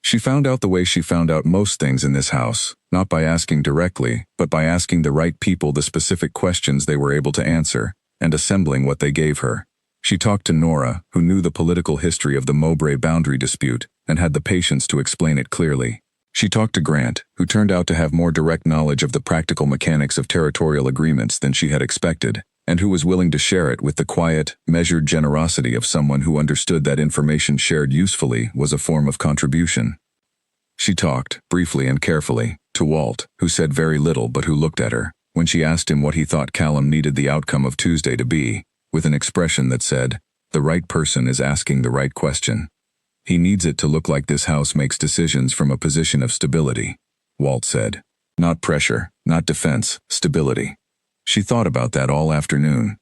She found out the way she found out most things in this house, not by asking directly, but by asking the right people the specific questions they were able to answer, and assembling what they gave her. She talked to Nora, who knew the political history of the Mowbray boundary dispute, and had the patience to explain it clearly. She talked to Grant, who turned out to have more direct knowledge of the practical mechanics of territorial agreements than she had expected, and who was willing to share it with the quiet, measured generosity of someone who understood that information shared usefully was a form of contribution. She talked, briefly and carefully, to Walt, who said very little but who looked at her, when she asked him what he thought Callum needed the outcome of Tuesday to be, with an expression that said, "The right person is asking the right question. He needs it to look like this house makes decisions from a position of stability," Walt said. "Not pressure, not defense, stability." She thought about that all afternoon.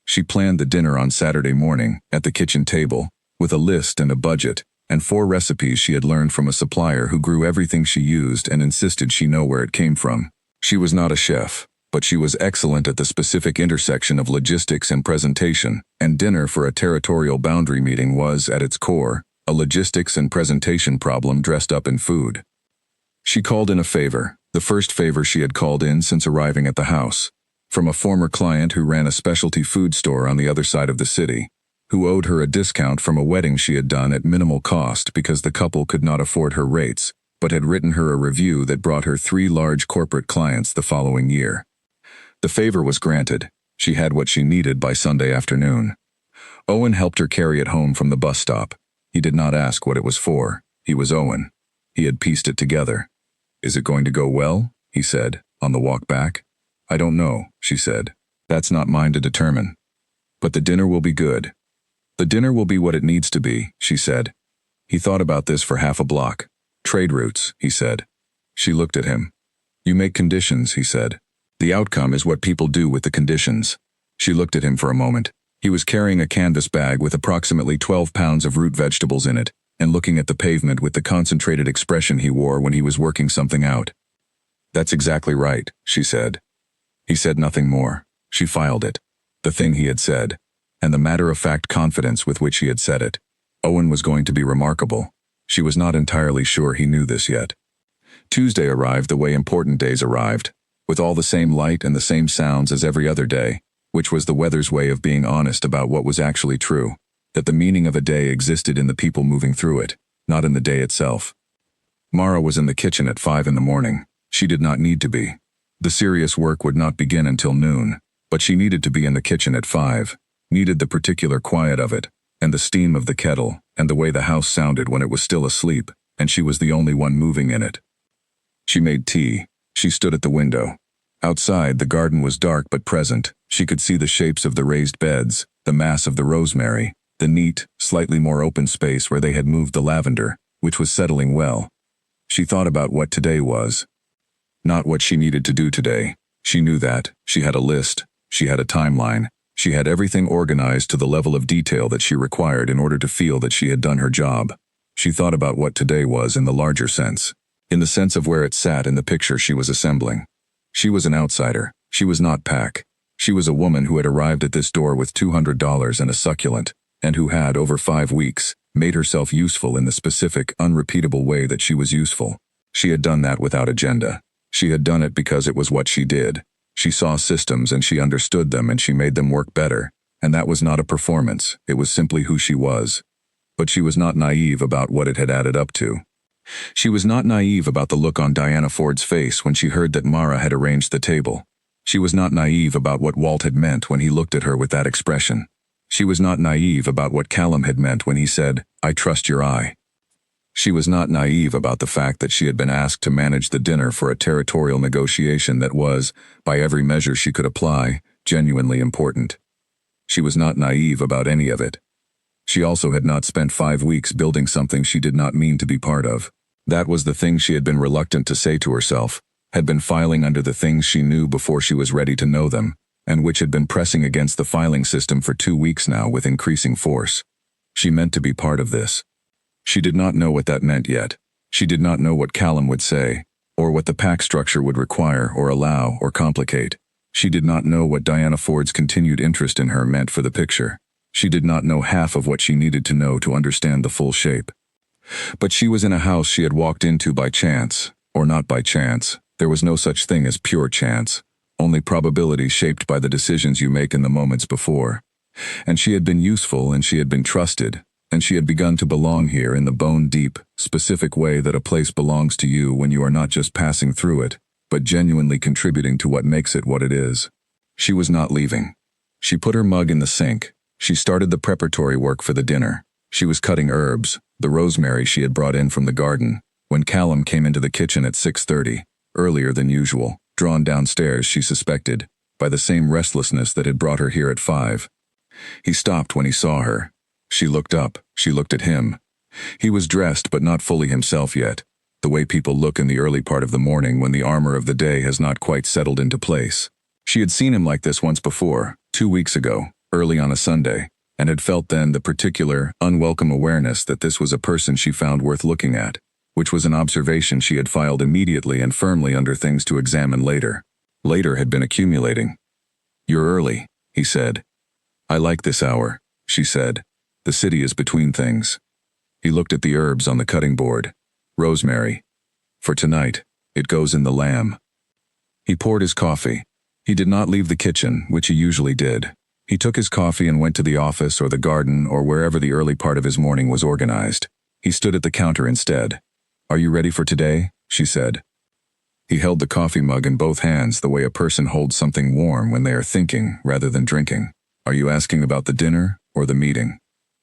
She planned the dinner on Saturday morning, at the kitchen table, with a list and a budget, and 4 recipes she had learned from a supplier who grew everything she used and insisted she know where it came from. She was not a chef, but she was excellent at the specific intersection of logistics and presentation, and dinner for a territorial boundary meeting was, at its core, a logistics and presentation problem dressed up in food. She called in a favor, the first favor she had called in since arriving at the house, from a former client who ran a specialty food store on the other side of the city, who owed her a discount from a wedding she had done at minimal cost because the couple could not afford her rates, but had written her a review that brought her 3 large corporate clients the following year. The favor was granted. She had what she needed by Sunday afternoon. Owen helped her carry it home from the bus stop. He did not ask what it was for. He was Owen. He had pieced it together. "Is it going to go well?" he said, on the walk back. "I don't know," she said. "That's not mine to determine. But the dinner will be good." "The dinner will be what it needs to be," she said. He thought about this for half a block. "Trade routes," he said. She looked at him. "You make conditions," he said. "The outcome is what people do with the conditions." She looked at him for a moment. He was carrying a canvas bag with approximately 12 pounds of root vegetables in it, and looking at the pavement with the concentrated expression he wore when he was working something out. "That's exactly right," she said. He said nothing more. She filed it. The thing he had said, and the matter-of-fact confidence with which he had said it. Owen was going to be remarkable. She was not entirely sure he knew this yet. Tuesday arrived the way important days arrived, with all the same light and the same sounds as every other day, which was the weather's way of being honest about what was actually true, that the meaning of a day existed in the people moving through it, not in the day itself. Mara was in the kitchen at 5 in the morning. She did not need to be. The serious work would not begin until noon, but she needed to be in the kitchen at 5, needed the particular quiet of it, and the steam of the kettle, and the way the house sounded when it was still asleep, and she was the only one moving in it. She made tea. She stood at the window. Outside, the garden was dark but present. She could see the shapes of the raised beds, the mass of the rosemary, the neat, slightly more open space where they had moved the lavender, which was settling well. She thought about what today was. Not what she needed to do today. She knew that. She had a list. She had a timeline. She had everything organized to the level of detail that she required in order to feel that she had done her job. She thought about what today was in the larger sense, in the sense of where it sat in the picture she was assembling. She was an outsider. She was not Pac. She was a woman who had arrived at this door with $200 and a succulent, and who had, over 5 weeks, made herself useful in the specific, unrepeatable way that she was useful. She had done that without agenda. She had done it because it was what she did. She saw systems and she understood them and she made them work better, and that was not a performance, it was simply who she was. But she was not naive about what it had added up to. She was not naive about the look on Diana Ford's face when she heard that Mara had arranged the table. She was not naive about what Walt had meant when he looked at her with that expression. She was not naive about what Callum had meant when he said, "I trust your eye." She was not naive about the fact that she had been asked to manage the dinner for a territorial negotiation that was, by every measure she could apply, genuinely important. She was not naive about any of it. She also had not spent 5 weeks building something she did not mean to be part of. That was the thing she had been reluctant to say to herself, had been filing under the things she knew before she was ready to know them, and which had been pressing against the filing system for 2 weeks now with increasing force. She meant to be part of this. She did not know what that meant yet. She did not know what Callum would say, or what the pack structure would require or allow or complicate. She did not know what Diana Ford's continued interest in her meant for the picture. She did not know half of what she needed to know to understand the full shape. But she was in a house she had walked into by chance, or not by chance. There was no such thing as pure chance, only probability shaped by the decisions you make in the moments before. And she had been useful and she had been trusted, and she had begun to belong here in the bone-deep, specific way that a place belongs to you when you are not just passing through it, but genuinely contributing to what makes it what it is. She was not leaving. She put her mug in the sink. She started the preparatory work for the dinner. She was cutting herbs, the rosemary she had brought in from the garden, when Callum came into the kitchen at 6:30, earlier than usual, drawn downstairs, she suspected, by the same restlessness that had brought her here at 5. He stopped when he saw her. She looked up. She looked at him. He was dressed but not fully himself yet, the way people look in the early part of the morning when the armor of the day has not quite settled into place. She had seen him like this once before, 2 weeks ago, early on a Sunday, and had felt then the particular, unwelcome awareness that this was a person she found worth looking at, which was an observation she had filed immediately and firmly under things to examine later. Later had been accumulating. "You're early," he said. "I like this hour," she said. "The city is between things." He looked at the herbs on the cutting board. Rosemary. "For tonight, it goes in the lamb." He poured his coffee. He did not leave the kitchen, which he usually did. He took his coffee and went to the office or the garden or wherever the early part of his morning was organized. He stood at the counter instead. "Are you ready for today?" she said. He held the coffee mug in both hands the way a person holds something warm when they are thinking rather than drinking. "Are you asking about the dinner or the meeting?"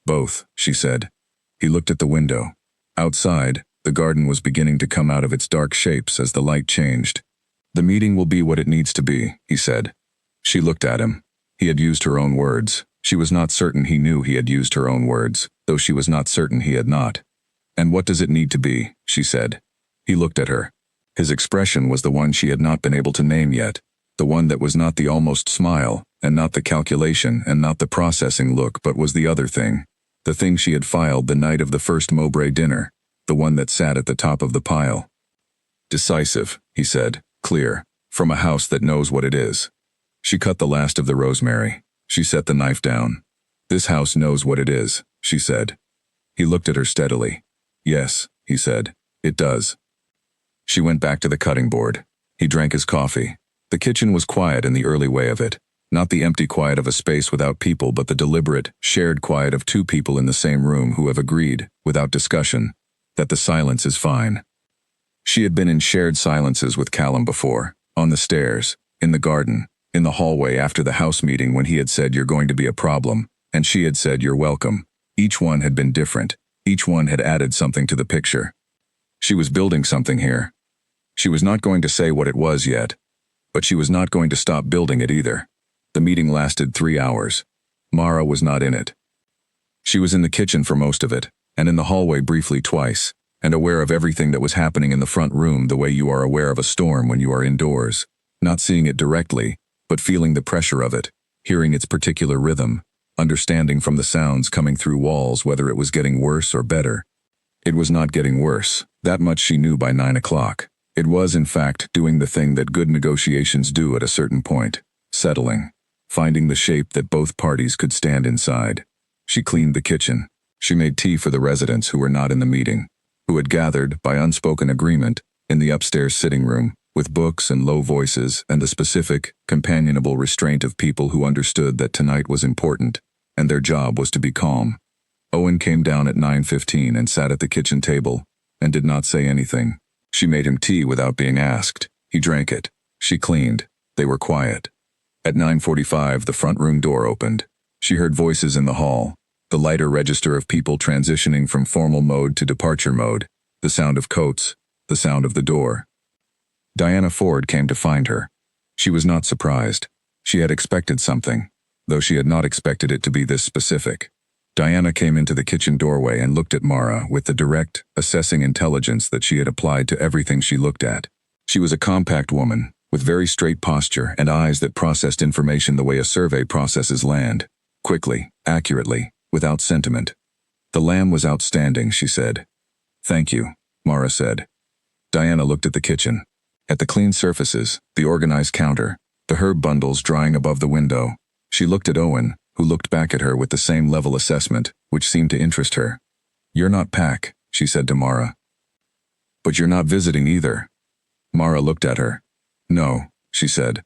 "Both," she said. He looked at the window. Outside, the garden was beginning to come out of its dark shapes as the light changed. "The meeting will be what it needs to be," he said. She looked at him. He had used her own words. She was not certain he knew he had used her own words, though she was not certain he had not. "And what does it need to be?" she said. He looked at her. His expression was the one she had not been able to name yet, the one that was not the almost smile, And not the calculation and not the processing look, but was the other thing. The thing she had filed the night of the first Mowbray dinner, the one that sat at the top of the pile. Decisive, he said, clear, from a house that knows what it is. She cut the last of the rosemary. She set the knife down. This house knows what it is, she said. He looked at her steadily. Yes, he said, it does. She went back to the cutting board. He drank his coffee. The kitchen was quiet in the early way of it. Not the empty quiet of a space without people, but the deliberate, shared quiet of two people in the same room who have agreed, without discussion, that the silence is fine. She had been in shared silences with Callum before, on the stairs, in the garden, in the hallway after the house meeting when he had said you're going to be a problem, and she had said you're welcome. Each one had been different. Each one had added something to the picture. She was building something here. She was not going to say what it was yet, but she was not going to stop building it either. The meeting lasted 3 hours. Mara was not in it. She was in the kitchen for most of it, and in the hallway briefly twice, and aware of everything that was happening in the front room the way you are aware of a storm when you are indoors, not seeing it directly, but feeling the pressure of it, hearing its particular rhythm, understanding from the sounds coming through walls whether it was getting worse or better. It was not getting worse, that much she knew by 9 o'clock. It was, in fact, doing the thing that good negotiations do at a certain point, settling. Finding the shape that both parties could stand inside. She cleaned the kitchen. She made tea for the residents who were not in the meeting, who had gathered, by unspoken agreement, in the upstairs sitting room, with books and low voices and the specific, companionable restraint of people who understood that tonight was important, and their job was to be calm. Owen came down at 9:15 and sat at the kitchen table, and did not say anything. She made him tea without being asked. He drank it. She cleaned. They were quiet. At 9:45, the front room door opened. She heard voices in the hall, the lighter register of people transitioning from formal mode to departure mode, the sound of coats, the sound of the door. Diana Ford came to find her. She was not surprised. She had expected something, though she had not expected it to be this specific. Diana came into the kitchen doorway and looked at Mara with the direct, assessing intelligence that she had applied to everything she looked at. She was a compact woman, with very straight posture and eyes that processed information the way a survey processes land, quickly, accurately, without sentiment. The lamb was outstanding, she said. Thank you, Mara said. Diana looked at the kitchen, at the clean surfaces, the organized counter, the herb bundles drying above the window. She looked at Owen, who looked back at her with the same level assessment, which seemed to interest her. You're not Pac, she said to Mara. But you're not visiting either. Mara looked at her. No, she said.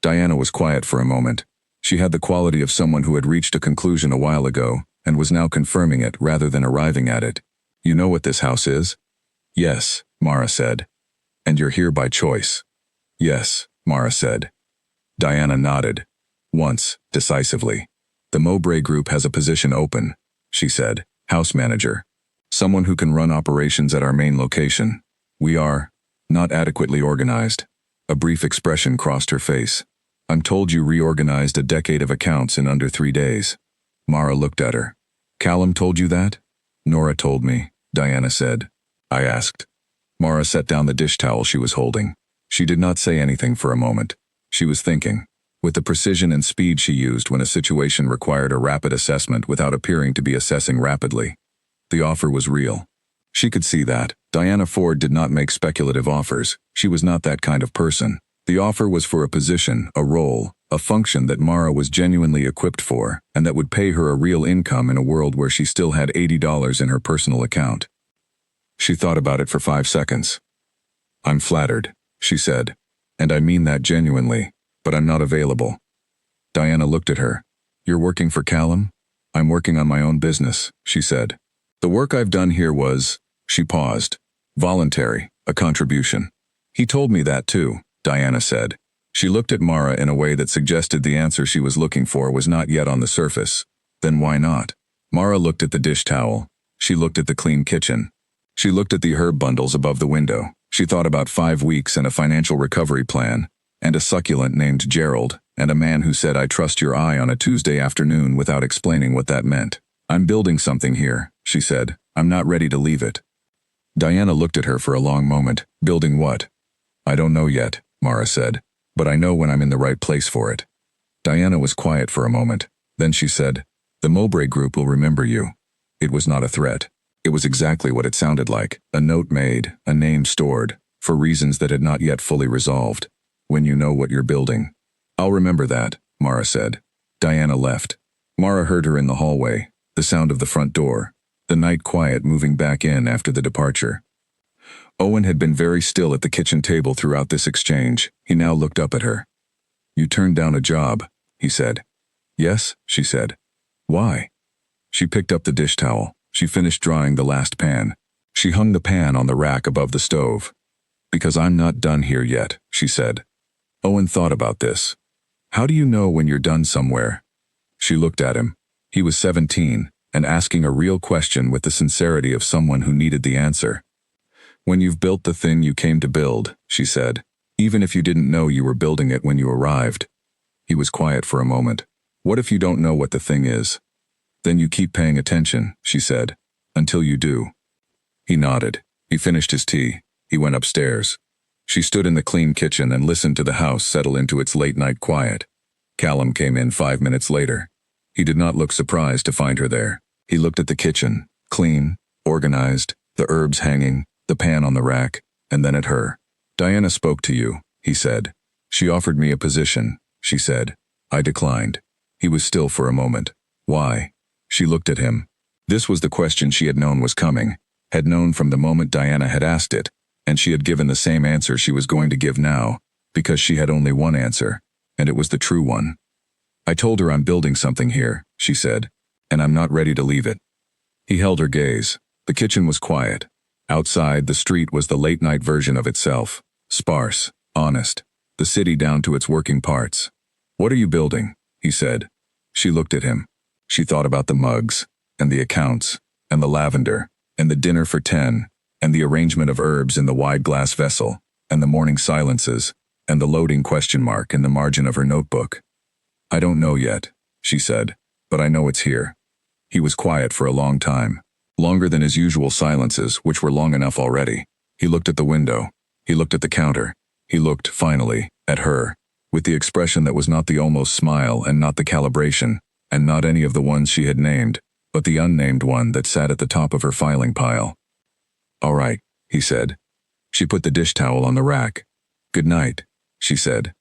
Diana was quiet for a moment. She had the quality of someone who had reached a conclusion a while ago, and was now confirming it rather than arriving at it. You know what this house is? Yes, Mara said. And you're here by choice. Yes, Mara said. Diana nodded. Once, decisively. The Mowbray Group has a position open, she said. House manager. Someone who can run operations at our main location. We are not adequately organized. A brief expression crossed her face. I'm told you reorganized a decade of accounts in under 3 days. Mara looked at her. Callum told you that? Nora told me, Diana said. I asked. Mara set down the dish towel she was holding. She did not say anything for a moment. She was thinking, with the precision and speed she used when a situation required a rapid assessment without appearing to be assessing rapidly. The offer was real. She could see that. Diana Ford did not make speculative offers. She was not that kind of person. The offer was for a position, a role, a function that Mara was genuinely equipped for, and that would pay her a real income in a world where she still had $80 in her personal account. She thought about it for 5 seconds. I'm flattered, she said. And I mean that genuinely, but I'm not available. Diana looked at her. You're working for Callum? I'm working on my own business, she said. The work I've done here was, she paused, voluntary, a contribution. He told me that too, Diana said. She looked at Mara in a way that suggested the answer she was looking for was not yet on the surface. Then why not? Mara looked at the dish towel. She looked at the clean kitchen. She looked at the herb bundles above the window. She thought about 5 weeks and a financial recovery plan, and a succulent named Gerald, and a man who said I trust your eye on a Tuesday afternoon without explaining what that meant. I'm building something here, she said. I'm not ready to leave it. Diana looked at her for a long moment. Building what? I don't know yet, Mara said, but I know when I'm in the right place for it. Diana was quiet for a moment. Then she said, "The Mowbray Group will remember you." It was not a threat. It was exactly what it sounded like, a note made, a name stored, for reasons that had not yet fully resolved. When you know what you're building. "I'll remember that," Mara said. Diana left. Mara heard her in the hallway, the sound of the front door, the night quiet moving back in after the departure. Owen had been very still at the kitchen table throughout this exchange. He now looked up at her. "You turned down a job," he said. "Yes," she said. "Why?" She picked up the dish towel. She finished drying the last pan. She hung the pan on the rack above the stove. "Because I'm not done here yet," she said. Owen thought about this. "How do you know when you're done somewhere?" She looked at him. He was 17, and asking a real question with the sincerity of someone who needed the answer. "When you've built the thing you came to build," she said, "even if you didn't know you were building it when you arrived." He was quiet for a moment. "What if you don't know what the thing is?" "Then you keep paying attention," she said, "until you do." He nodded. He finished his tea. He went upstairs. She stood in the clean kitchen and listened to the house settle into its late-night quiet. Callum came in 5 minutes later. He did not look surprised to find her there. He looked at the kitchen, clean, organized, the herbs hanging, the pan on the rack, and then at her. "Diana spoke to you," he said. "She offered me a position," she said. "I declined." He was still for a moment. "Why?" She looked at him. This was the question she had known was coming, had known from the moment Diana had asked it, and she had given the same answer she was going to give now, because she had only one answer, and it was the true one. "I told her I'm building something here," she said, "and I'm not ready to leave it." He held her gaze. The kitchen was quiet. Outside, the street was the late-night version of itself, sparse, honest, the city down to its working parts. "What are you building?" he said. She looked at him. She thought about the mugs, and the accounts, and the lavender, and the dinner for 10, and the arrangement of herbs in the wide glass vessel, and the morning silences, and the loading question mark in the margin of her notebook. "I don't know yet," she said, "but I know it's here." He was quiet for a long time. Longer than his usual silences, which were long enough already. He looked at the window. He looked at the counter. He looked, finally, at her, with the expression that was not the almost smile and not the calibration, and not any of the ones she had named, but the unnamed one that sat at the top of her filing pile. "All right," he said. She put the dish towel on the rack. "Good night," she said.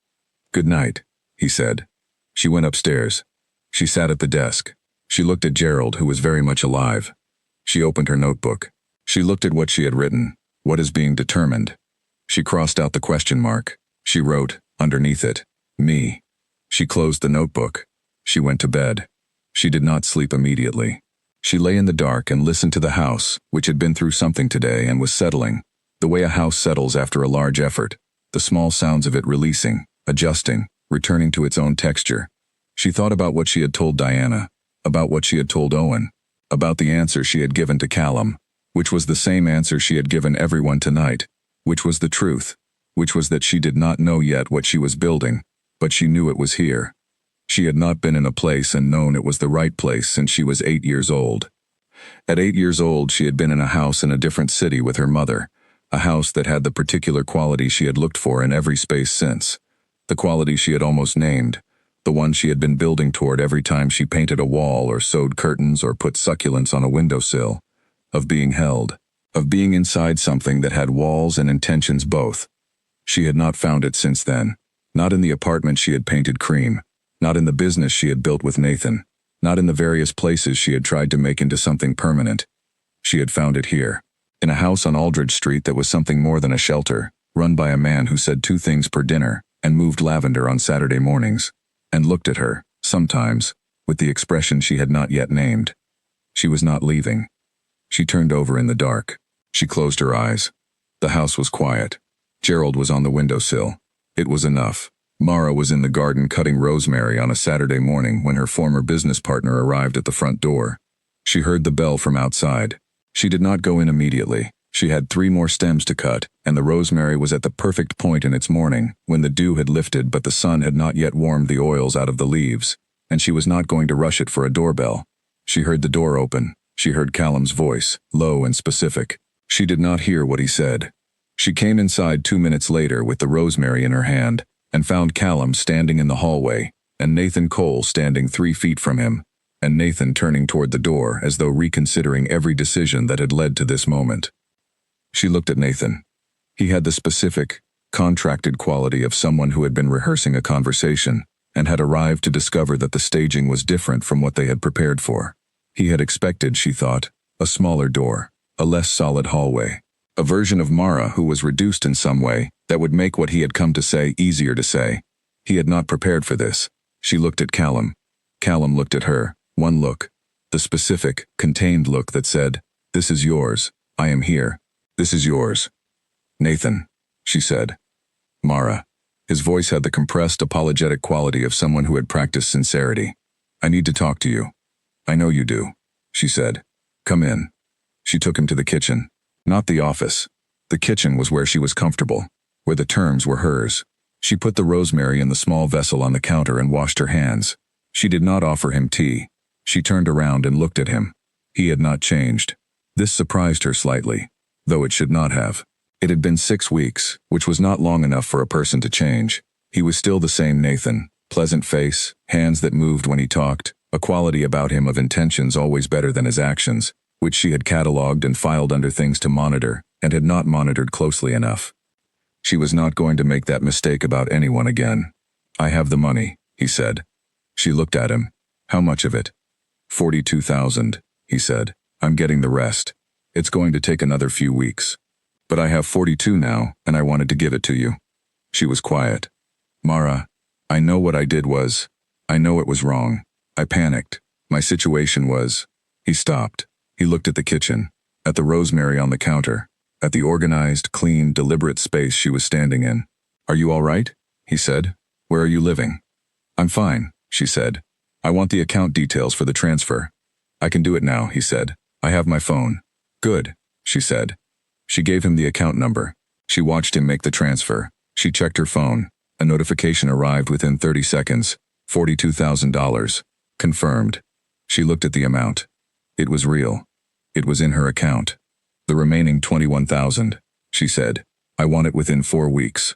"Good night," he said. She went upstairs. She sat at the desk. She looked at Gerald, who was very much alive. She opened her notebook. She looked at what she had written, what is being determined. She crossed out the question mark. She wrote, underneath it, "Me." She closed the notebook. She went to bed. She did not sleep immediately. She lay in the dark and listened to the house, which had been through something today and was settling, the way a house settles after a large effort, the small sounds of it releasing, adjusting, returning to its own texture. She thought about what she had told Diana, about what she had told Owen, about the answer she had given to Callum, which was the same answer she had given everyone tonight, which was the truth, which was that she did not know yet what she was building, but she knew it was here. She had not been in a place and known it was the right place since she was 8 years old. At 8 years old, she had been in a house in a different city with her mother, a house that had the particular quality she had looked for in every space since, the quality she had almost named, the one she had been building toward every time she painted a wall or sewed curtains or put succulents on a windowsill, of being held, of being inside something that had walls and intentions both. She had not found it since then, not in the apartment she had painted cream, not in the business she had built with Nathan, not in the various places she had tried to make into something permanent. She had found it here, in a house on Aldridge Street that was something more than a shelter, run by a man who said 2 things per dinner and moved lavender on Saturday mornings, and looked at her, sometimes, with the expression she had not yet named. She was not leaving. She turned over in the dark. She closed her eyes. The house was quiet. Gerald was on the windowsill. It was enough. Mara was in the garden cutting rosemary on a Saturday morning when her former business partner arrived at the front door. She heard the bell from outside. She did not go in immediately. She had 3 more stems to cut, and the rosemary was at the perfect point in its morning, when the dew had lifted but the sun had not yet warmed the oils out of the leaves, and she was not going to rush it for a doorbell. She heard the door open. She heard Callum's voice, low and specific. She did not hear what he said. She came inside 2 minutes later with the rosemary in her hand, and found Callum standing in the hallway, and Nathan Cole standing 3 feet from him, and Nathan turning toward the door as though reconsidering every decision that had led to this moment. She looked at Nathan. He had the specific, contracted quality of someone who had been rehearsing a conversation and had arrived to discover that the staging was different from what they had prepared for. He had expected, she thought, a smaller door, a less solid hallway, a version of Mara who was reduced in some way that would make what he had come to say easier to say. He had not prepared for this. She looked at Callum. Callum looked at her, one look, the specific, contained look that said, "This is yours, I am here. This is yours." "Nathan," she said. "Mara." His voice had the compressed, apologetic quality of someone who had practiced sincerity. "I need to talk to you." "I know you do," she said. "Come in." She took him to the kitchen. Not the office. The kitchen was where she was comfortable, where the terms were hers. She put the rosemary in the small vessel on the counter and washed her hands. She did not offer him tea. She turned around and looked at him. He had not changed. This surprised her slightly, though it should not have. It had been 6 weeks, which was not long enough for a person to change. He was still the same Nathan, pleasant face, hands that moved when he talked, a quality about him of intentions always better than his actions, which she had catalogued and filed under things to monitor, and had not monitored closely enough. She was not going to make that mistake about anyone again. "I have the money," he said. She looked at him. "How much of it?" 42,000, he said. "I'm getting the rest. It's going to take another few weeks. But I have 42 now, and I wanted to give it to you." She was quiet. "Mara, I know what I did was, I know it was wrong. I panicked. My situation was..." He stopped. He looked at the kitchen, at the rosemary on the counter, at the organized, clean, deliberate space she was standing in. "Are you all right?" he said. "Where are you living?" "I'm fine," she said. "I want the account details for the transfer." "I can do it now," he said. "I have my phone." "Good," she said. She gave him the account number. She watched him make the transfer. She checked her phone. A notification arrived within 30 seconds. $42,000. Confirmed. She looked at the amount. It was real. It was in her account. "The remaining 21,000, she said. "I want it within 4 weeks.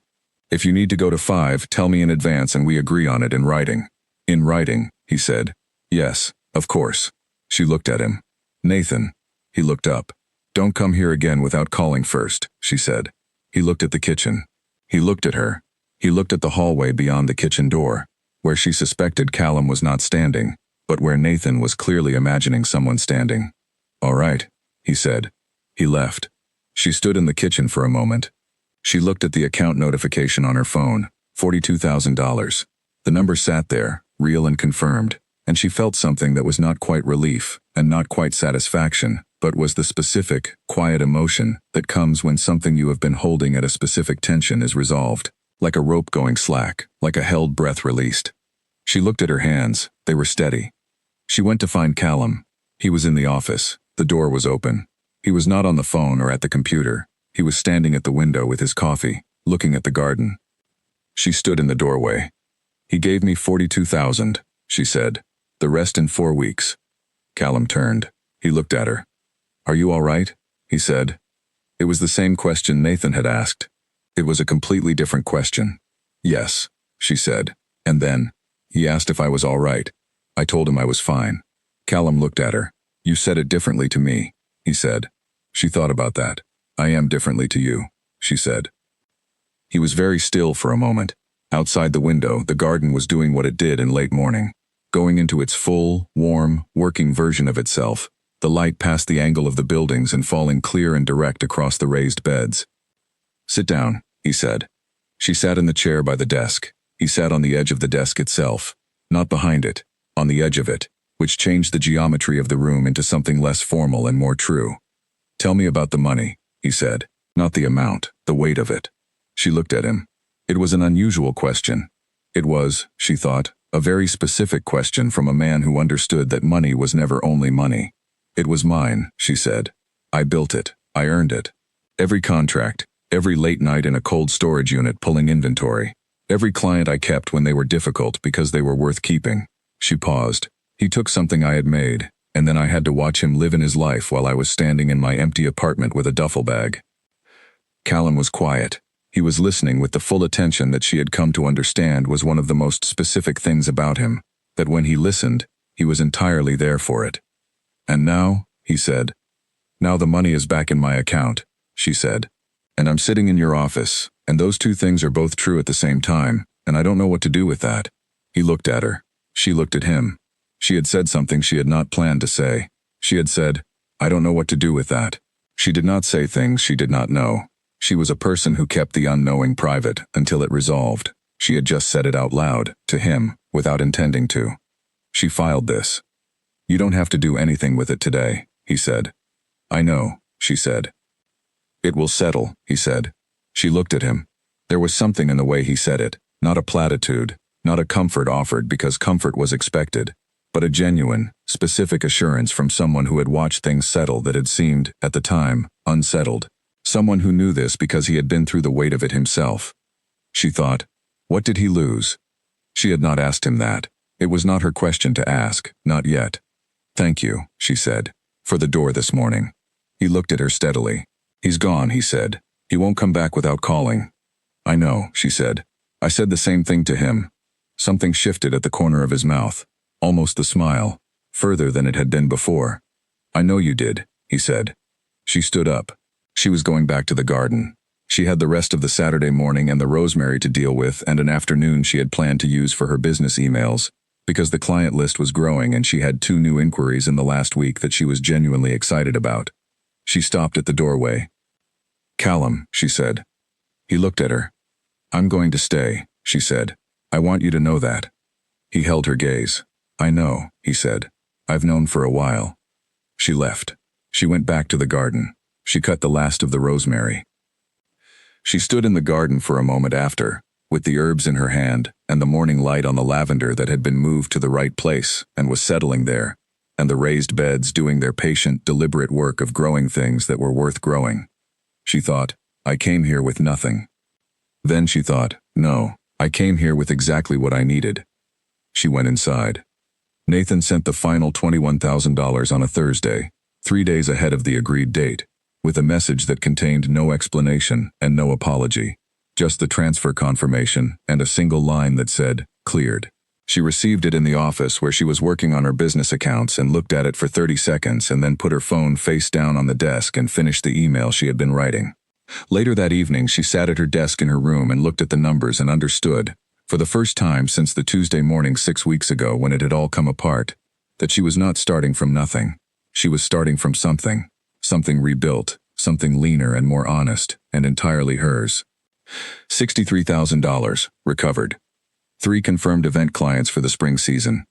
If you need to go to 5, tell me in advance and we agree on it in writing." "In writing," he said. "Yes, of course." She looked at him. "Nathan." He looked up. "Don't come here again without calling first," she said. He looked at the kitchen. He looked at her. He looked at the hallway beyond the kitchen door, where she suspected Callum was not standing, but where Nathan was clearly imagining someone standing. "All right," he said. He left. She stood in the kitchen for a moment. She looked at the account notification on her phone, $42,000. The number sat there, real and confirmed, and she felt something that was not quite relief and not quite satisfaction, but was the specific, quiet emotion that comes when something you have been holding at a specific tension is resolved, like a rope going slack, like a held breath released. She looked at her hands. They were steady. She went to find Callum. He was in the office. The door was open. He was not on the phone or at the computer. He was standing at the window with his coffee, looking at the garden. She stood in the doorway. "He gave me 42,000, she said. "The rest in 4 weeks. Callum turned. He looked at her. "Are you all right?" he said. It was the same question Nathan had asked. It was a completely different question. "Yes," she said. And then, he asked if I was all right. I told him I was fine. Callum looked at her. "You said it differently to me," he said. She thought about that. "I am differently to you," she said. He was very still for a moment. Outside the window, the garden was doing what it did in late morning, going into its full, warm, working version of itself, the light past the angle of the buildings and falling clear and direct across the raised beds. "Sit down," he said. She sat in the chair by the desk. He sat on the edge of the desk itself, not behind it, on the edge of it, which changed the geometry of the room into something less formal and more true. "Tell me about the money," he said. "Not the amount, the weight of it." She looked at him. It was an unusual question. It was, she thought, a very specific question from a man who understood that money was never only money. "It was mine," she said. "I built it. I earned it. Every contract, every late night in a cold storage unit pulling inventory, every client I kept when they were difficult because they were worth keeping." She paused. He took something I had made, and then I had to watch him live in his life while I was standing in my empty apartment with a duffel bag. Callum was quiet. He was listening with the full attention that she had come to understand was one of the most specific things about him, that when he listened, he was entirely there for it. "And now," he said. "Now the money is back in my account," she said. "And I'm sitting in your office, and those two things are both true at the same time, and I don't know what to do with that." He looked at her. She looked at him. She had said something she had not planned to say. She had said, "I don't know what to do with that." She did not say things she did not know. She was a person who kept the unknowing private until it resolved. She had just said it out loud, to him, without intending to. She filed this. "You don't have to do anything with it today," he said. "I know," she said. "It will settle," he said. She looked at him. There was something in the way he said it, not a platitude, not a comfort offered because comfort was expected, but a genuine, specific assurance from someone who had watched things settle that had seemed, at the time, unsettled. Someone who knew this because he had been through the weight of it himself. She thought, what did he lose? She had not asked him that. It was not her question to ask, not yet. "Thank you," she said, "for the door this morning." He looked at her steadily. "He's gone," he said. "He won't come back without calling." "I know," she said. "I said the same thing to him." Something shifted at the corner of his mouth, almost the smile, further than it had been before. "I know you did," he said. She stood up. She was going back to the garden. She had the rest of the Saturday morning and the rosemary to deal with, and an afternoon she had planned to use for her business emails, because the client list was growing and she had 2 new inquiries in the last week that she was genuinely excited about. She stopped at the doorway. "Callum," she said. He looked at her. "I'm going to stay," she said. "I want you to know that." He held her gaze. "I know," he said. "I've known for a while." She left. She went back to the garden. She cut the last of the rosemary. She stood in the garden for a moment after, with the herbs in her hand, and the morning light on the lavender that had been moved to the right place and was settling there, and the raised beds doing their patient, deliberate work of growing things that were worth growing. She thought, I came here with nothing. Then she thought, no, I came here with exactly what I needed. She went inside. Nathan sent the final $21,000 on a Thursday, 3 days ahead of the agreed date, with a message that contained no explanation and no apology, just the transfer confirmation and a single line that said, cleared. She received it in the office where she was working on her business accounts and looked at it for 30 seconds and then put her phone face down on the desk and finished the email she had been writing. Later that evening, she sat at her desk in her room and looked at the numbers and understood, for the first time since the Tuesday morning 6 weeks ago when it had all come apart, that she was not starting from nothing. She was starting from something rebuilt, something leaner and more honest, and entirely hers. $63,000, recovered. 3 confirmed event clients for the spring season.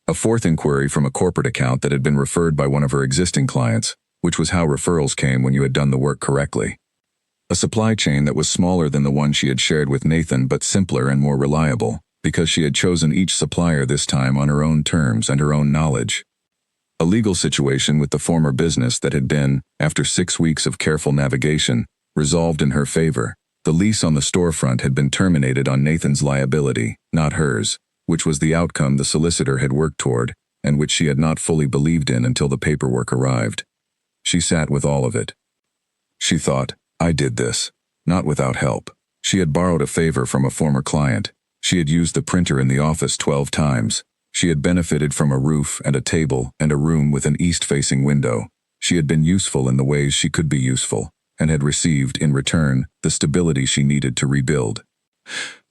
A 4th inquiry from a corporate account that had been referred by one of her existing clients, which was how referrals came when you had done the work correctly. A supply chain that was smaller than the one she had shared with Nathan but simpler and more reliable, because she had chosen each supplier this time on her own terms and her own knowledge. A legal situation with the former business that had been, after 6 weeks of careful navigation, resolved in her favor. The lease on the storefront had been terminated on Nathan's liability, not hers, which was the outcome the solicitor had worked toward, and which she had not fully believed in until the paperwork arrived. She sat with all of it. She thought, I did this, not without help. She had borrowed a favor from a former client. She had used the printer in the office 12 times. She had benefited from a roof and a table and a room with an east-facing window. She had been useful in the ways she could be useful, and had received, in return, the stability she needed to rebuild.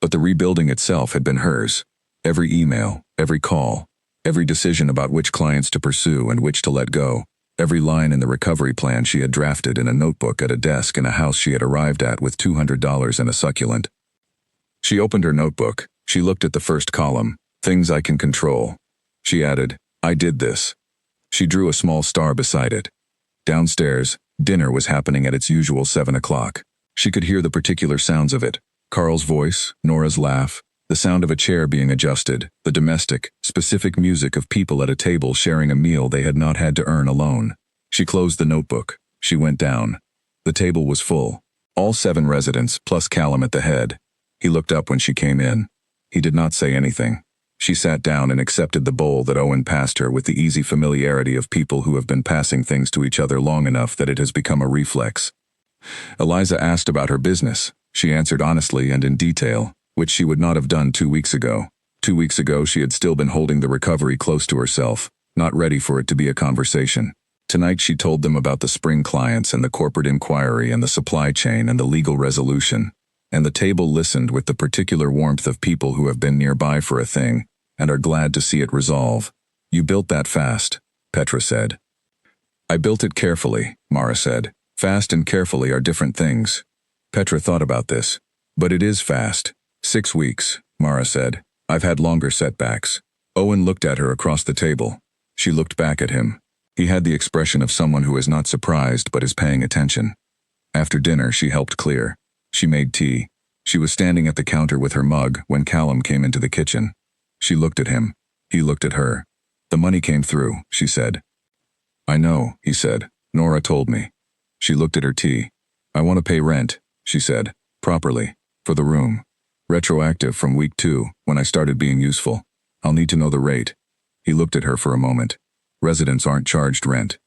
But the rebuilding itself had been hers. Every email, every call, every decision about which clients to pursue and which to let go, every line in the recovery plan she had drafted in a notebook at a desk in a house she had arrived at with $200 and a succulent. She opened her notebook. She looked at the first column, things I can control. She added, I did this. She drew a small star beside it. Downstairs, dinner was happening at its usual 7 o'clock. She could hear the particular sounds of it. Carl's voice, Nora's laugh, the sound of a chair being adjusted, the domestic, specific music of people at a table sharing a meal they had not had to earn alone. She closed the notebook. She went down. The table was full. All 7 residents, plus Callum at the head. He looked up when she came in. He did not say anything. She sat down and accepted the bowl that Owen passed her with the easy familiarity of people who have been passing things to each other long enough that it has become a reflex. Eliza asked about her business. She answered honestly and in detail, which she would not have done 2 weeks ago. 2 weeks ago she had still been holding the recovery close to herself, not ready for it to be a conversation. Tonight she told them about the spring clients and the corporate inquiry and the supply chain and the legal resolution. And the table listened with the particular warmth of people who have been nearby for a thing and are glad to see it resolve. You built that fast, Petra said. I built it carefully, Mara said. Fast and carefully are different things. Petra thought about this. But it is fast. 6 weeks, Mara said. I've had longer setbacks. Owen looked at her across the table. She looked back at him. He had the expression of someone who is not surprised but is paying attention. After dinner she helped clear. She made tea. She was standing at the counter with her mug when Callum came into the kitchen. She looked at him. He looked at her. The money came through, she said. I know, he said. Nora told me. She looked at her tea. I want to pay rent, she said. Properly. For the room. Retroactive from week 2, when I started being useful. I'll need to know the rate. He looked at her for a moment. Residents aren't charged rent.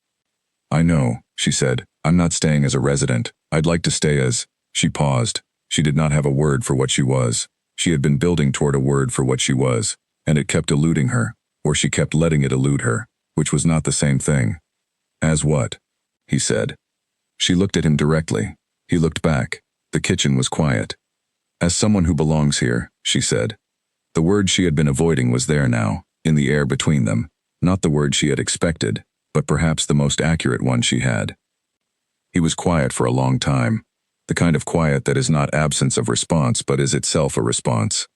I know, she said. I'm not staying as a resident. I'd like to stay as... She paused. She did not have a word for what she was. She had been building toward a word for what she was, and it kept eluding her, or she kept letting it elude her, which was not the same thing. As what? He said. She looked at him directly. He looked back. The kitchen was quiet. As someone who belongs here, she said. The word she had been avoiding was there now, in the air between them, not the word she had expected, but perhaps the most accurate one she had. He was quiet for a long time, the kind of quiet that is not absence of response but is itself a response.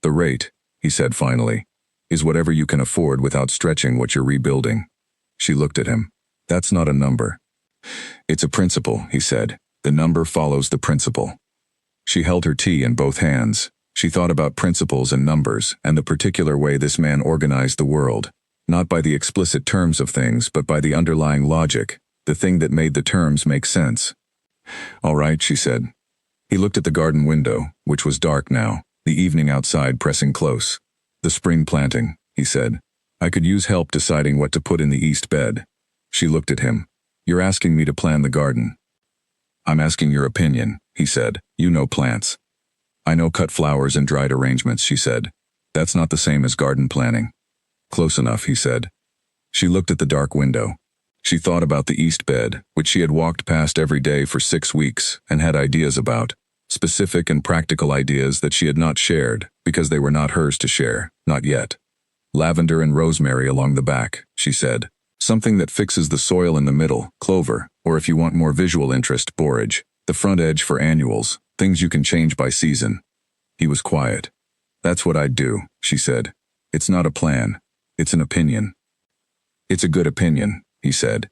The rate, he said finally, is whatever you can afford without stretching what you're rebuilding. She looked at him. That's not a number. It's a principle, he said. The number follows the principle. She held her tea in both hands. She thought about principles and numbers and the particular way this man organized the world, not by the explicit terms of things but by the underlying logic, the thing that made the terms make sense. All right, she said. He looked at the garden window, which was dark now, the evening outside pressing close. The spring planting, he said. I could use help deciding what to put in the east bed. She looked at him. You're asking me to plan the garden. I'm asking your opinion, he said. You know plants. I know cut flowers and dried arrangements, she said. That's not the same as garden planning. Close enough, he said. She looked at the dark window. She thought about the east bed, which she had walked past every day for 6 weeks and had ideas about, specific and practical ideas that she had not shared because they were not hers to share, not yet. Lavender and rosemary along the back, she said. Something that fixes the soil in the middle, clover, or if you want more visual interest, borage. The front edge for annuals, things you can change by season. He was quiet. That's what I'd do, she said. It's not a plan. It's an opinion. It's a good opinion, he said.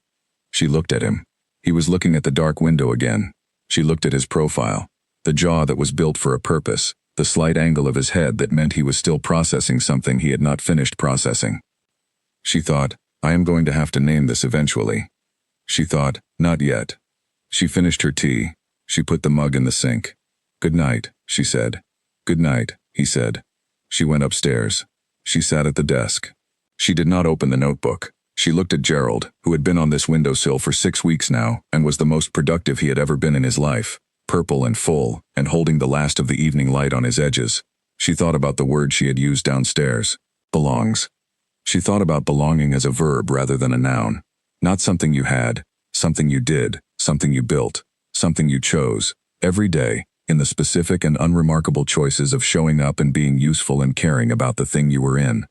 She looked at him. He was looking at the dark window again. She looked at his profile, the jaw that was built for a purpose, the slight angle of his head that meant he was still processing something he had not finished processing. She thought, I am going to have to name this eventually. She thought, not yet. She finished her tea. She put the mug in the sink. Good night, she said. Good night, he said. She went upstairs. She sat at the desk. She did not open the notebook. She looked at Gerald, who had been on this windowsill for 6 weeks now and was the most productive he had ever been in his life, purple and full, and holding the last of the evening light on his edges. She thought about the word she had used downstairs. Belongs. She thought about belonging as a verb rather than a noun. Not something you had, something you did, something you built, something you chose, every day, in the specific and unremarkable choices of showing up and being useful and caring about the thing you were in.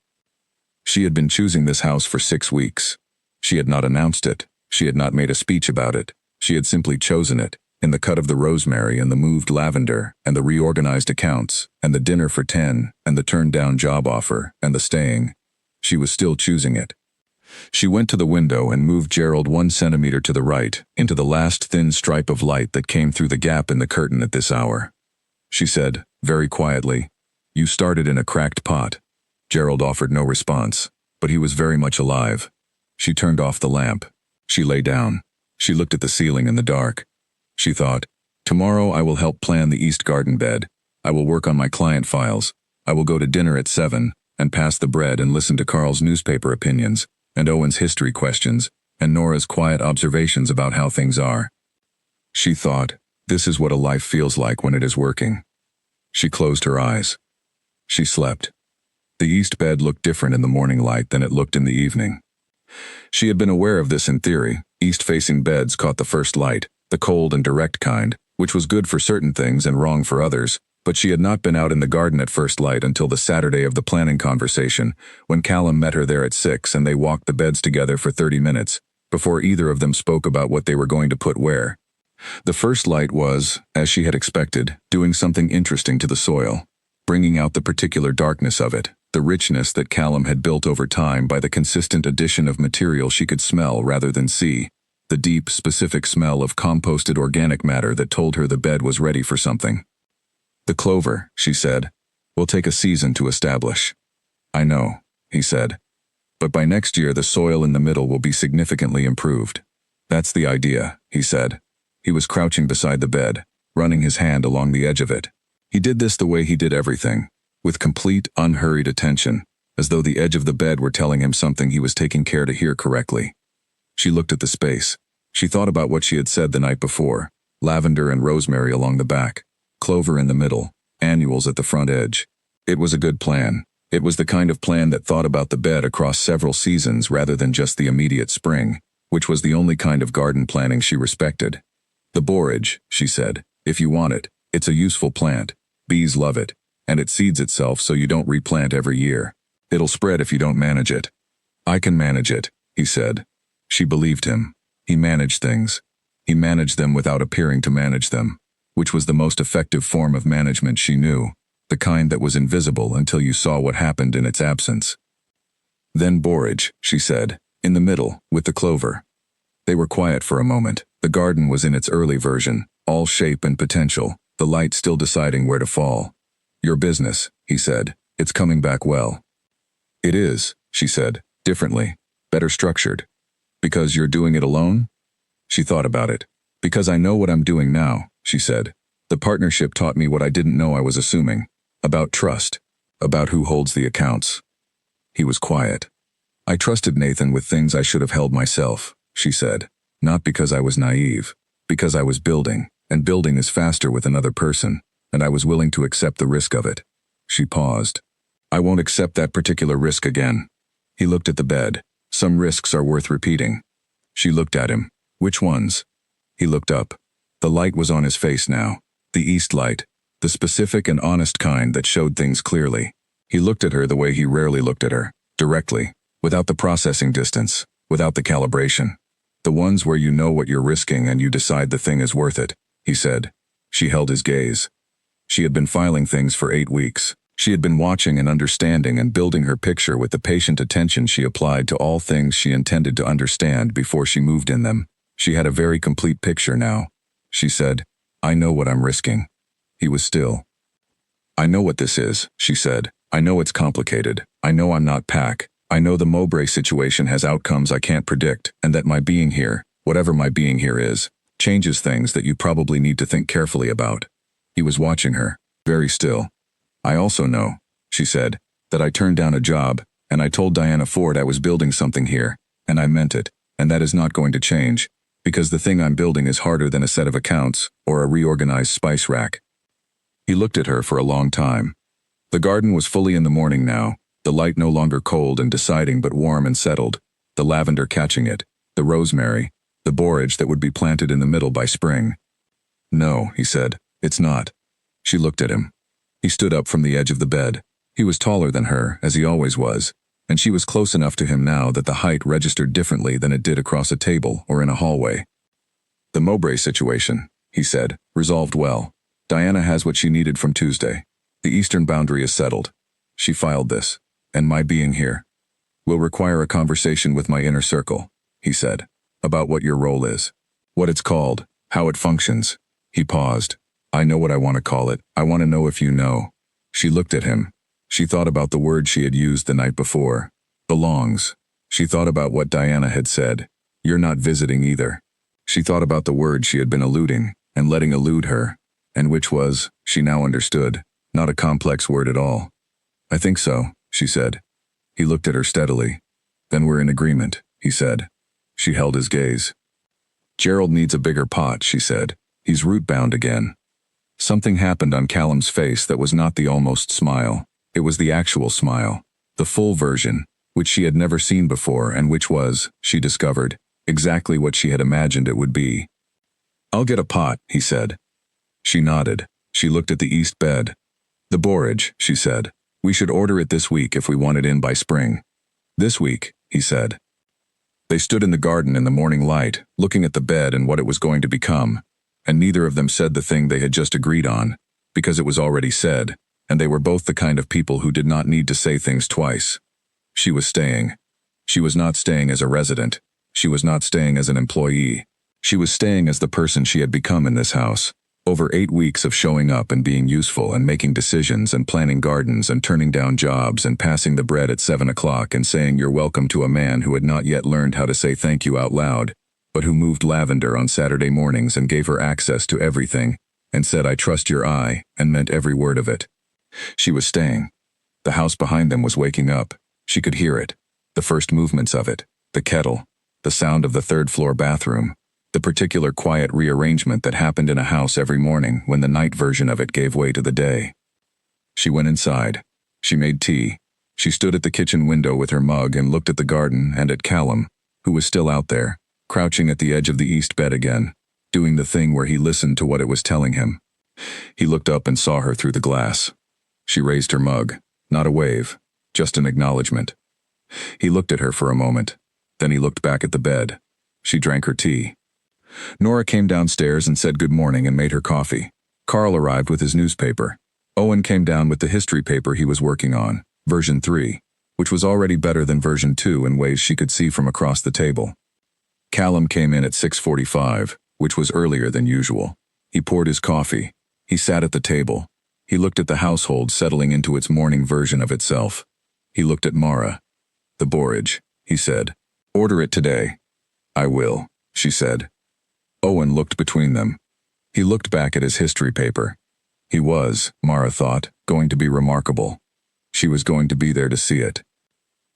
She had been choosing this house for 6 weeks. She had not announced it. She had not made a speech about it. She had simply chosen it, in the cut of the rosemary and the moved lavender and the reorganized accounts and the dinner for 10 and the turned-down job offer and the staying. She was still choosing it. She went to the window and moved Gerald 1 centimeter to the right, into the last thin stripe of light that came through the gap in the curtain at this hour. She said, very quietly, You started in a cracked pot. Gerald offered no response, but he was very much alive. She turned off the lamp. She lay down. She looked at the ceiling in the dark. She thought, Tomorrow I will help plan the east garden bed. I will work on my client files. I will go to dinner at 7 and pass the bread and listen to Carl's newspaper opinions, and Owen's history questions, and Nora's quiet observations about how things are. She thought, This is what a life feels like when it is working. She closed her eyes. She slept. The east bed looked different in the morning light than it looked in the evening. She had been aware of this in theory. East-facing beds caught the first light, the cold and direct kind, which was good for certain things and wrong for others, but she had not been out in the garden at first light until the Saturday of the planning conversation, when Callum met her there at 6 and they walked the beds together for 30 minutes, before either of them spoke about what they were going to put where. The first light was, as she had expected, doing something interesting to the soil, bringing out the particular darkness of it, the richness that Callum had built over time by the consistent addition of material she could smell rather than see, the deep, specific smell of composted organic matter that told her the bed was ready for something. The clover, she said, will take a season to establish. I know, he said. But by next year the soil in the middle will be significantly improved. That's the idea, he said. He was crouching beside the bed, running his hand along the edge of it. He did this the way he did everything, with complete, unhurried attention, as though the edge of the bed were telling him something he was taking care to hear correctly. She looked at the space. She thought about what she had said the night before, lavender and rosemary along the back, clover in the middle, annuals at the front edge. It was a good plan. It was the kind of plan that thought about the bed across several seasons rather than just the immediate spring, which was the only kind of garden planning she respected. The borage, she said, if you want it, it's a useful plant. Bees love it, and it seeds itself so you don't replant every year. It'll spread if you don't manage it. I can manage it, he said. She believed him. He managed things. He managed them without appearing to manage them, which was the most effective form of management she knew, the kind that was invisible until you saw what happened in its absence. Then borage, she said, in the middle, with the clover. They were quiet for a moment. The garden was in its early version, all shape and potential, the light still deciding where to fall. Your business, he said. It's coming back well. It is, she said, differently, better structured. Because you're doing it alone? She thought about it. Because I know what I'm doing now, she said. The partnership taught me what I didn't know I was assuming. About trust. About who holds the accounts. He was quiet. I trusted Nathan with things I should have held myself, she said. Not because I was naive. Because I was building, and building is faster with another person, and I was willing to accept the risk of it. She paused. I won't accept that particular risk again. He looked at the bed. Some risks are worth repeating. She looked at him. Which ones? He looked up. The light was on his face now. The east light. The specific and honest kind that showed things clearly. He looked at her the way he rarely looked at her. Directly. Without the processing distance. Without the calibration. The ones where you know what you're risking and you decide the thing is worth it, he said. She held his gaze. She had been filing things for 8 weeks. She had been watching and understanding and building her picture with the patient attention she applied to all things she intended to understand before she moved in them. She had a very complete picture now. She said, I know what I'm risking. He was still. I know what this is, she said. I know it's complicated. I know I'm not Pac. I know the Mowbray situation has outcomes I can't predict, and that my being here, whatever my being here is, changes things that you probably need to think carefully about. He was watching her, very still. I also know, she said, that I turned down a job, and I told Diana Ford I was building something here, and I meant it, and that is not going to change, because the thing I'm building is harder than a set of accounts or a reorganized spice rack. He looked at her for a long time. The garden was fully in the morning now, the light no longer cold and deciding but warm and settled, the lavender catching it, the rosemary, the borage that would be planted in the middle by spring. No, he said, it's not. She looked at him. He stood up from the edge of the bed. He was taller than her, as he always was, and she was close enough to him now that the height registered differently than it did across a table or in a hallway. The Mowbray situation, he said, resolved well. Diana has what she needed from Tuesday. The eastern boundary is settled. She filed this. And my being here will require a conversation with my inner circle, he said, about what your role is, what it's called, how it functions. He paused. I know what I want to call it. I want to know if you know. She looked at him. She thought about the word she had used the night before. Belongs. She thought about what Diana had said. You're not visiting either. She thought about the word she had been eluding and letting elude her, and which was, she now understood, not a complex word at all. I think so, she said. He looked at her steadily. Then we're in agreement, he said. She held his gaze. Gerald needs a bigger pot, she said. He's root-bound again. Something happened on Callum's face that was not the almost smile. It was the actual smile. The full version, which she had never seen before and which was, she discovered, exactly what she had imagined it would be. "I'll get a pot," he said. She nodded. She looked at the east bed. "The borage," she said. "We should order it this week if we want it in by spring." "This week," he said. They stood in the garden in the morning light, looking at the bed and what it was going to become, and neither of them said the thing they had just agreed on, because it was already said, and they were both the kind of people who did not need to say things twice. She was staying. She was not staying as a resident. She was not staying as an employee. She was staying as the person she had become in this house. Over 8 weeks of showing up and being useful and making decisions and planting gardens and turning down jobs and passing the bread at 7 o'clock and saying you're welcome to a man who had not yet learned how to say thank you out loud, but who moved lavender on Saturday mornings and gave her access to everything, and said I trust your eye, and meant every word of it. She was staying. The house behind them was waking up. She could hear it. The first movements of it. The kettle. The sound of the third-floor bathroom. The particular quiet rearrangement that happened in a house every morning when the night version of it gave way to the day. She went inside. She made tea. She stood at the kitchen window with her mug and looked at the garden and at Callum, who was still out there, crouching at the edge of the east bed again, doing the thing where he listened to what it was telling him. He looked up and saw her through the glass. She raised her mug, not a wave, just an acknowledgement. He looked at her for a moment. Then he looked back at the bed. She drank her tea. Nora came downstairs and said good morning and made her coffee. Carl arrived with his newspaper. Owen came down with the history paper he was working on, version 3, which was already better than version 2 in ways she could see from across the table. Callum came in at 6:45, which was earlier than usual. He poured his coffee. He sat at the table. He looked at the household settling into its morning version of itself. He looked at Mara. "The borage," he said. "Order it today." "I will," she said. Owen looked between them. He looked back at his history paper. He was, Mara thought, going to be remarkable. She was going to be there to see it.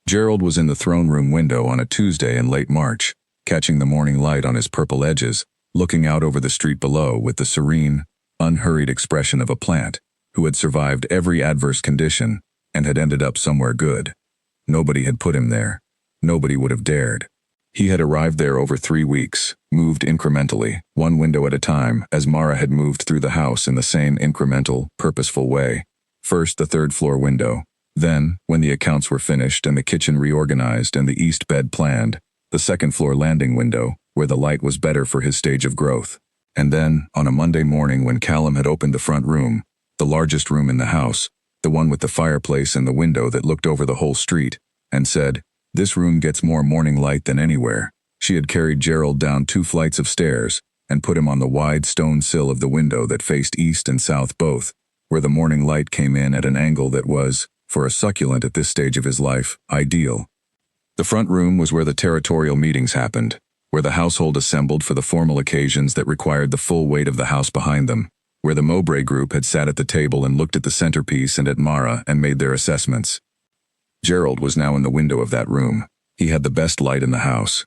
Gerald was in the throne room window on a Tuesday in late March, catching the morning light on his purple edges, looking out over the street below with the serene, unhurried expression of a plant who had survived every adverse condition and had ended up somewhere good. Nobody had put him there. Nobody would have dared. He had arrived there over 3 weeks, moved incrementally, one window at a time, as Mara had moved through the house in the same incremental, purposeful way. First the third-floor window. Then, when the accounts were finished and the kitchen reorganized and the east bed planned, the second-floor landing window, where the light was better for his stage of growth. And then, on a Monday morning when Callum had opened the front room, the largest room in the house, the one with the fireplace and the window that looked over the whole street, and said, "This room gets more morning light than anywhere." She had carried Gerald down 2 flights of stairs and put him on the wide stone sill of the window that faced east and south both, where the morning light came in at an angle that was, for a succulent at this stage of his life, ideal. The front room was where the territorial meetings happened, where the household assembled for the formal occasions that required the full weight of the house behind them, where the Mowbray group had sat at the table and looked at the centerpiece and at Mara and made their assessments. Gerald was now in the window of that room. He had the best light in the house.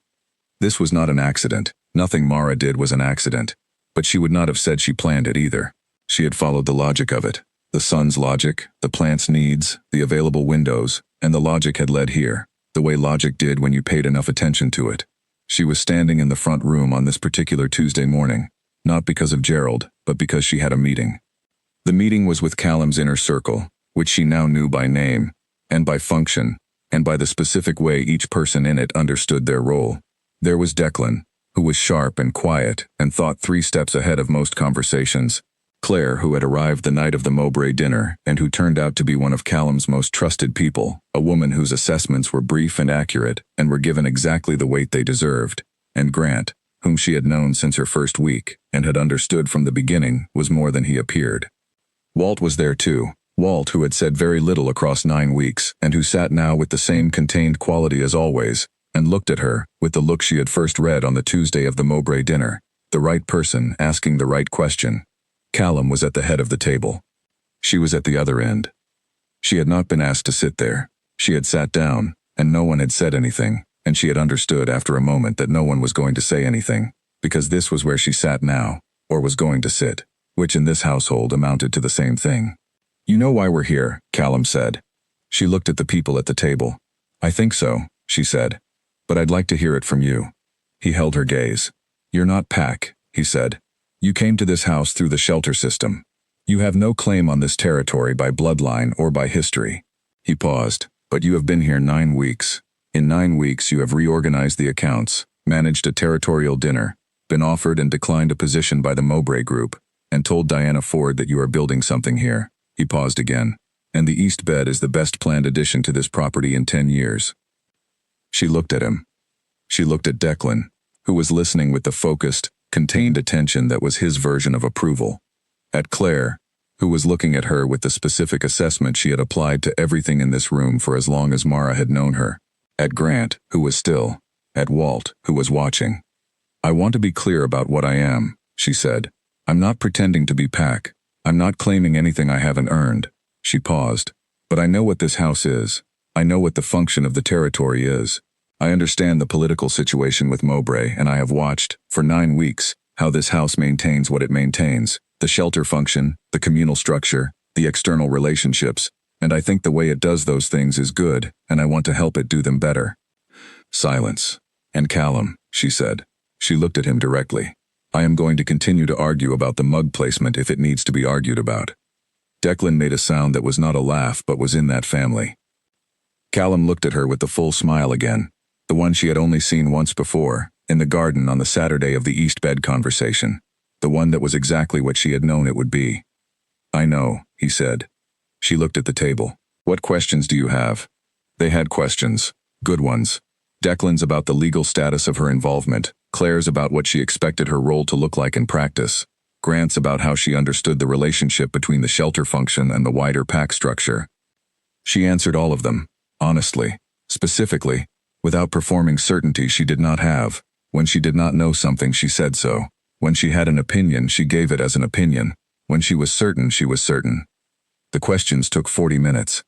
This was not an accident. Nothing Mara did was an accident. But she would not have said she planned it either. She had followed the logic of it. The sun's logic, the plant's needs, the available windows, and the logic had led here, the way logic did when you paid enough attention to it. She was standing in the front room on this particular Tuesday morning, not because of Gerald, but because she had a meeting. The meeting was with Callum's inner circle, which she now knew by name, and by function, and by the specific way each person in it understood their role. There was Declan, who was sharp and quiet and thought 3 steps ahead of most conversations. Claire, who had arrived the night of the Mowbray dinner and who turned out to be one of Callum's most trusted people, a woman whose assessments were brief and accurate and were given exactly the weight they deserved, and Grant, whom she had known since her first week and had understood from the beginning was more than he appeared. Walt was there too. Walt, who had said very little across 9 weeks, and who sat now with the same contained quality as always, and looked at her, with the look she had first read on the Tuesday of the Mowbray dinner, the right person asking the right question. Callum was at the head of the table. She was at the other end. She had not been asked to sit there. She had sat down, and no one had said anything, and she had understood after a moment that no one was going to say anything, because this was where she sat now, or was going to sit, which in this household amounted to the same thing. "You know why we're here," Callum said. She looked at the people at the table. "I think so," she said. "But I'd like to hear it from you." He held her gaze. "You're not Pack," he said. "You came to this house through the shelter system. You have no claim on this territory by bloodline or by history." He paused. "But you have been here 9 weeks. In 9 weeks you have reorganized the accounts, managed a territorial dinner, been offered and declined a position by the Mowbray Group, and told Diana Ford that you are building something here." He paused again. "And the East Bed is the best planned addition to this property in 10 years. She looked at him. She looked at Declan, who was listening with the focused, contained attention that was his version of approval. At Claire, who was looking at her with the specific assessment she had applied to everything in this room for as long as Mara had known her. At Grant, who was still. At Walt, who was watching. "I want to be clear about what I am," she said. "I'm not pretending to be Pack. I'm not claiming anything I haven't earned." She paused. "But I know what this house is. I know what the function of the territory is. I understand the political situation with Mowbray, and I have watched, for 9 weeks, how this house maintains what it maintains, the shelter function, the communal structure, the external relationships, and I think the way it does those things is good, and I want to help it do them better." Silence. "And Callum," she said. She looked at him directly. "I am going to continue to argue about the mug placement if it needs to be argued about." Declan made a sound that was not a laugh but was in that family. Callum looked at her with the full smile again, the one she had only seen once before, in the garden on the Saturday of the East Bed conversation, the one that was exactly what she had known it would be. "I know," he said. She looked at the table. "What questions do you have?" They had questions. Good ones. Declan's about the legal status of her involvement, Claire's about what she expected her role to look like in practice, Grant's about how she understood the relationship between the shelter function and the wider Pack structure. She answered all of them, honestly, specifically, without performing certainty she did not have. When she did not know something, she said so. When she had an opinion, she gave it as an opinion. When she was certain, she was certain. The questions took 40 minutes.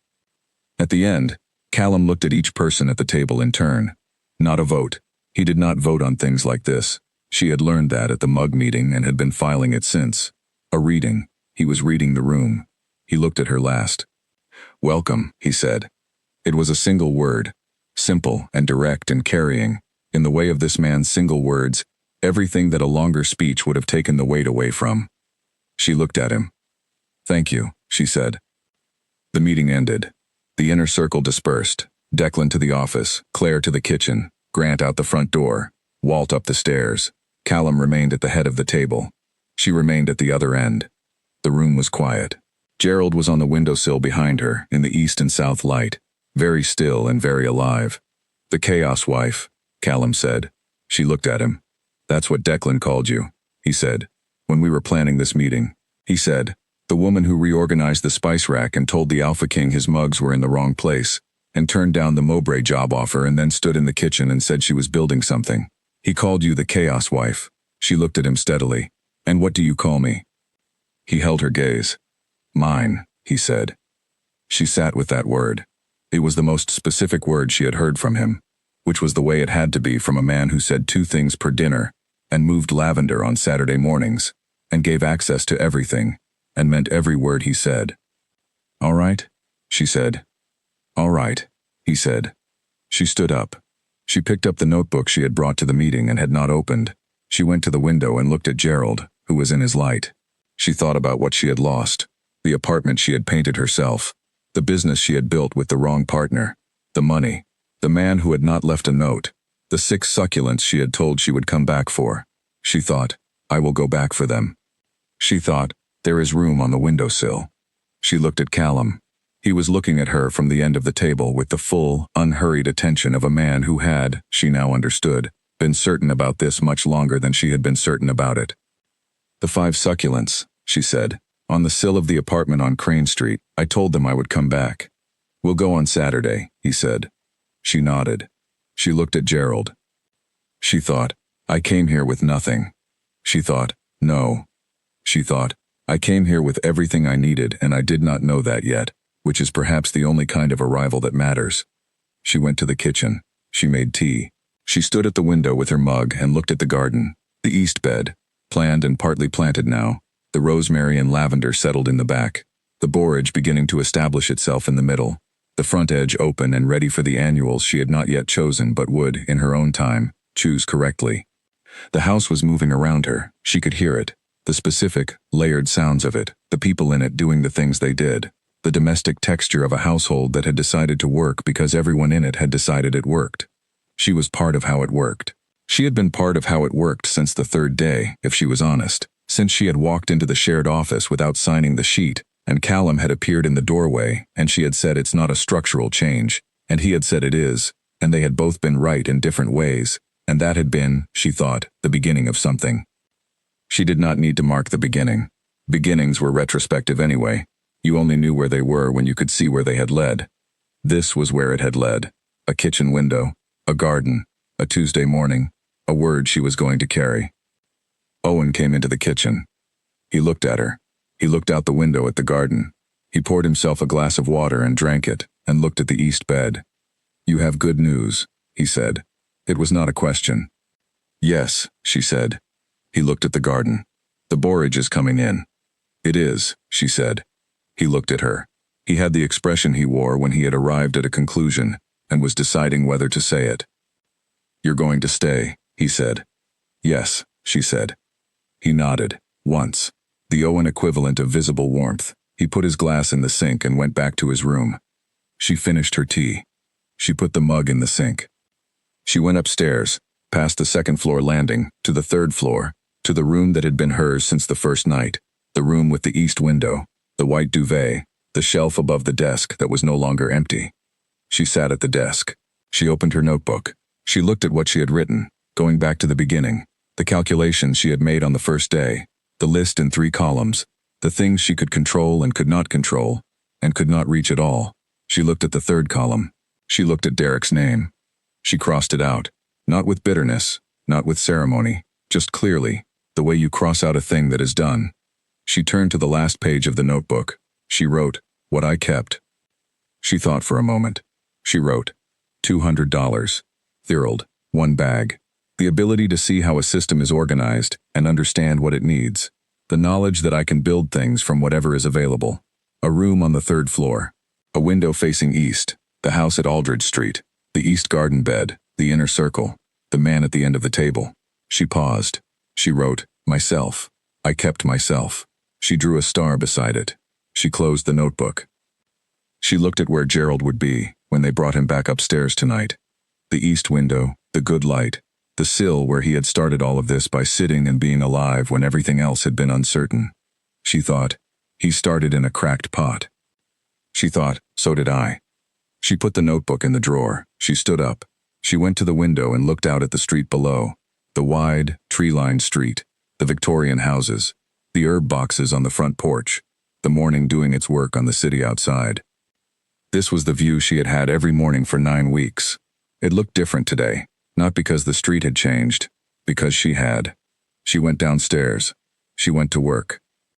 At the end, Callum looked at each person at the table in turn. Not a vote. He did not vote on things like this. She had learned that at the mug meeting and had been filing it since. A reading. He was reading the room. He looked at her last. "Welcome," he said. It was a single word. Simple and direct and carrying. In the way of this man's single words, everything that a longer speech would have taken the weight away from. She looked at him. "Thank you," she said. The meeting ended. The inner circle dispersed. Declan to the office, Claire to the kitchen, Grant out the front door, Walt up the stairs. Callum remained at the head of the table. She remained at the other end. The room was quiet. Gerald was on the windowsill behind her, in the east and south light, very still and very alive. "The Chaos Wife," Callum said. She looked at him. "That's what Declan called you," he said, "when we were planning this meeting." He said, "The woman who reorganized the spice rack and told the Alpha King his mugs were in the wrong place, and turned down the Mowbray job offer and then stood in the kitchen and said she was building something. He called you the Chaos Wife." She looked at him steadily. "And what do you call me?" He held her gaze. "Mine," he said. She sat with that word. It was the most specific word she had heard from him, which was the way it had to be from a man who said 2 things per dinner, and moved lavender on Saturday mornings, and gave access to everything, and meant every word he said. "All right," she said. "All right," he said. She stood up. She picked up the notebook she had brought to the meeting and had not opened. She went to the window and looked at Gerald, who was in his light. She thought about what she had lost, the apartment she had painted herself, the business she had built with the wrong partner, the money, the man who had not left a note, the 6 succulents she had told she would come back for. She thought, "I will go back for them." She thought, "There is room on the windowsill." She looked at Callum. He was looking at her from the end of the table with the full, unhurried attention of a man who had, she now understood, been certain about this much longer than she had been certain about it. "The 5 succulents," she said, "on the sill of the apartment on Crane Street. I told them I would come back." "We'll go on Saturday," he said. She nodded. She looked at Gerald. She thought, "I came here with nothing." She thought, "No." She thought, "I came here with everything I needed and I did not know that yet, which is perhaps the only kind of arrival that matters." She went to the kitchen. She made tea. She stood at the window with her mug and looked at the garden, the East Bed, Planned and partly planted now, the rosemary and lavender settled in the back, the borage beginning to establish itself in the middle, the front edge open and ready for the annuals she had not yet chosen but would, in her own time, choose correctly. The house was moving around her. She could hear it, the specific, layered sounds of it, the people in it doing the things they did, the domestic texture of a household that had decided to work because everyone in it had decided it worked. She was part of how it worked. She had been part of how it worked since the third day, if she was honest, since she had walked into the shared office without signing the sheet, and Callum had appeared in the doorway, and she had said it's not a structural change, and he had said it is, and they had both been right in different ways, and that had been, she thought, the beginning of something. She did not need to mark the beginning. Beginnings were retrospective anyway. You only knew where they were when you could see where they had led. This was where it had led. A kitchen window, a garden, a Tuesday morning, a word she was going to carry. Owen came into the kitchen. He looked at her. He looked out the window at the garden. He poured himself a glass of water and drank it, and looked at the east bed. "You have good news," he said. It was not a question. "Yes," she said. He looked at the garden. "The borage is coming in." "It is," she said. He looked at her. He had the expression he wore when he had arrived at a conclusion and was deciding whether to say it. "You're going to stay," he said. "Yes," she said. He nodded, once. The Owen equivalent of visible warmth. He put his glass in the sink and went back to his room. She finished her tea. She put the mug in the sink. She went upstairs, past the second-floor landing, to the third floor, to the room that had been hers since the first night, the room with the east window, the white duvet, the shelf above the desk that was no longer empty. She sat at the desk. She opened her notebook. She looked at what she had written, going back to the beginning, the calculations she had made on the first day, the list in 3 columns, the things she could control and could not control, and could not reach at all. She looked at the third column. She looked at Derek's name. She crossed it out, not with bitterness, not with ceremony, just clearly, the way you cross out a thing that is done. She turned to the last page of the notebook. She wrote, "What I kept." She thought for a moment. She wrote, $200. Thirled, 1 bag. The ability to see how a system is organized and understand what it needs. The knowledge that I can build things from whatever is available. A room on the 3rd floor. A window facing east. The house at Aldridge Street. The east garden bed. The inner circle. The man at the end of the table. She paused. She wrote, "Myself. I kept myself." She drew a star beside it. She closed the notebook. She looked at where Gerald would be when they brought him back upstairs tonight. The east window, the good light, the sill where he had started all of this by sitting and being alive when everything else had been uncertain. She thought, he started in a cracked pot. She thought, so did I. She put the notebook in the drawer. She stood up. She went to the window and looked out at the street below, the wide, tree-lined street, the Victorian houses, the herb boxes on the front porch, the morning doing its work on the city outside. This was the view she had had every morning for 9 weeks. It looked different today, not because the street had changed, because she had. She went downstairs. She went to work.